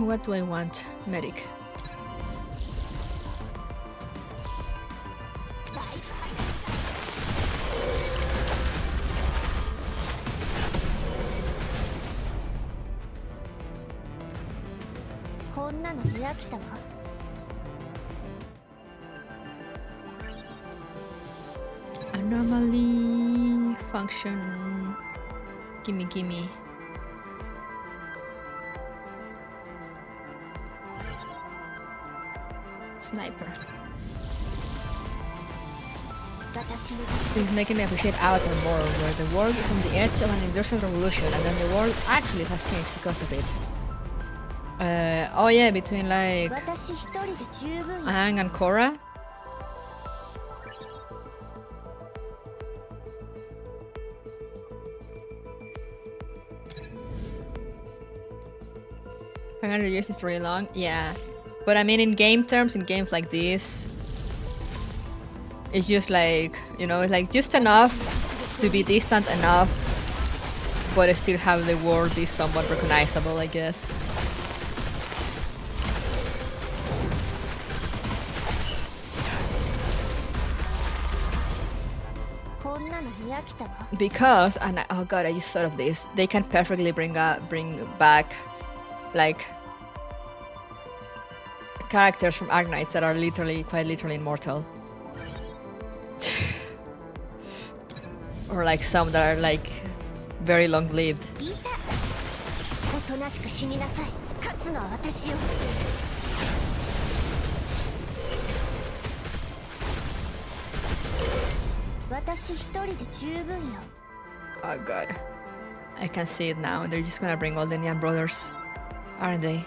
What do I want? Medic. Anomaly function. Gimme. Sniper. It's making me appreciate Avatar more, where the world is on the edge of an industrial revolution and then the world actually has changed because of it. Oh yeah, between like Aang and Korra. $500 is really long, yeah. But I mean, in game terms, in games like this, it's just like, you know, it's like just enough to be distant enough, but still have the world be somewhat recognizable, I guess. Because, and oh god, I just thought of this. They can perfectly bring back, like, characters from Arknights that are quite literally immortal. Or like some that are like very long-lived. Oh god. I can see it now. They're just gonna bring all the Neon brothers, aren't they?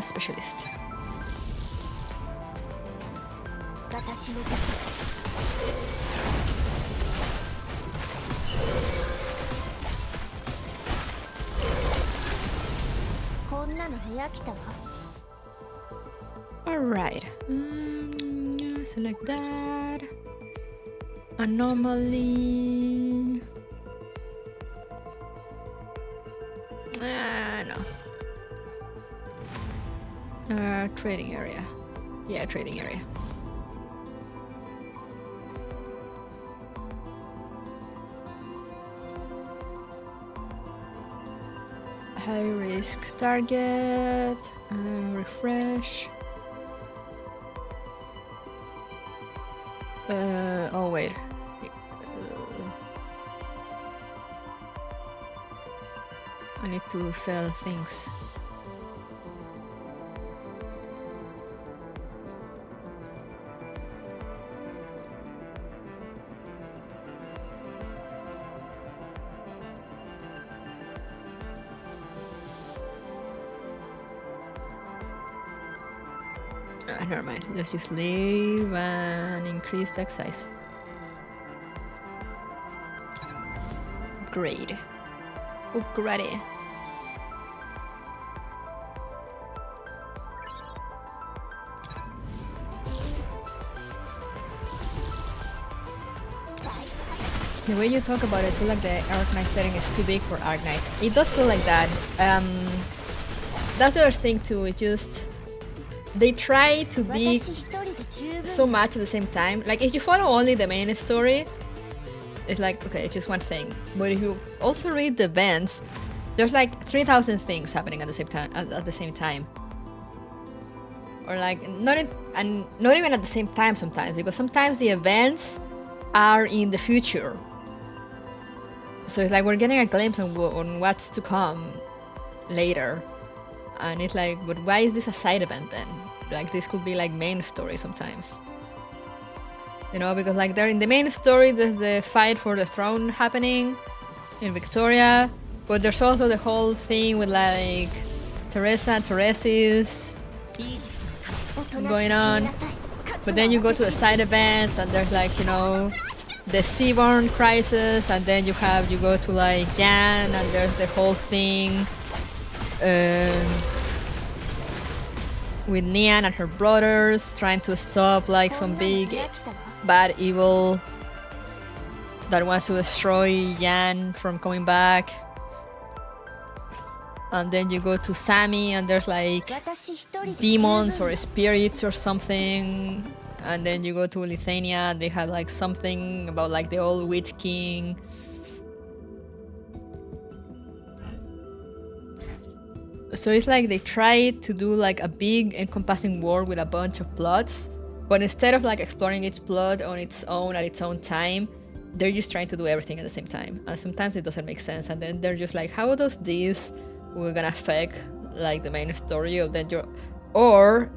Specialist. Alright. Select that. Anomaly. No. Trading area. Yeah, trading area. High risk target. Refresh. Oh wait. I need to sell things. Never mind. Let's just leave and increase the size. Upgrade. Upgrade. The way you talk about it, I feel like the Arknight setting is too big for Arknight. It does feel like that. That's the other thing too. It just they try to be so much at the same time. Like if you follow only the main story, it's like okay, it's just one thing. But if you also read the events, there's like 3,000 things happening at the same time. At the same time, or like not even at the same time sometimes, because sometimes the events are in the future. So it's like we're getting a glimpse on what's to come later. And it's like, but why is this a side event then? Like this could be like main story sometimes. You know, because like there in the main story there's the fight for the throne happening in Victoria, but there's also the whole thing with like Teresis going on. But then you go to the side events and there's like, you know, the Seaborn crisis, and then you go to like Jan and there's the whole thing with Nian and her brothers trying to stop like some big bad evil that wants to destroy Jan from coming back. And then you go to Sammy and there's like demons or spirits or something. And then you go to Lithuania, they have like something about like the old Witch King. So it's like they try to do like a big encompassing world with a bunch of plots, but instead of like exploring each plot on its own at its own time, they're just trying to do everything at the same time. And sometimes it doesn't make sense. And then they're just like, how does this we're gonna affect like the main story of then or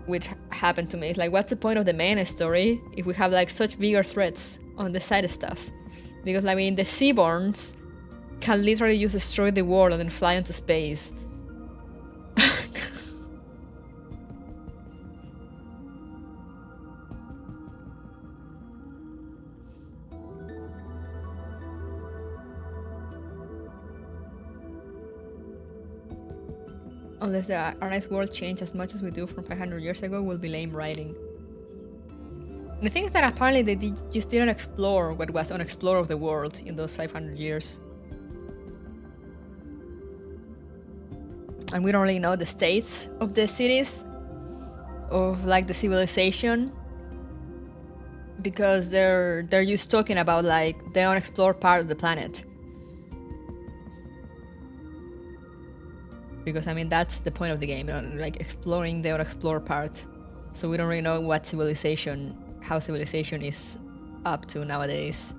which happened to me, it's like what's the point of the main story if we have like such bigger threats on the side stuff? Because I mean the Seaborns can literally just destroy the world and then fly into space. Unless the Arknight's world changed as much as we do from 500 years ago, will be lame writing. The thing is that apparently they just didn't explore what was unexplored of the world in those 500 years. And we don't really know the states of the cities, of like the civilization. because they're just talking about like the unexplored part of the planet. Because I mean that's the point of the game, you know, like exploring the unexplored part. So we don't really know how civilization is up to nowadays.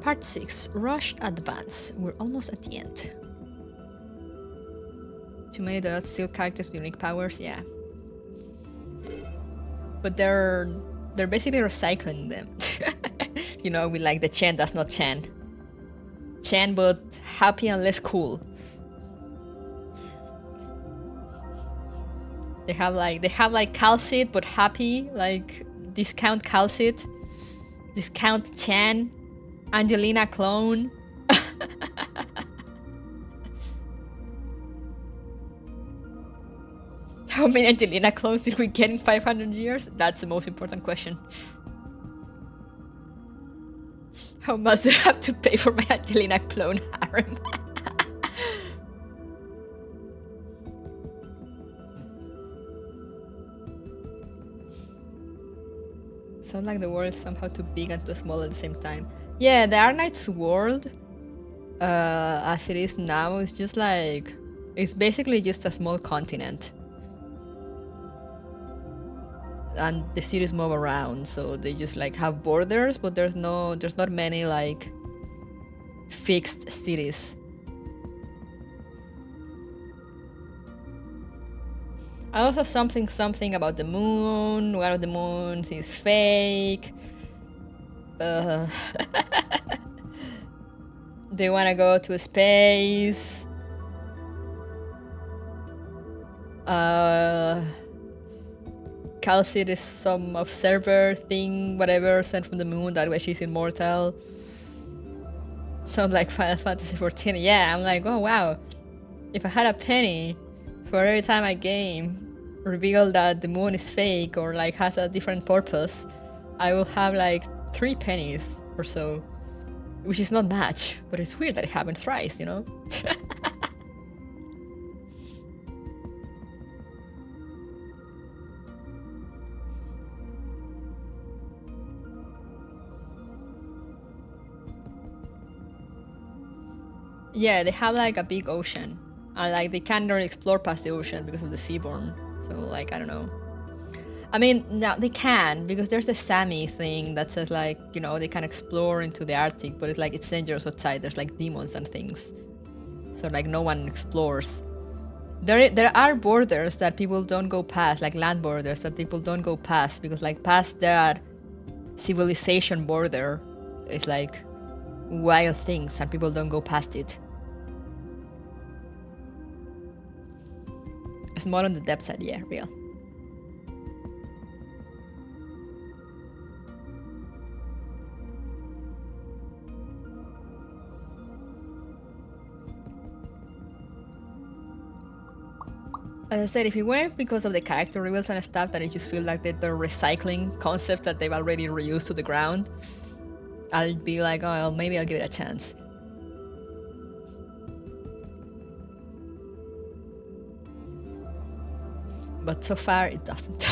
Part 6, Rushed Advance. We're almost at the end. Too many do not steal characters with unique powers, yeah. But they're basically recycling them. You know, with like the Chen that's not Chen. Chen but happy and less cool. They have like Calcit but happy, like discount Calcit, discount Chen, Angelina clone. How many Angelina clones did we get in 500 years? That's the most important question. How much do I have to pay for my Angelina clone harem? Sounds like the world is somehow too big and too small at the same time. Yeah, the Arknight's world, as it is now, is just like... It's basically just a small continent. And the cities move around, so they just like have borders, but there's not many like fixed cities. Also something about the moon. One of the moons is fake. They wanna go to space. Calcit is some observer thing, whatever, sent from the moon, that way she's immortal. Sounds like Final Fantasy XIV. Yeah, I'm like, oh wow. If I had a penny for every time a game revealed that the moon is fake or like has a different purpose, I will have like 3 pennies or so. Which is not much, but it's weird that it happened thrice, you know? Yeah, they have like a big ocean, and like they can't really explore past the ocean because of the seaborn. So like, I don't know. I mean, no, they can, because there's the Sami thing that says like, you know, they can explore into the Arctic, but it's like it's dangerous outside. There's like demons and things, so like no one explores. There are borders that people don't go past, like land borders that people don't go past, because like past that civilization border is like wild things and people don't go past it. Small on the depth side, yeah, real. As I said, if it weren't because of the character reveals and stuff, that I just feel like they're recycling concepts that they've already reused to the ground, I'll be like, oh, well, maybe I'll give it a chance. But so far, it doesn't.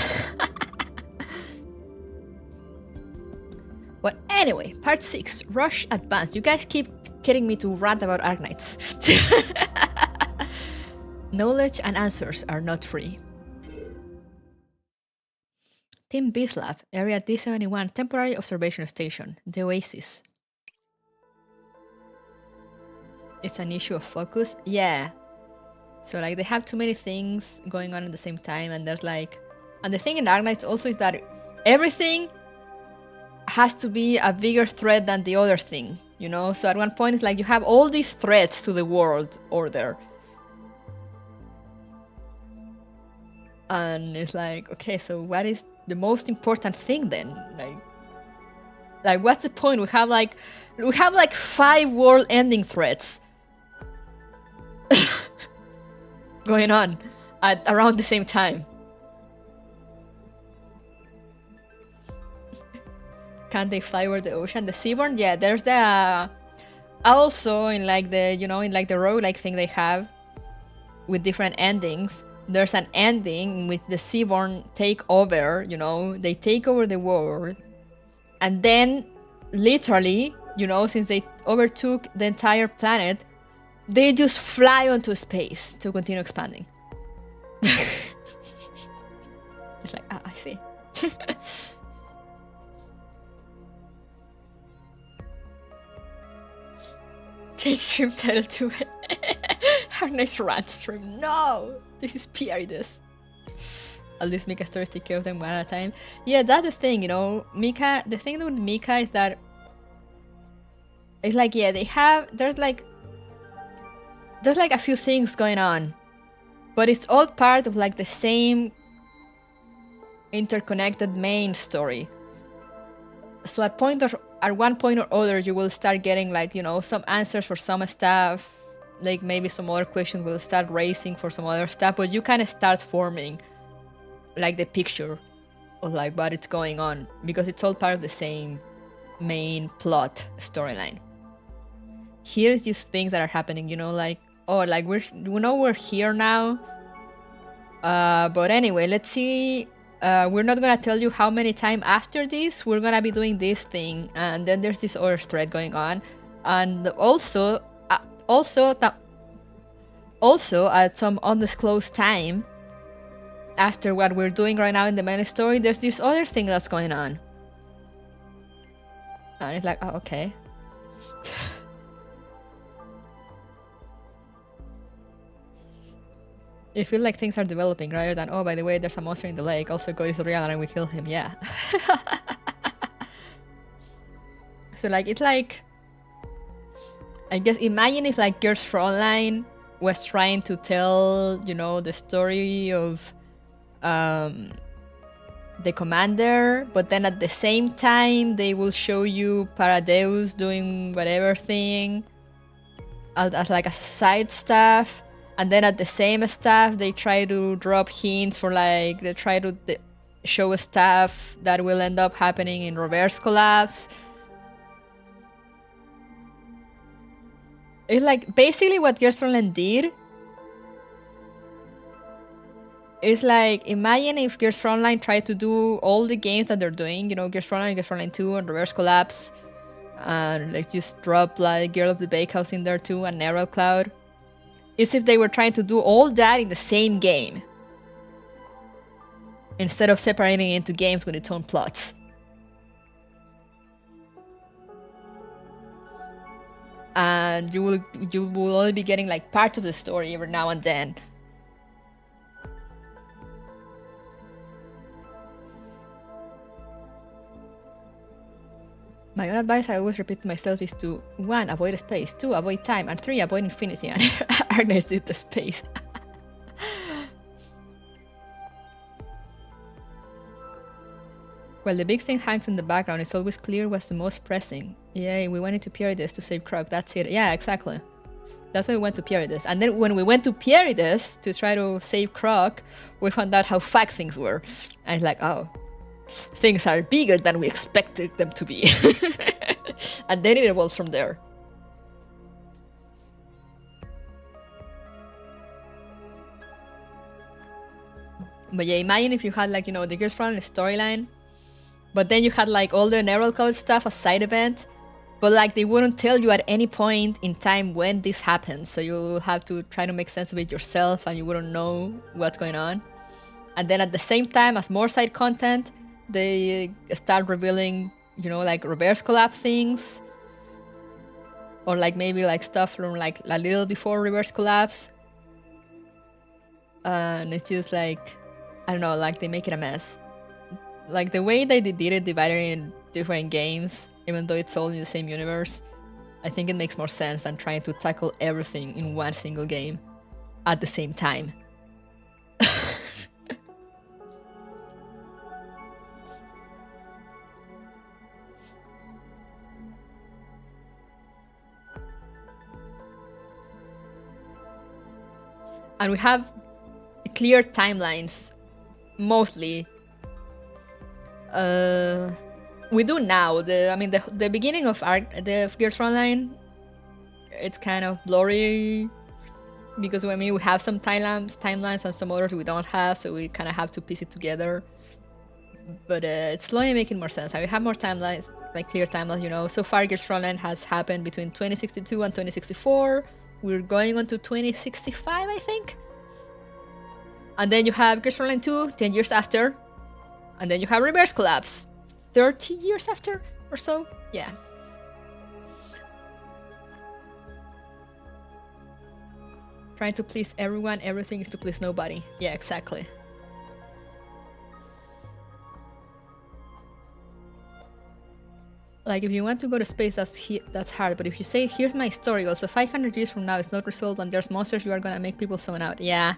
But anyway, part 6, Rush Advance. You guys keep getting me to rant about Arknights. Knowledge and answers are not free. Team Bislab, Area D71, Temporary Observation Station, The Oasis. It's an issue of focus? Yeah. So like they have too many things going on at the same time, and there's like... And the thing in Arknights also is that everything has to be a bigger threat than the other thing, you know? So at one point it's like you have all these threats to the world order. And it's like, okay, so what is the most important thing then? Like what's the point? We have like 5 world-ending threats going on at around the same time. Can they fly over the ocean? The Seaborn? Yeah, there's the also in like the, you know, in like the roguelike thing they have with different endings. there's an ending in which the Seaborn take over, you know, they take over the world, and then literally, you know, since they overtook the entire planet, they just fly onto space to continue expanding. It's like, I see. Change stream title to our next rant stream. No! This is Pierides. At least Mika stories take care of them one at a time. Yeah, that's the thing, you know. Mika, the thing with Mika is that it's like, yeah, there's like a few things going on, but it's all part of like the same interconnected main story. So at one point or other, you will start getting like, you know, some answers for some stuff, like maybe some other questions will start raising for some other stuff, but you kind of start forming like the picture of like what is going on, because it's all part of the same main plot storyline. Here's just things that are happening, you know, like, oh, like we're here now, but anyway, let's see. We're not gonna tell you how many times after this we're gonna be doing this thing, and then there's this other thread going on, and also at some undisclosed time after what we're doing right now in the main story, there's this other thing that's going on, and it's like, oh, okay. You feel like things are developing rather than, oh, by the way, there's a monster in the lake, also God is real and we kill him, yeah. So like, it's like, I guess, imagine if like Girls Frontline was trying to tell, you know, the story of the commander, but then at the same time they will show you Paradeus doing whatever thing as like a side stuff. And then at the same stuff, they try to drop hints for like, they try to show stuff that will end up happening in Reverse Collapse. It's like, basically what Gears Frontline did is like, imagine if Gears Frontline tried to do all the games that they're doing, you know, Gears Frontline 2, and Reverse Collapse, and like just drop like Girl of the Bakehouse in there too, and Neural Cloud. Is if they were trying to do all that in the same game, instead of separating it into games with its own plots. And you will only be getting like parts of the story every now and then. My own advice I always repeat to myself is to 1. Avoid space, 2. Avoid time, and 3. Avoid infinity. And Agnes did the space. Well, the big thing hangs in the background. It's always clear what's the most pressing. Yay, we went into Pierides to save Croc. That's it. Yeah, exactly. That's why we went to Pierides. And then when we went to Pierides to try to save Croc, we found out how fucked things were. And it's like, oh, things are bigger than we expected them to be. And then it evolves from there. But yeah, imagine if you had like, you know, the Girls Frontline storyline, but then you had like all the Neural Code stuff as side event, but like they wouldn't tell you at any point in time when this happens, so you'll have to try to make sense of it yourself and you wouldn't know what's going on. And then at the same time, as more side content, they start revealing, you know, like Reverse Collapse things, or like maybe like stuff from like a little before Reverse Collapse. And it's just like, I don't know, like they make it a mess. Like the way they did it, divided in different games, even though it's all in the same universe, I think it makes more sense than trying to tackle everything in one single game at the same time. And we have clear timelines, mostly. We do now. The beginning of the Gears Frontline, it's kind of blurry. because I mean we have some timelines and some others we don't have, so we kind of have to piece it together. But it's slowly making more sense. We have more timelines, like clear timelines, you know. So far, Gears Frontline has happened between 2062 and 2064. We're going on to 2065, I think. And then you have Gears Frontline 2, 10 years after. And then you have Reverse Collapse, 30 years after or so. Yeah. Trying to please everyone, everything is to please nobody. Yeah, exactly. Like, if you want to go to space, that's hard. But if you say, here's my story, also 500 years from now it's not resolved and there's monsters, you are gonna make people zone out. Yeah.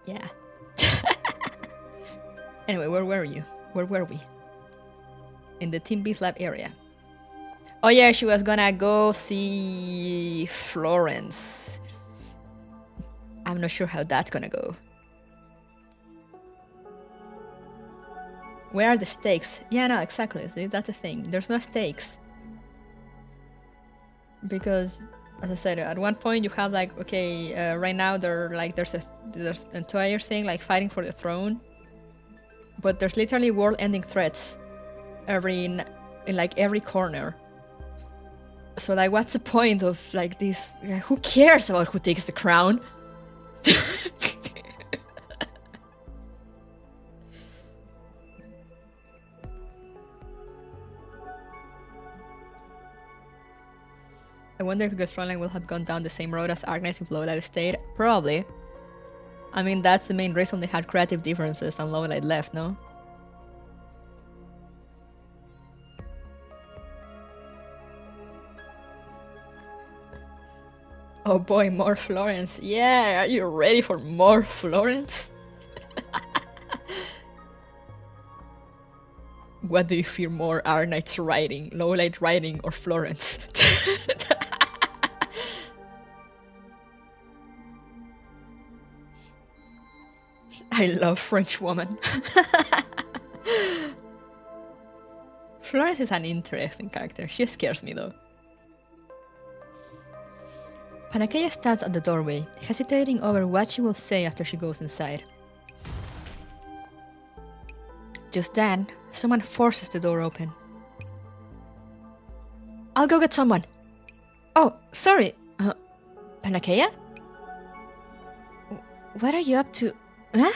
Yeah. Anyway, where were you? Where were we? In the Team Beast Lab area. Oh yeah, she was gonna go see Florence. I'm not sure how that's gonna go. Where are the stakes? Yeah, no, exactly. See, that's the thing. There's no stakes. Because, as I said, at one point you have like, okay, right now there's an entire thing like fighting for the throne. But there's literally world-ending threats in like every corner. So like, what's the point of like this? Who cares about who takes the crown? I wonder if Ghost Frontline will have gone down the same road as Arknights if Lowlight stayed. Probably. I mean, that's the main reason they had creative differences and Lowlight left, no? Oh boy, more Florence. Yeah, are you ready for more Florence? What do you fear more, Arknights riding, Lowlight riding, or Florence? I love French woman. Florence is an interesting character. She scares me though. Panakeia stands at the doorway, hesitating over what she will say after she goes inside. Just then, someone forces the door open. I'll go get someone. Oh, sorry. Panakeia? What are you up to? Huh?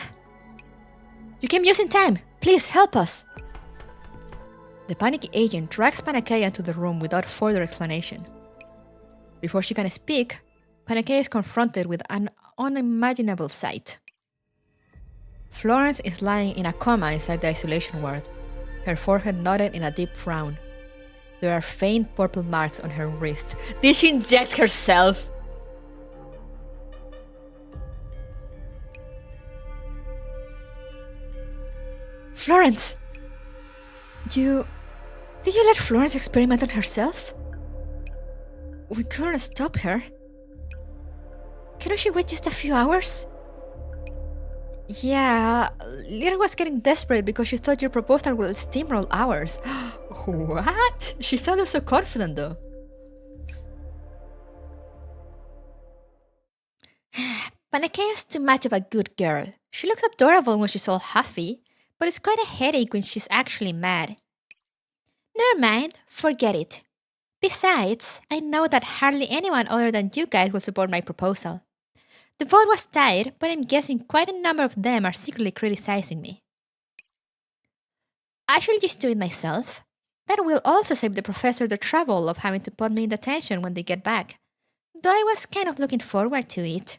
You came just in time. Please help us. The panicky agent drags Panakeia into the room without further explanation. Before she can speak, Panakeia is confronted with an unimaginable sight. Florence is lying in a coma inside the isolation ward, her forehead knotted in a deep frown. There are faint purple marks on her wrist. Did she inject herself? Florence! Did you let Florence experiment on herself? We couldn't stop her. Couldn't she wait just a few hours? Yeah, Lyra was getting desperate because she thought your proposal would steamroll ours. What? She sounded so confident though. Panakeia is too much of a good girl. She looks adorable when she's all huffy, but it's quite a headache when she's actually mad. Never mind, forget it. Besides, I know that hardly anyone other than you guys will support my proposal. The vote was tied, but I'm guessing quite a number of them are secretly criticizing me. I should just do it myself. That will also save the professor the trouble of having to put me in detention when they get back. Though I was kind of looking forward to it.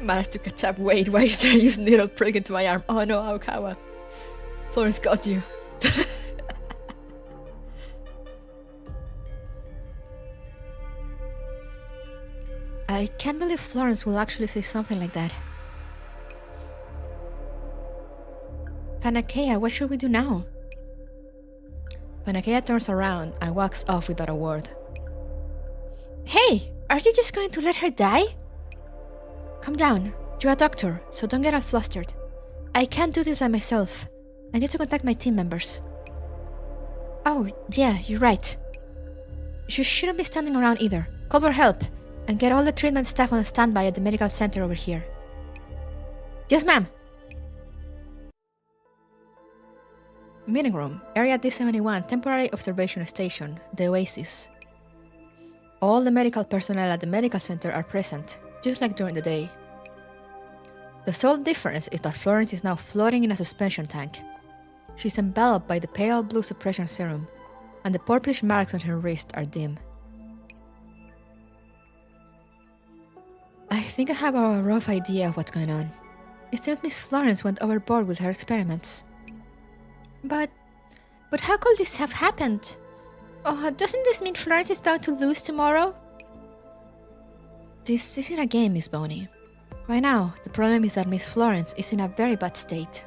Managed to catch up. Wait, why is there a needle prick into my arm? Oh no, Aokawa. Florence got you. I can't believe Florence will actually say something like that. Panakeia, what should we do now? Panakeia turns around and walks off without a word. Hey, are you just going to let her die? Calm down. You're a doctor, so don't get all flustered. I can't do this by myself. I need to contact my team members. Oh, yeah, you're right. You shouldn't be standing around either. Call for help, and get all the treatment staff on standby at the medical center over here. Yes, ma'am. Meeting room, Area D71, Temporary Observation Station, the Oasis. All the medical personnel at the medical center are present, just like during the day. The sole difference is that Florence is now floating in a suspension tank. She's enveloped by the pale blue suppression serum, and the purplish marks on her wrist are dim. I think I have a rough idea of what's going on. It seems Miss Florence went overboard with her experiments. But how could this have happened? Oh, doesn't this mean Florence is bound to lose tomorrow? This isn't a game, Miss Boney. Right now, the problem is that Miss Florence is in a very bad state.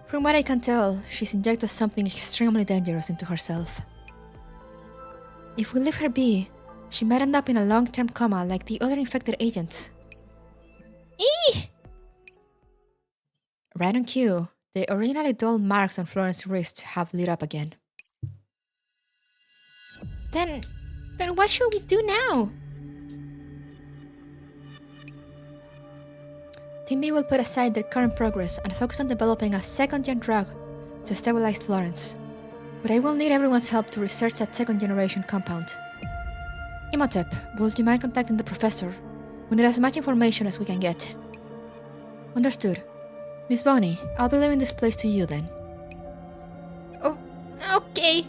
From what I can tell, she's injected something extremely dangerous into herself. If we leave her be, she might end up in a long-term coma like the other infected agents. Eee! Right on cue, the originally dull marks on Florence's wrist have lit up again. Then what should we do now? Team B will put aside their current progress and focus on developing a second-gen drug to stabilize Florence. But I will need everyone's help to research that second-generation compound. Imhotep, would you mind contacting the professor? We need as much information as we can get. Understood. Miss Boney, I'll be leaving this place to you then. Oh, okay.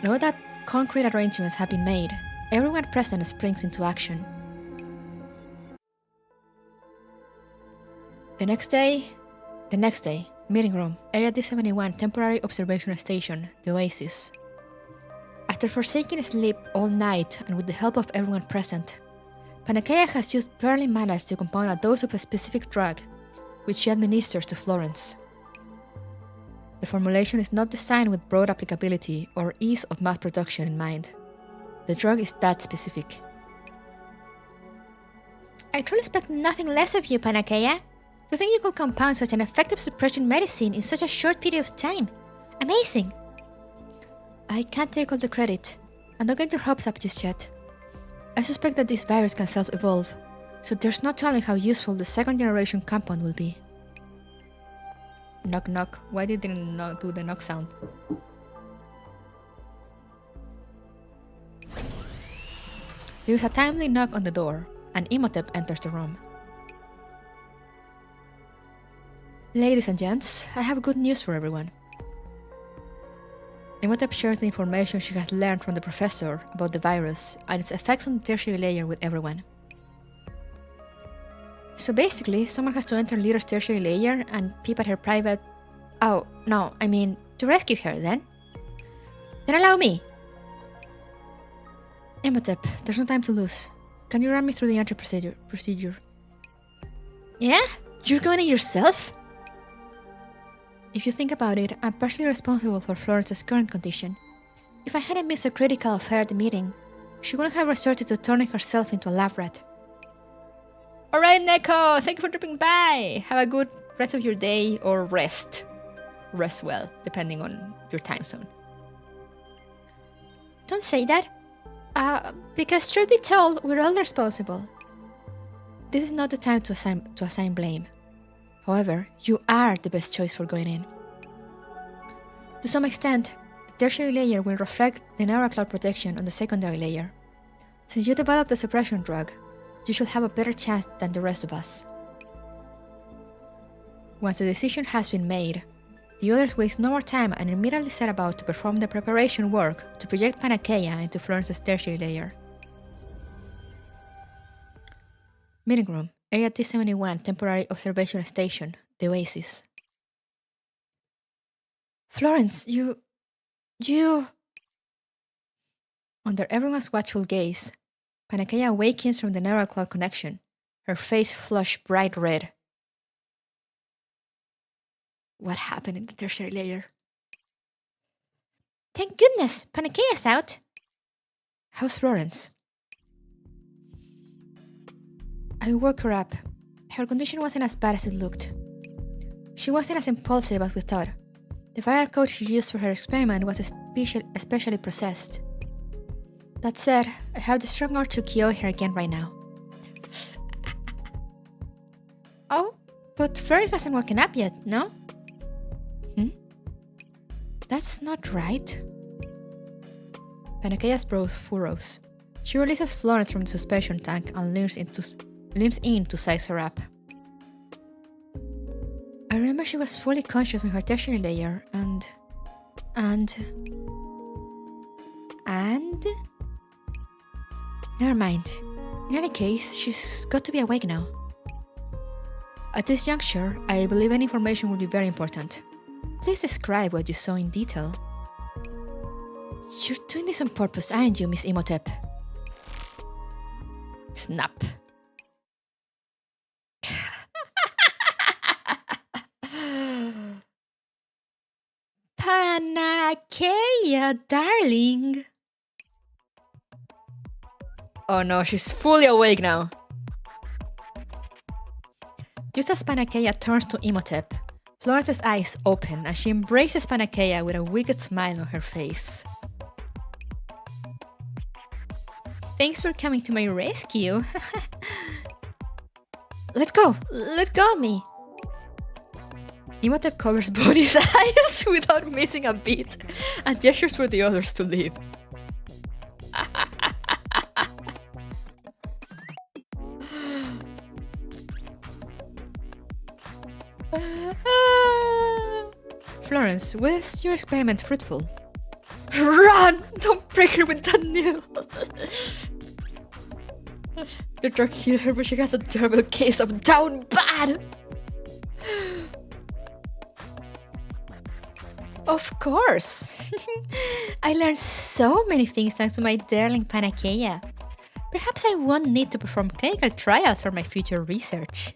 Now that concrete arrangements have been made, everyone present springs into action. The next day, meeting room, Area D71, Temporary Observation Station, the Oasis. After forsaking sleep all night and with the help of everyone present, Panakeia has just barely managed to compound a dose of a specific drug, which she administers to Florence. The formulation is not designed with broad applicability or ease of mass production in mind. The drug is that specific. I truly expect nothing less of you, Panakeia. To think you could compound such an effective suppression medicine in such a short period of time. Amazing! I can't take all the credit, and don't get your hopes up just yet. I suspect that this virus can self-evolve, so there's no telling how useful the second-generation compound will be. Knock knock. Why did it not do the knock sound? There is a timely knock on the door, and Imhotep enters the room. Ladies and gents, I have good news for everyone. Imhotep shares the information she has learned from the professor about the virus and its effects on the tertiary layer with everyone. So basically, someone has to enter Lyra's tertiary layer and peep at her private... Oh, no, I mean, to rescue her, then? Then allow me! Imhotep, there's no time to lose. Can you run me through the entry procedure? Yeah? You're going it yourself? If you think about it, I'm partially responsible for Florence's current condition. If I hadn't been so critical of her at the meeting, she wouldn't have resorted to turning herself into a lab rat. Alright, Neko, thank you for dropping by! Have a good rest of your day, or rest. Rest well, depending on your time zone. Don't say that. Because truth be told, we're all responsible. This is not the time to assign blame. However, you are the best choice for going in. To some extent, the tertiary layer will reflect the neural cloud protection on the secondary layer. Since you developed the suppression drug, you should have a better chance than the rest of us. Once the decision has been made, the others waste no more time and immediately set about to perform the preparation work to project Panakeia into Florence's tertiary layer. Meeting room, Area T71, Temporary Observation Station, the Oasis. Florence, you... Under everyone's watchful gaze, Panakeia awakens from the neural cloud connection, her face flushed bright red. What happened in the tertiary layer? Thank goodness, Panakeia's out. How's Florence? I woke her up. Her condition wasn't as bad as it looked. She wasn't as impulsive as we thought. The viral code she used for her experiment was especially processed. That said, I have the strong urge to kill her again right now. Oh, but Fairy hasn't woken up yet, no? That's not right. Panakea's brow furrows. She releases Florence from the suspension tank and leans in to size her up. I remember she was fully conscious in her tertiary layer, and... Never mind. In any case, she's got to be awake now. At this juncture, I believe any information will be very important. Please describe what you saw in detail. You're doing this on purpose, aren't you, Miss Imhotep? Snap. Panakeia, darling. Oh no, she's fully awake now. Just as Panakeia turns to Imhotep, Florence's eyes open and she embraces Panakeia with a wicked smile on her face. Thanks for coming to my rescue. Let go of me. Imhotep covers Bonnie's eyes without missing a beat and gestures for the others to leave. Florence, was your experiment fruitful? Run! Don't break her with that nail! The drug healed her, but she has a terrible case of down bad! Of course! I learned so many things thanks to my darling Panakeia. Perhaps I won't need to perform clinical trials for my future research.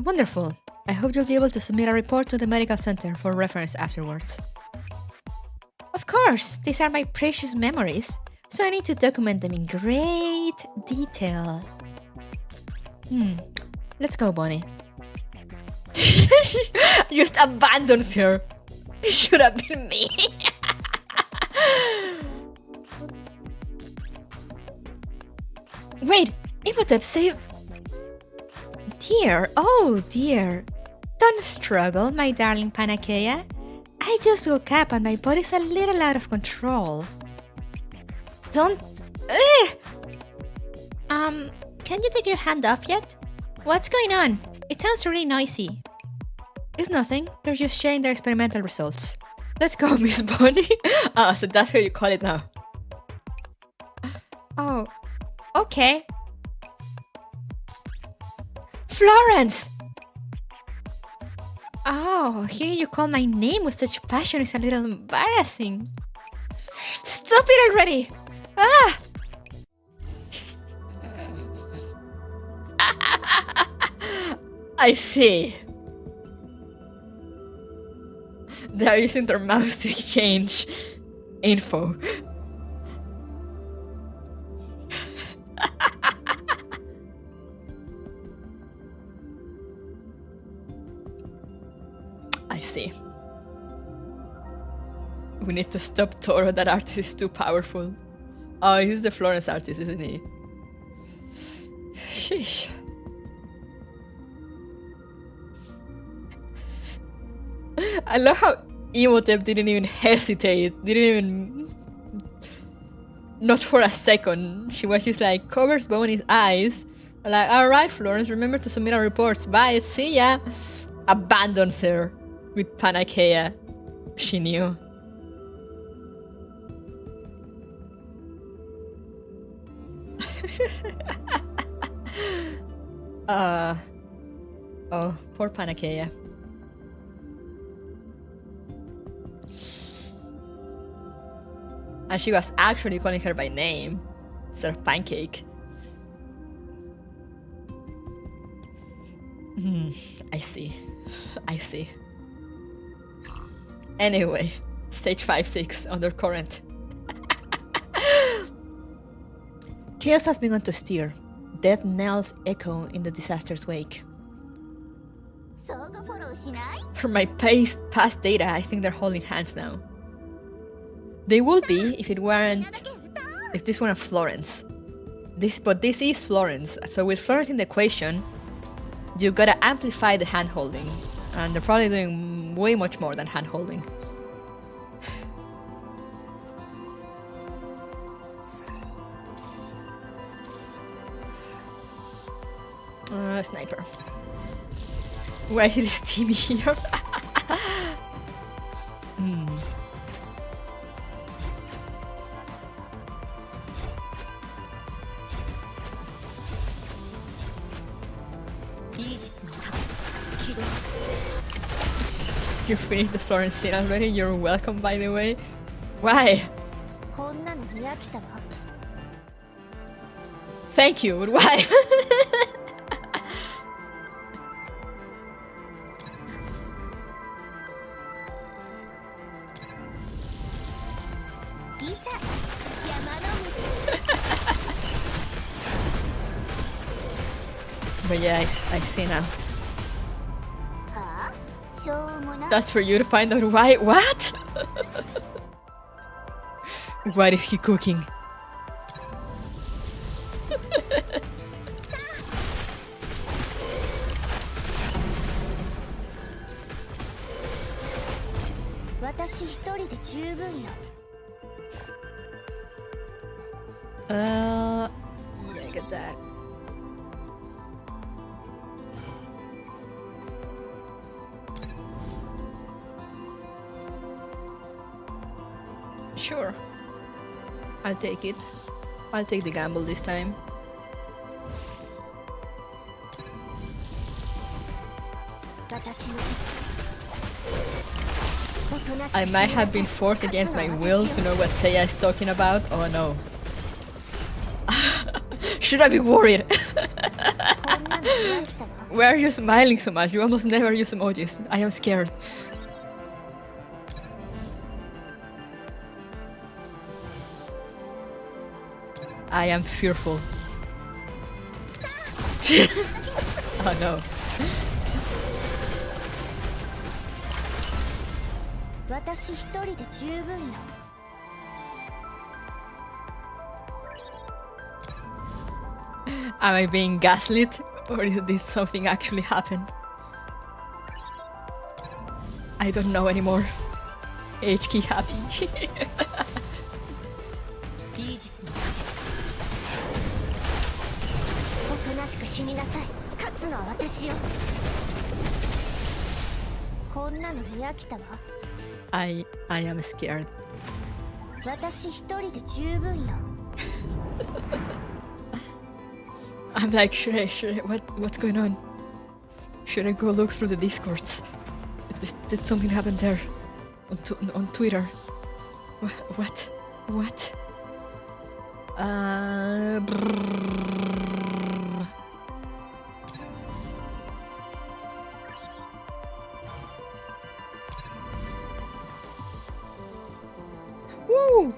Wonderful. I hope you'll be able to submit a report to the medical center for reference afterwards. Of course, these are my precious memories, so I need to document them in great detail. Let's go, Bonnie. Just abandons her. It should have been me. Wait, Imhotep, save... Dear, oh dear. Don't struggle, my darling Panakeia. I just woke up and my body's a little out of control. Don't... Can you take your hand off yet? What's going on? It sounds really noisy. It's nothing. They're just sharing their experimental results. Let's go, Miss Bonnie. Oh, so that's how you call it now. Oh, okay. Florence! Oh, hearing you call my name with such passion is a little embarrassing. Stop it already! Ah! I see. They are using their mouths to exchange info. I see. We need to stop Toro. That artist is too powerful. Oh, he's the Florence artist, isn't he? Sheesh. I love how Imhotep didn't even hesitate. Not for a second. She was just like, covers Bonnie's eyes. Like, alright, Florence, remember to submit our reports. Bye, see ya. Abandons her with Panakeia. She knew. Oh, poor Panakeia. And she was actually calling her by name instead of Pancake. I see. Anyway, stage 5-6, Undercurrent. Chaos has begun to stir. death knells echo in the disaster's wake. 相互フォローしない？ From my past data, I think they're holding hands now. They would be if this weren't Florence. But this is Florence. So with Florence in the equation, you gotta amplify the hand holding, and they're probably doing way much more than hand holding. Sniper. Why is it steamy here? You finished the Florence scene already? You're welcome, by the way. Why? こんなの見飽きたわ。 Thank you, but why? いざ山の But yeah, I see now. はあ？しょうもない。 That's for you to find out why. What? What is he cooking? 私一人で十分よ。 Yeah, I get that. Sure. I'll take it. I'll take the gamble this time. I might have been forced against my will to know what Seiya is talking about. Oh no. Should I be worried? Why are you smiling so much? You almost never use emojis. I am scared. I am fearful. Oh no. 私一人で十分よ。 Am I being gaslit? Or did something actually happen? I don't know anymore. HK happy. イージスの盾。おとなしく死になさい。勝つのは私よ。こんなの見飽きたわ。 I am scared. 私一人で十分よ。 I'm like, should I, what's going on? Should I go look through the discords? Did something happen there? On Twitter? What? Woo!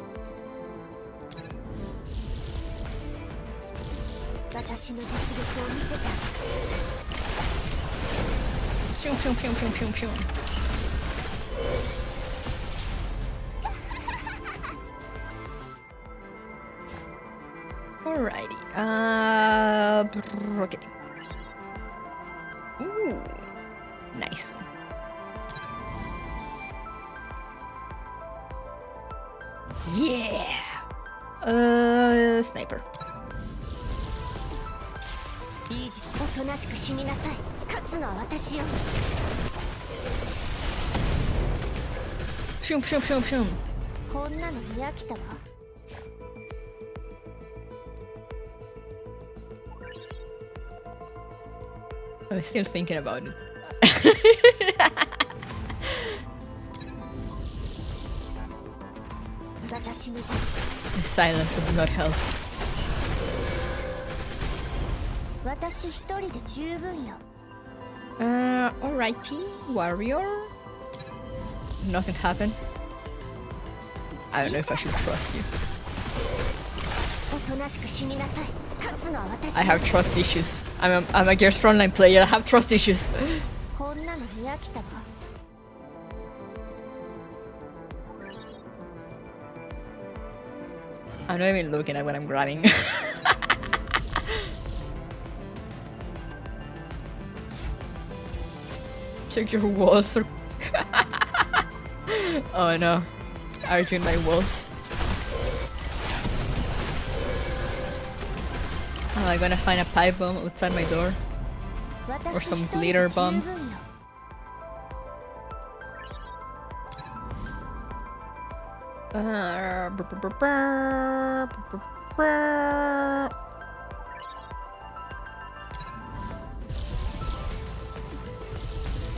私の実力を見せてあげる。 Shoo, shoo, shoo, shoo, shoo, shoo. Alrighty. Okay. Ooh, nice one. Yeah. Sniper. イージス、おとなしく死になさい。勝つのは私よ。 Shoom, shoom, shoom, shoom. こんなの見飽きたわ。 I'm still thinking about it. 私の実 The silence does not help. 私一人で十分よ。 Alrighty, warrior. Nothing happened. I don't know if I should trust you. おとなしく死になさい。I have trust issues. I'm a Gears Frontline player. I have trust issues. I'm not even looking at what I'm grabbing. Check your walls or... Oh no. Arguing my walls. Am I gonna find a pipe bomb outside my door? Or some glitter bomb?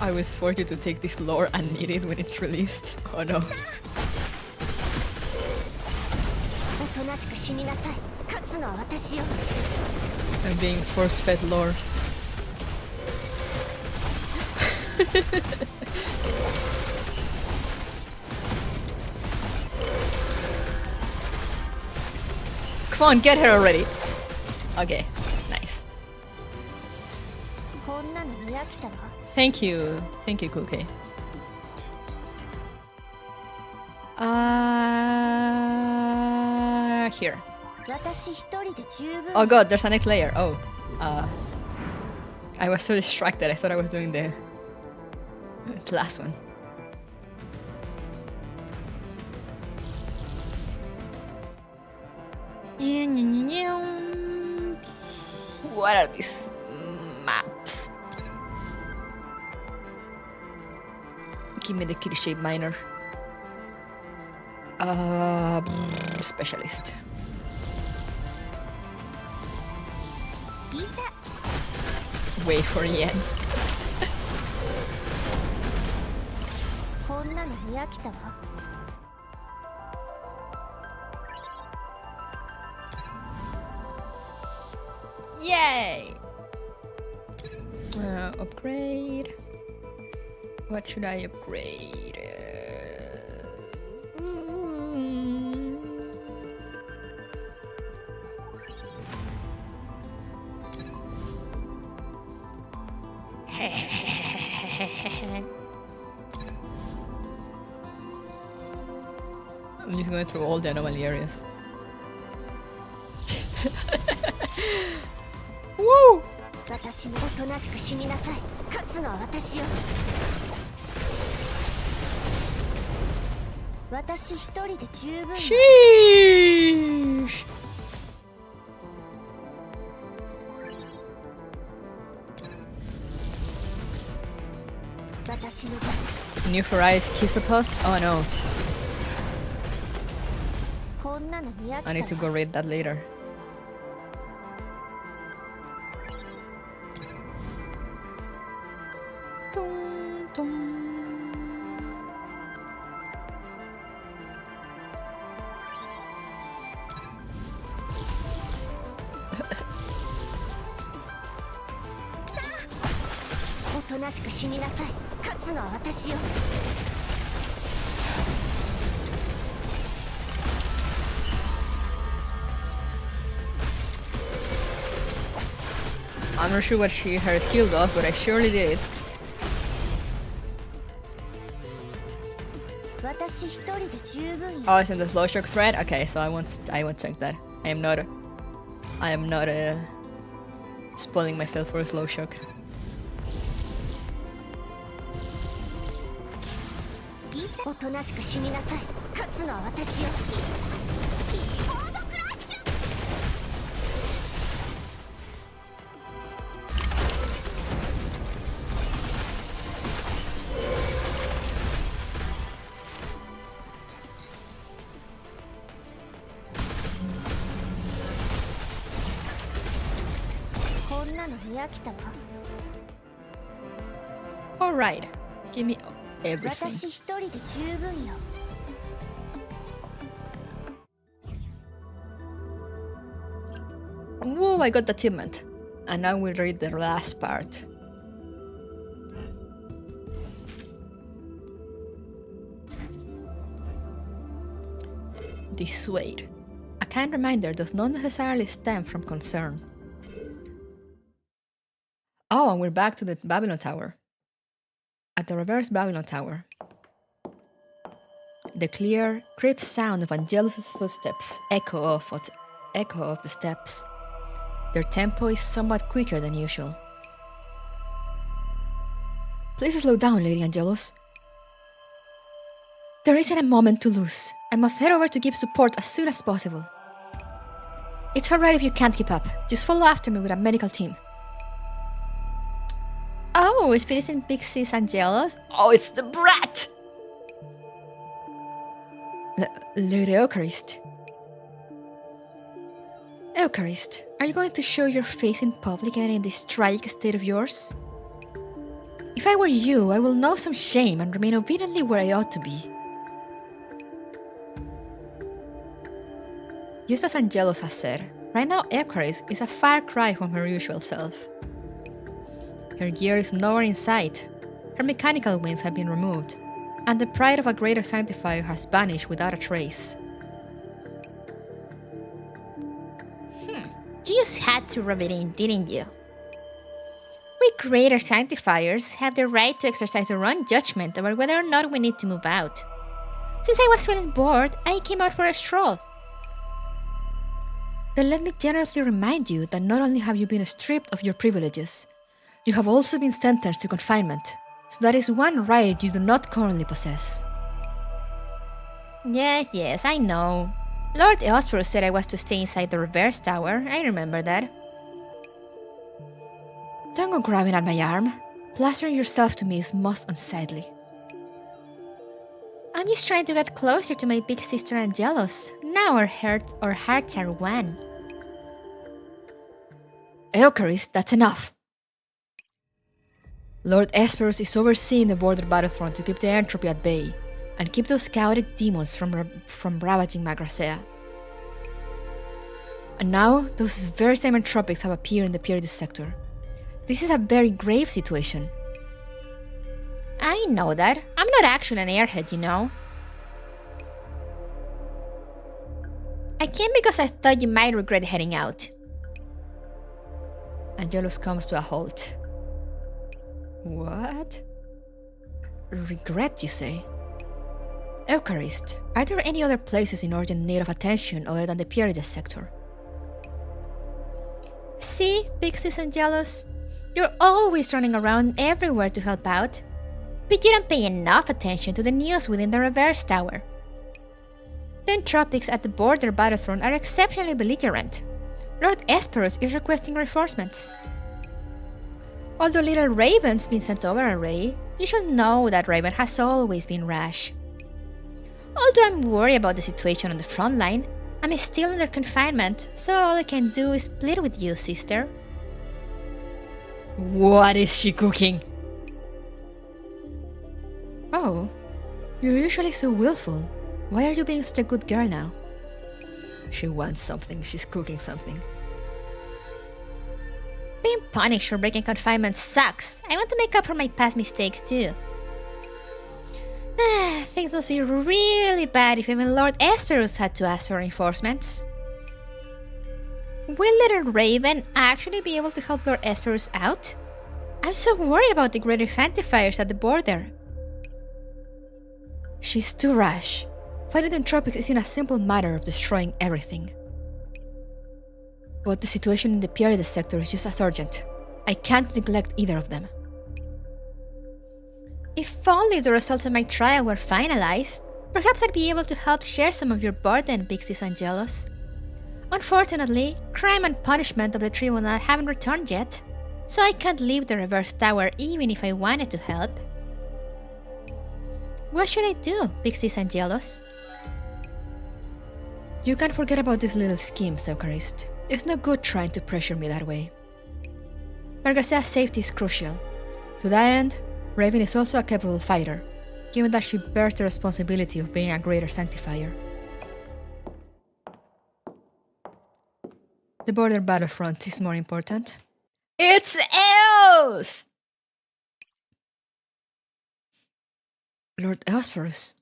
I will force you to take this lore and need it when it's released. Oh no. I'm being force-fed lore. Come on, get her already. Okay, nice. Thank you, Kuke. Here. Oh god, there's a next layer. Oh, I was so distracted. I thought I was doing the last one. What are these maps? Give me the kitty shape miner. Specialist. Wait for yen. Yay! Upgrade. What should I upgrade? I'm just going through all the anomaly areas. Woo! Sheesh! New Pierides kiss a post? Oh no. I need to go read that later. Dum, dum. I'm not sure what her skill does, but I surely did it. Oh, it's in the slow shock thread? Okay, so I won't check that. I am not spoiling myself for a slow shock. Alright, give me everything. Whoa, I got the achievement. And now we'll read the last part. Dissuade. A kind reminder does not necessarily stem from concern. Oh, and we're back to the Babylon Tower. At the reverse Babylon Tower, the clear, crisp sound of Angelus's footsteps echo off the steps. Their tempo is somewhat quicker than usual. Please slow down, Lady Angelus. There isn't a moment to lose. I must head over to give support as soon as possible. It's alright if you can't keep up. Just follow after me with a medical team. Oh, if it isn't Big Sis Angelus. Oh, it's the brat! Lady Eucharist. Eucharist, are you going to show your face in public and in this tragic state of yours? If I were you, I will know some shame and remain obediently where I ought to be. Just as Angelus has said, right now Eucharist is a far cry from her usual self. Her gear is nowhere in sight, her mechanical wings have been removed, and the pride of a greater sanctifier has vanished without a trace. You just had to rub it in, didn't you? We greater sanctifiers have the right to exercise our own judgment over whether or not we need to move out. Since I was feeling bored, I came out for a stroll. Then let me generously remind you that not only have you been stripped of your privileges, you have also been sentenced to confinement, so that is one right you do not currently possess. Yes, I know. Lord Eosperus said I was to stay inside the reverse tower, I remember that. Don't go grabbing at my arm. Plastering yourself to me is most unsightly. I'm just trying to get closer to my big sister Angelus. Now our hearts are one. Eucharist, that's enough. Lord Esperus is overseeing the border battlefront to keep the entropy at bay, and keep those chaotic demons from ravaging Magracea. And now, those very same entropics have appeared in the Pierides sector. This is a very grave situation. I know that. I'm not actually an airhead, you know. I came because I thought you might regret heading out. Angelus comes to a halt. What? Regret, you say? Eucharist, are there any other places in urgent need of attention other than the Pierides sector? See, Big Sis Angelus? You're always running around everywhere to help out. But you don't pay enough attention to the news within the reverse tower. The entropics at the border battlefront are exceptionally belligerent. Lord Esperus is requesting reinforcements. Although little Raven's been sent over already, you should know that Raven has always been rash. Although I'm worried about the situation on the front line, I'm still under confinement, so all I can do is split with you, sister. What is she cooking? Oh, you're usually so willful. Why are you being such a good girl now? She wants something, she's cooking something. Being punished for breaking confinement sucks. I want to make up for my past mistakes too. Things must be really bad if even Lord Esperus had to ask for reinforcements. Will little Raven actually be able to help Lord Esperus out? I'm so worried about the greater sanctifiers at the border. She's too rash. Fighting the entropics isn't a simple matter of destroying everything. But the situation in the Pierides sector is just as urgent. I can't neglect either of them. If only the results of my trial were finalized, perhaps I'd be able to help share some of your burden, Big Sis Angelus. Unfortunately, crime and punishment of the tribunal haven't returned yet, so I can't leave the reverse tower even if I wanted to help. What should I do, Big Sis Angelus? You can't forget about these little schemes, Eucharist. It's no good trying to pressure me that way. Margasea's safety is crucial. To that end, Raven is also a capable fighter, given that she bears the responsibility of being a greater sanctifier. The border battlefront is more important. It's Eos! Lord Eosperus,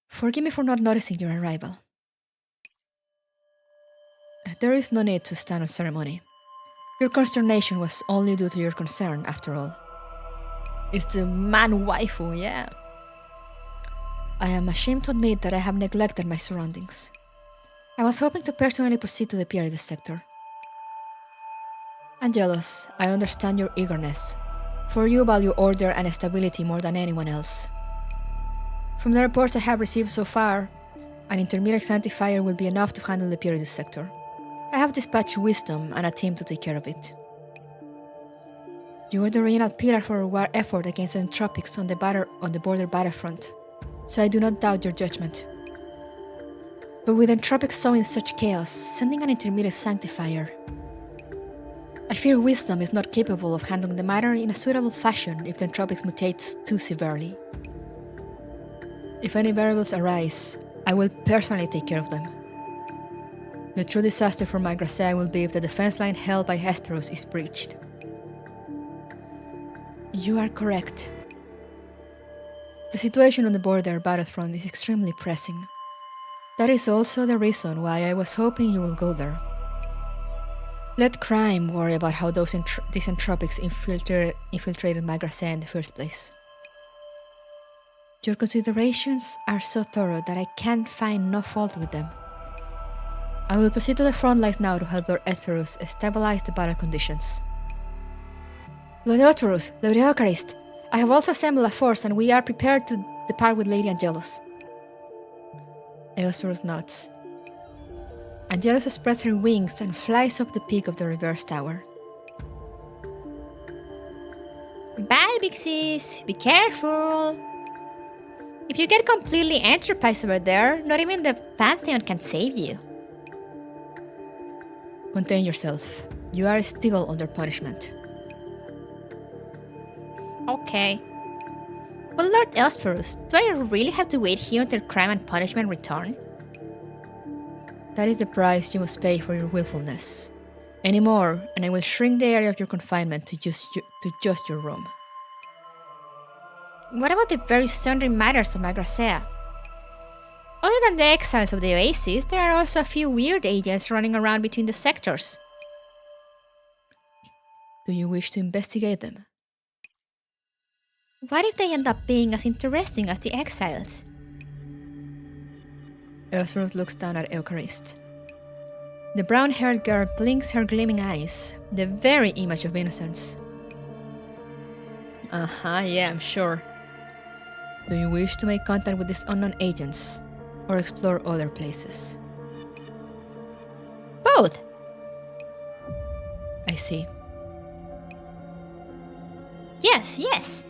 forgive me for not noticing your arrival. There is no need to stand on ceremony. Your consternation was only due to your concern, after all. It's the man waifu, yeah. I am ashamed to admit that I have neglected my surroundings. I was hoping to personally proceed to the Pierides sector. Angelus, I understand your eagerness, for you value order and stability more than anyone else. From the reports I have received so far, an intermediate sanctifier will be enough to handle the Pierides sector. I have dispatched wisdom and a team to take care of it. You are the original pillar for our effort against the entropics on the border battlefront, so I do not doubt your judgment. But with entropics sowing such chaos, sending an intermediate sanctifier, I fear wisdom is not capable of handling the matter in a suitable fashion if the entropics mutates too severely. If any variables arise, I will personally take care of them. The true disaster for my Gracea will be if the defense line held by Hesperus is breached. You are correct. The situation on the border battlefront is extremely pressing. That is also the reason why I was hoping you will go there. Let crime worry about how these entropics infiltrated my Gracea in the first place. Your considerations are so thorough that I can find no fault with them. I will proceed to the front lines now to help Lord Hesperus stabilize the battle conditions. Lord Hesperus, Lord Eucharist, I have also assembled a force and we are prepared to depart with Lady Angelus. Hesperus nods. Angelus spreads her wings and flies up the peak of the reverse tower. Bye, big sis. Be careful. If you get completely entropized over there, not even the Pantheon can save you. Contain yourself. You are still under punishment. Okay. But Lord Hesperus, do I really have to wait here until crime and punishment return? That is the price you must pay for your willfulness. Any more, and I will shrink the area of your confinement to just your room. What about the very sundry matters of my Gracea? Other than the exiles of the Oasis, there are also a few weird agents running around between the sectors. Do you wish to investigate them? What if they end up being as interesting as the exiles? Hesperus looks down at Eucharist. The brown-haired girl blinks her gleaming eyes, the very image of innocence. Yeah, I'm sure. Do you wish to make contact with these unknown agents, or explore other places? Both! I see. Yes.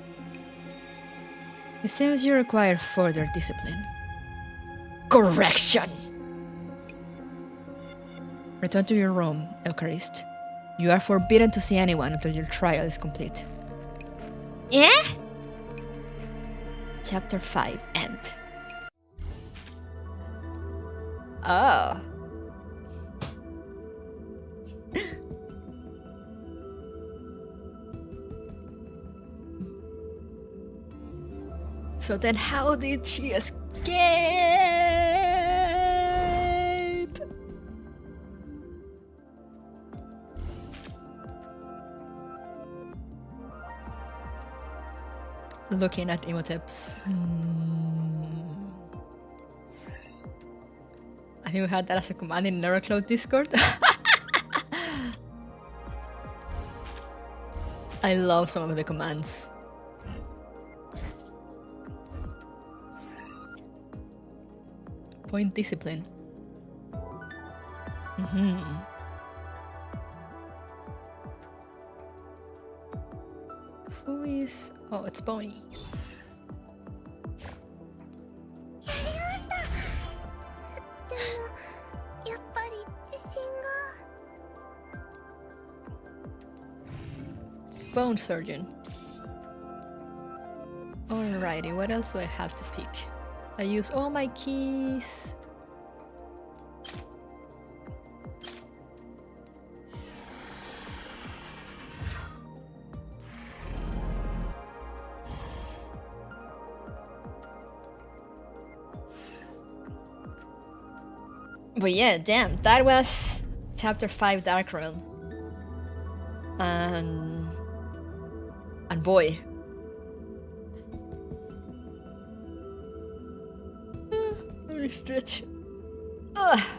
It seems you require further discipline. Correction! Return to your room, Eucharist. You are forbidden to see anyone until your trial is complete. Yeah? Chapter 5 End. Oh. So then how did she escape? Looking at emotips. I think we had that as a command in Neurocloud Discord. I love some of the commands. Point discipline. Who is... Oh, it's Bonnie. Bone surgeon. Alrighty, what else do I have to pick? I use all my keys. But yeah, damn, that was Chapter 5 Dark Realm. And boy. Let me stretch.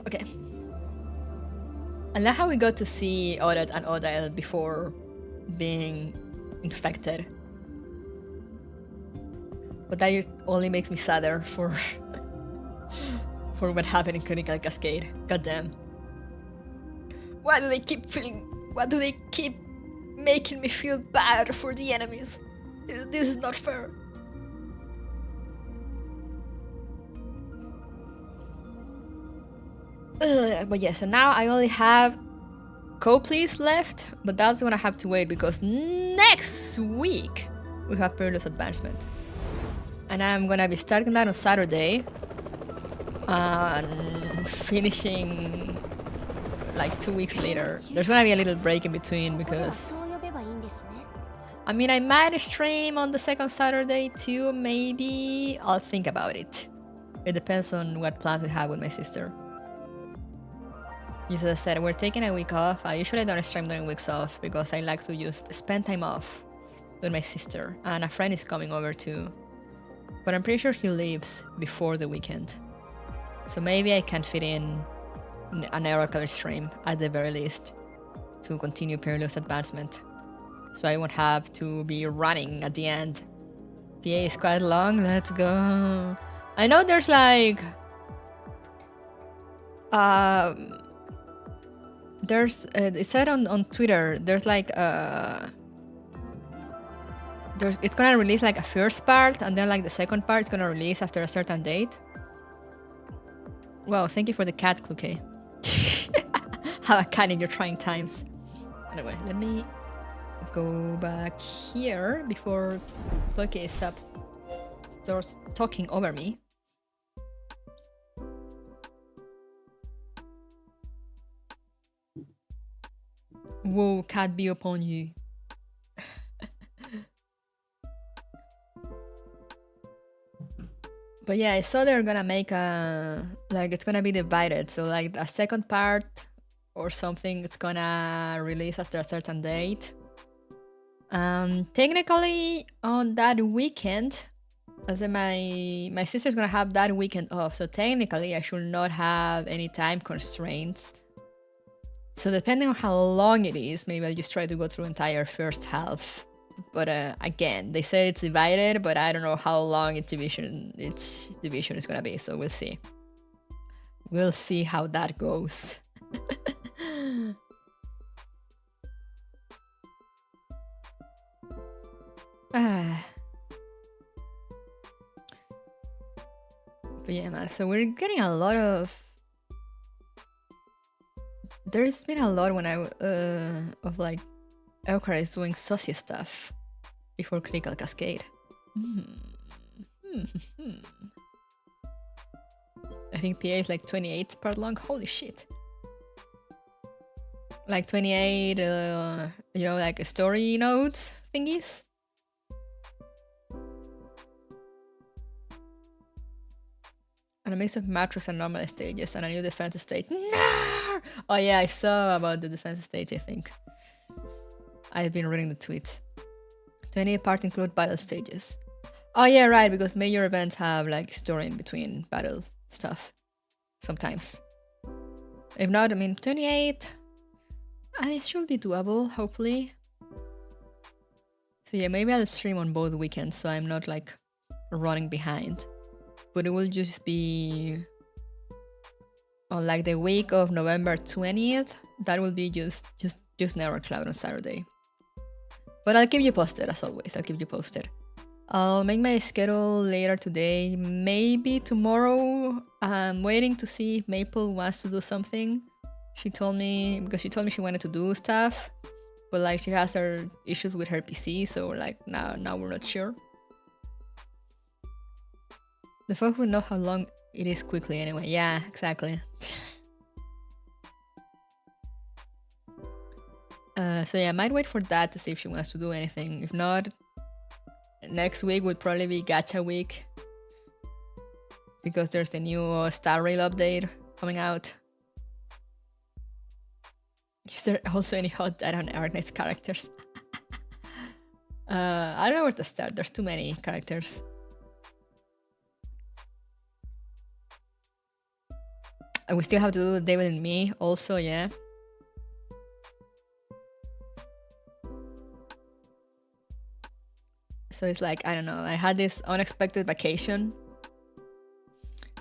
Okay. I love how we got to see Odette and Odile before being infected. But that just only makes me sadder for for what happened in Clinical Cascade. Goddamn. Why do they keep making me feel bad for the enemies? This is not fair. But yeah, so now I only have Copley's left, but that's gonna have to wait because next week we have Perilous Advancement. And I'm gonna be starting that on Saturday and finishing like 2 weeks later. There's gonna be a little break in between because I mean I might stream on the second Saturday too, maybe. I'll think about it. It depends on what plans we have with my sister. As I said, we're taking a week off. I usually don't stream during weeks off because I like to just spend time off with my sister. And a friend is coming over too. But I'm pretty sure he leaves before the weekend. So maybe I can fit in an Oracle stream at the very least to continue Perilous Advancement. So I won't have to be running at the end. PA is quite long. Let's go. I know there's like... There's it said on Twitter there's like it's gonna release like a first part and then like the second part is gonna release after a certain date. Wow, thank you for the cat, Kluke. Have a cat in your trying times. Anyway, let me go back here before Kluke starts talking over me. Woe, cat be upon you. But yeah, I saw they're gonna make a... like, it's gonna be divided. So like a second part or something, it's gonna release after a certain date. Technically, on that weekend, as in my sister's gonna have that weekend off. So technically, I should not have any time constraints. So depending on how long it is, maybe I'll just try to go through entire first half. But again, they say it's divided, but I don't know how long its division is gonna be. So we'll see. We'll see how that goes. But yeah, man. So we're getting a lot of. There's been a lot when of like Eucharist doing saucy stuff before Critical Cascade. I think PA is like 28 part long. Holy shit. Like 28, you know, like story notes thingies. And a mix of Matrix and normal stages and a new defense stage. No! Oh yeah, I saw about the defense stage, I think. I've been reading the tweets. 28 parts include battle stages. Oh yeah, right, because major events have like story in between battle stuff. Sometimes. If not, I mean 28. It should be doable, hopefully. So yeah, maybe I'll stream on both weekends so I'm not like running behind. But it will just be on like the week of November 20th. That will be just Never Cloud on Saturday. But I'll keep you posted as always. I'll keep you posted. I'll make my schedule later today, maybe tomorrow. I'm waiting to see if Maple wants to do something. She told me she wanted to do stuff, but like she has her issues with her PC, so like now we're not sure. The folks will know how long it is quickly anyway. Yeah, exactly. So yeah, I might wait for that to see if she wants to do anything. If not, next week would probably be gacha week. Because there's the new Star Rail update coming out. Is there also any hot data on Arknight's characters? I don't know where to start. There's too many characters. And we still have to do David and me also, yeah. So it's like, I don't know, I had this unexpected vacation.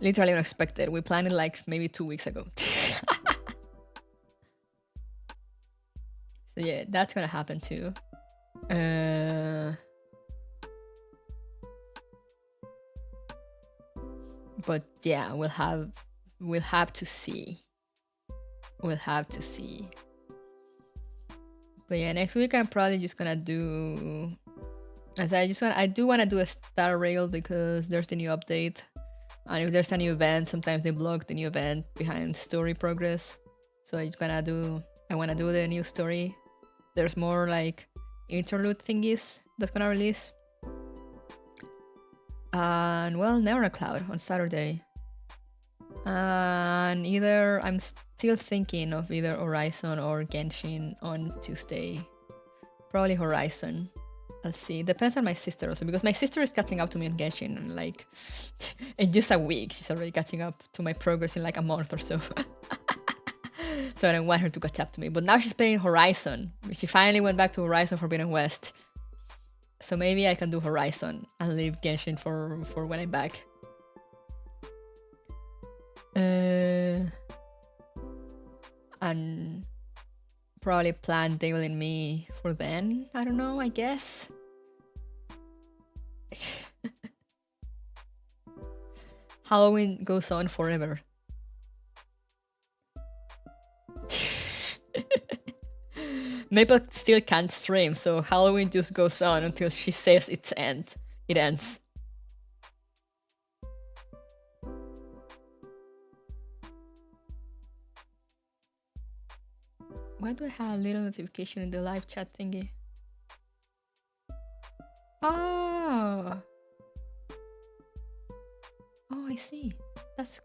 Literally unexpected. We planned it like maybe 2 weeks ago. So yeah, that's gonna happen too. But yeah, we'll have to see. We'll have to see. But yeah, next week I'm probably just gonna do. I do want to do a star rail because there's the new update, and if there's a new event, sometimes they block the new event behind story progress. So I want to do the new story. There's more like interlude thingies that's gonna release. And well, Never a Cloud on Saturday. And either I'm still thinking of either Horizon or Genshin on Tuesday. Probably Horizon. I'll see. Depends on my sister also, because my sister is catching up to me on Genshin, and like in just a week she's already catching up to my progress in like a month or so. So I don't want her to catch up to me. But now she's playing Horizon. She finally went back to Horizon Forbidden West. So maybe I can do Horizon and leave Genshin for when I'm back. And probably plan David and me for then. I don't know, I guess. Halloween goes on forever. Maple still can't stream, so Halloween just goes on until she says it ends. Why do I have a little notification in the live chat thingy? Oh, I see. That's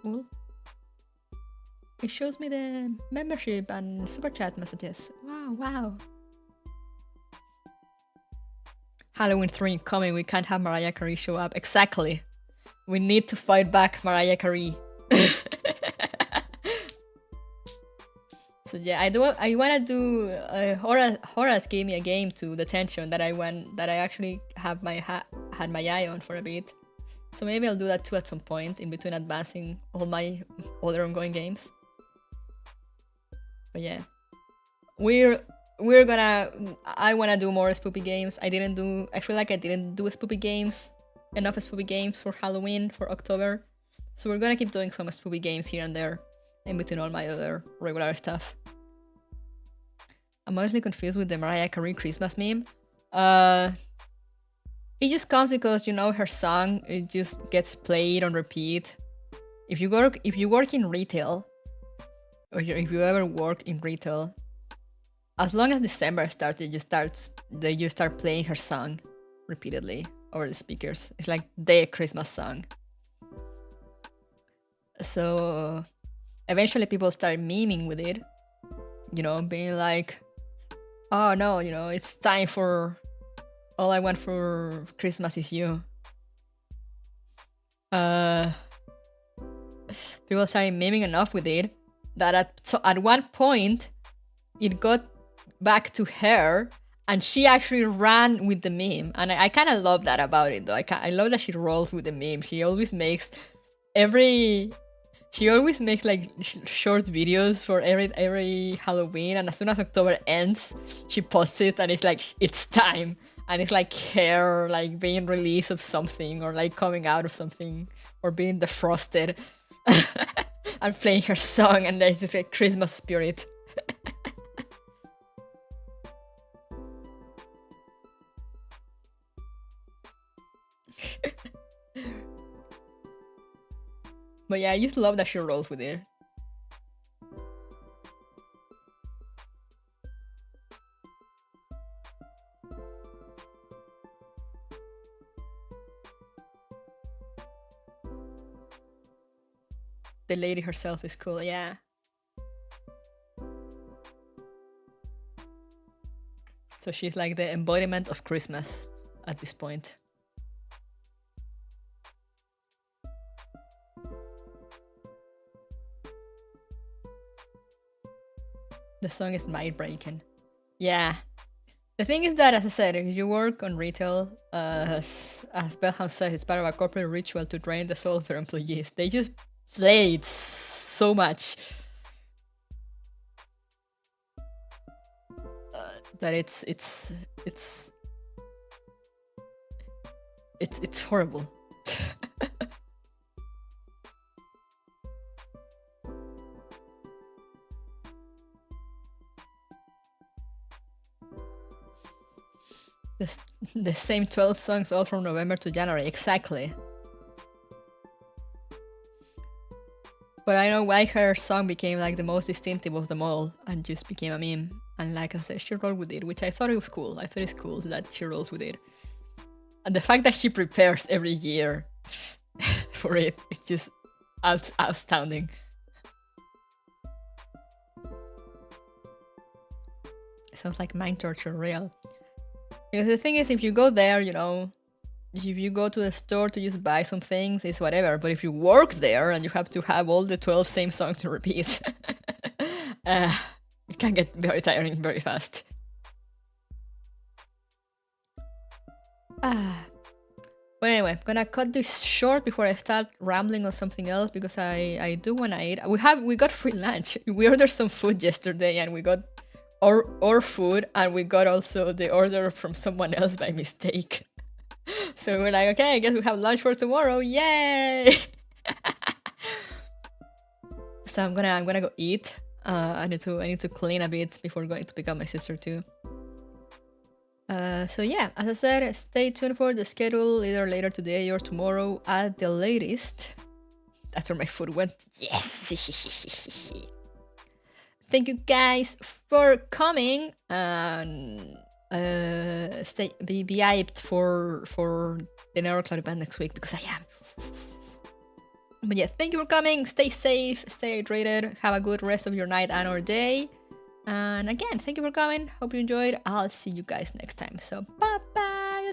cool. It shows me the membership and super chat messages. Wow. Halloween 3 coming. We can't have Mariah Carey show up. Exactly. We need to fight back Mariah Carey. So yeah, I wanna do. Horace gave me a game to detention that I actually had my eye on for a bit. So maybe I'll do that too at some point in between advancing all my other ongoing games. But yeah, I wanna do more spoopy games. I feel like I didn't do enough spoopy games for Halloween for October. So we're gonna keep doing some spoopy games here and there in between all my other regular stuff. I'm honestly confused with the Mariah Carey Christmas meme. It just comes because, you know, her song, it just gets played on repeat. If you work in retail, or if you ever work in retail, as long as December starts, they just start playing her song repeatedly over the speakers. It's like the Christmas song. So eventually people start memeing with it, you know, being like, oh no, you know, it's time for All I Want for Christmas Is You. People started memeing enough with it that at one point it got back to her and she actually ran with the meme. And I kind of love that about it though. I love that she rolls with the meme. She always makes like short videos for every Halloween, and as soon as October ends, she posts it and it's like, it's time. And it's like hair like being released of something, or like coming out of something, or being defrosted. And playing her song, and there's just a Christmas spirit. But yeah, I just love that she rolls with it. The lady herself is cool, yeah. So she's like the embodiment of Christmas at this point. The song is mind breaking. Yeah. The thing is that, as I said, if you work on retail, as Belham said, it's part of a corporate ritual to drain the soul of their employees. They just play it so much that it's horrible. The same 12 songs all from November to January, exactly. But I know why her song became like the most distinctive of them all and just became a meme. And like I said, she rolled with it, which I thought it was cool. I thought it's cool that she rolls with it. And the fact that she prepares every year for it, it's just outstanding. It sounds like mind torture, real. Because the thing is, if you go there, you know, if you go to the store to just buy some things, it's whatever. But if you work there and you have to have all the 12 same songs to repeat, it can get very tiring very fast. But anyway, I'm gonna cut this short before I start rambling on something else because I do wanna eat. We got free lunch. We ordered some food yesterday and we got our food, and we got also the order from someone else by mistake. So we're like, okay, I guess we have lunch for tomorrow. Yay! So I'm gonna go eat. I need to clean a bit before going to pick up my sister too. So yeah, as I said, stay tuned for the schedule either later today or tomorrow at the latest. That's where my food went. Yes. Thank you guys for coming, and be hyped for the Nero Cloud event next week because I am. But yeah, thank you for coming. Stay safe, stay hydrated, have a good rest of your night and or day. And again, thank you for coming. Hope you enjoyed. I'll see you guys next time. So bye bye.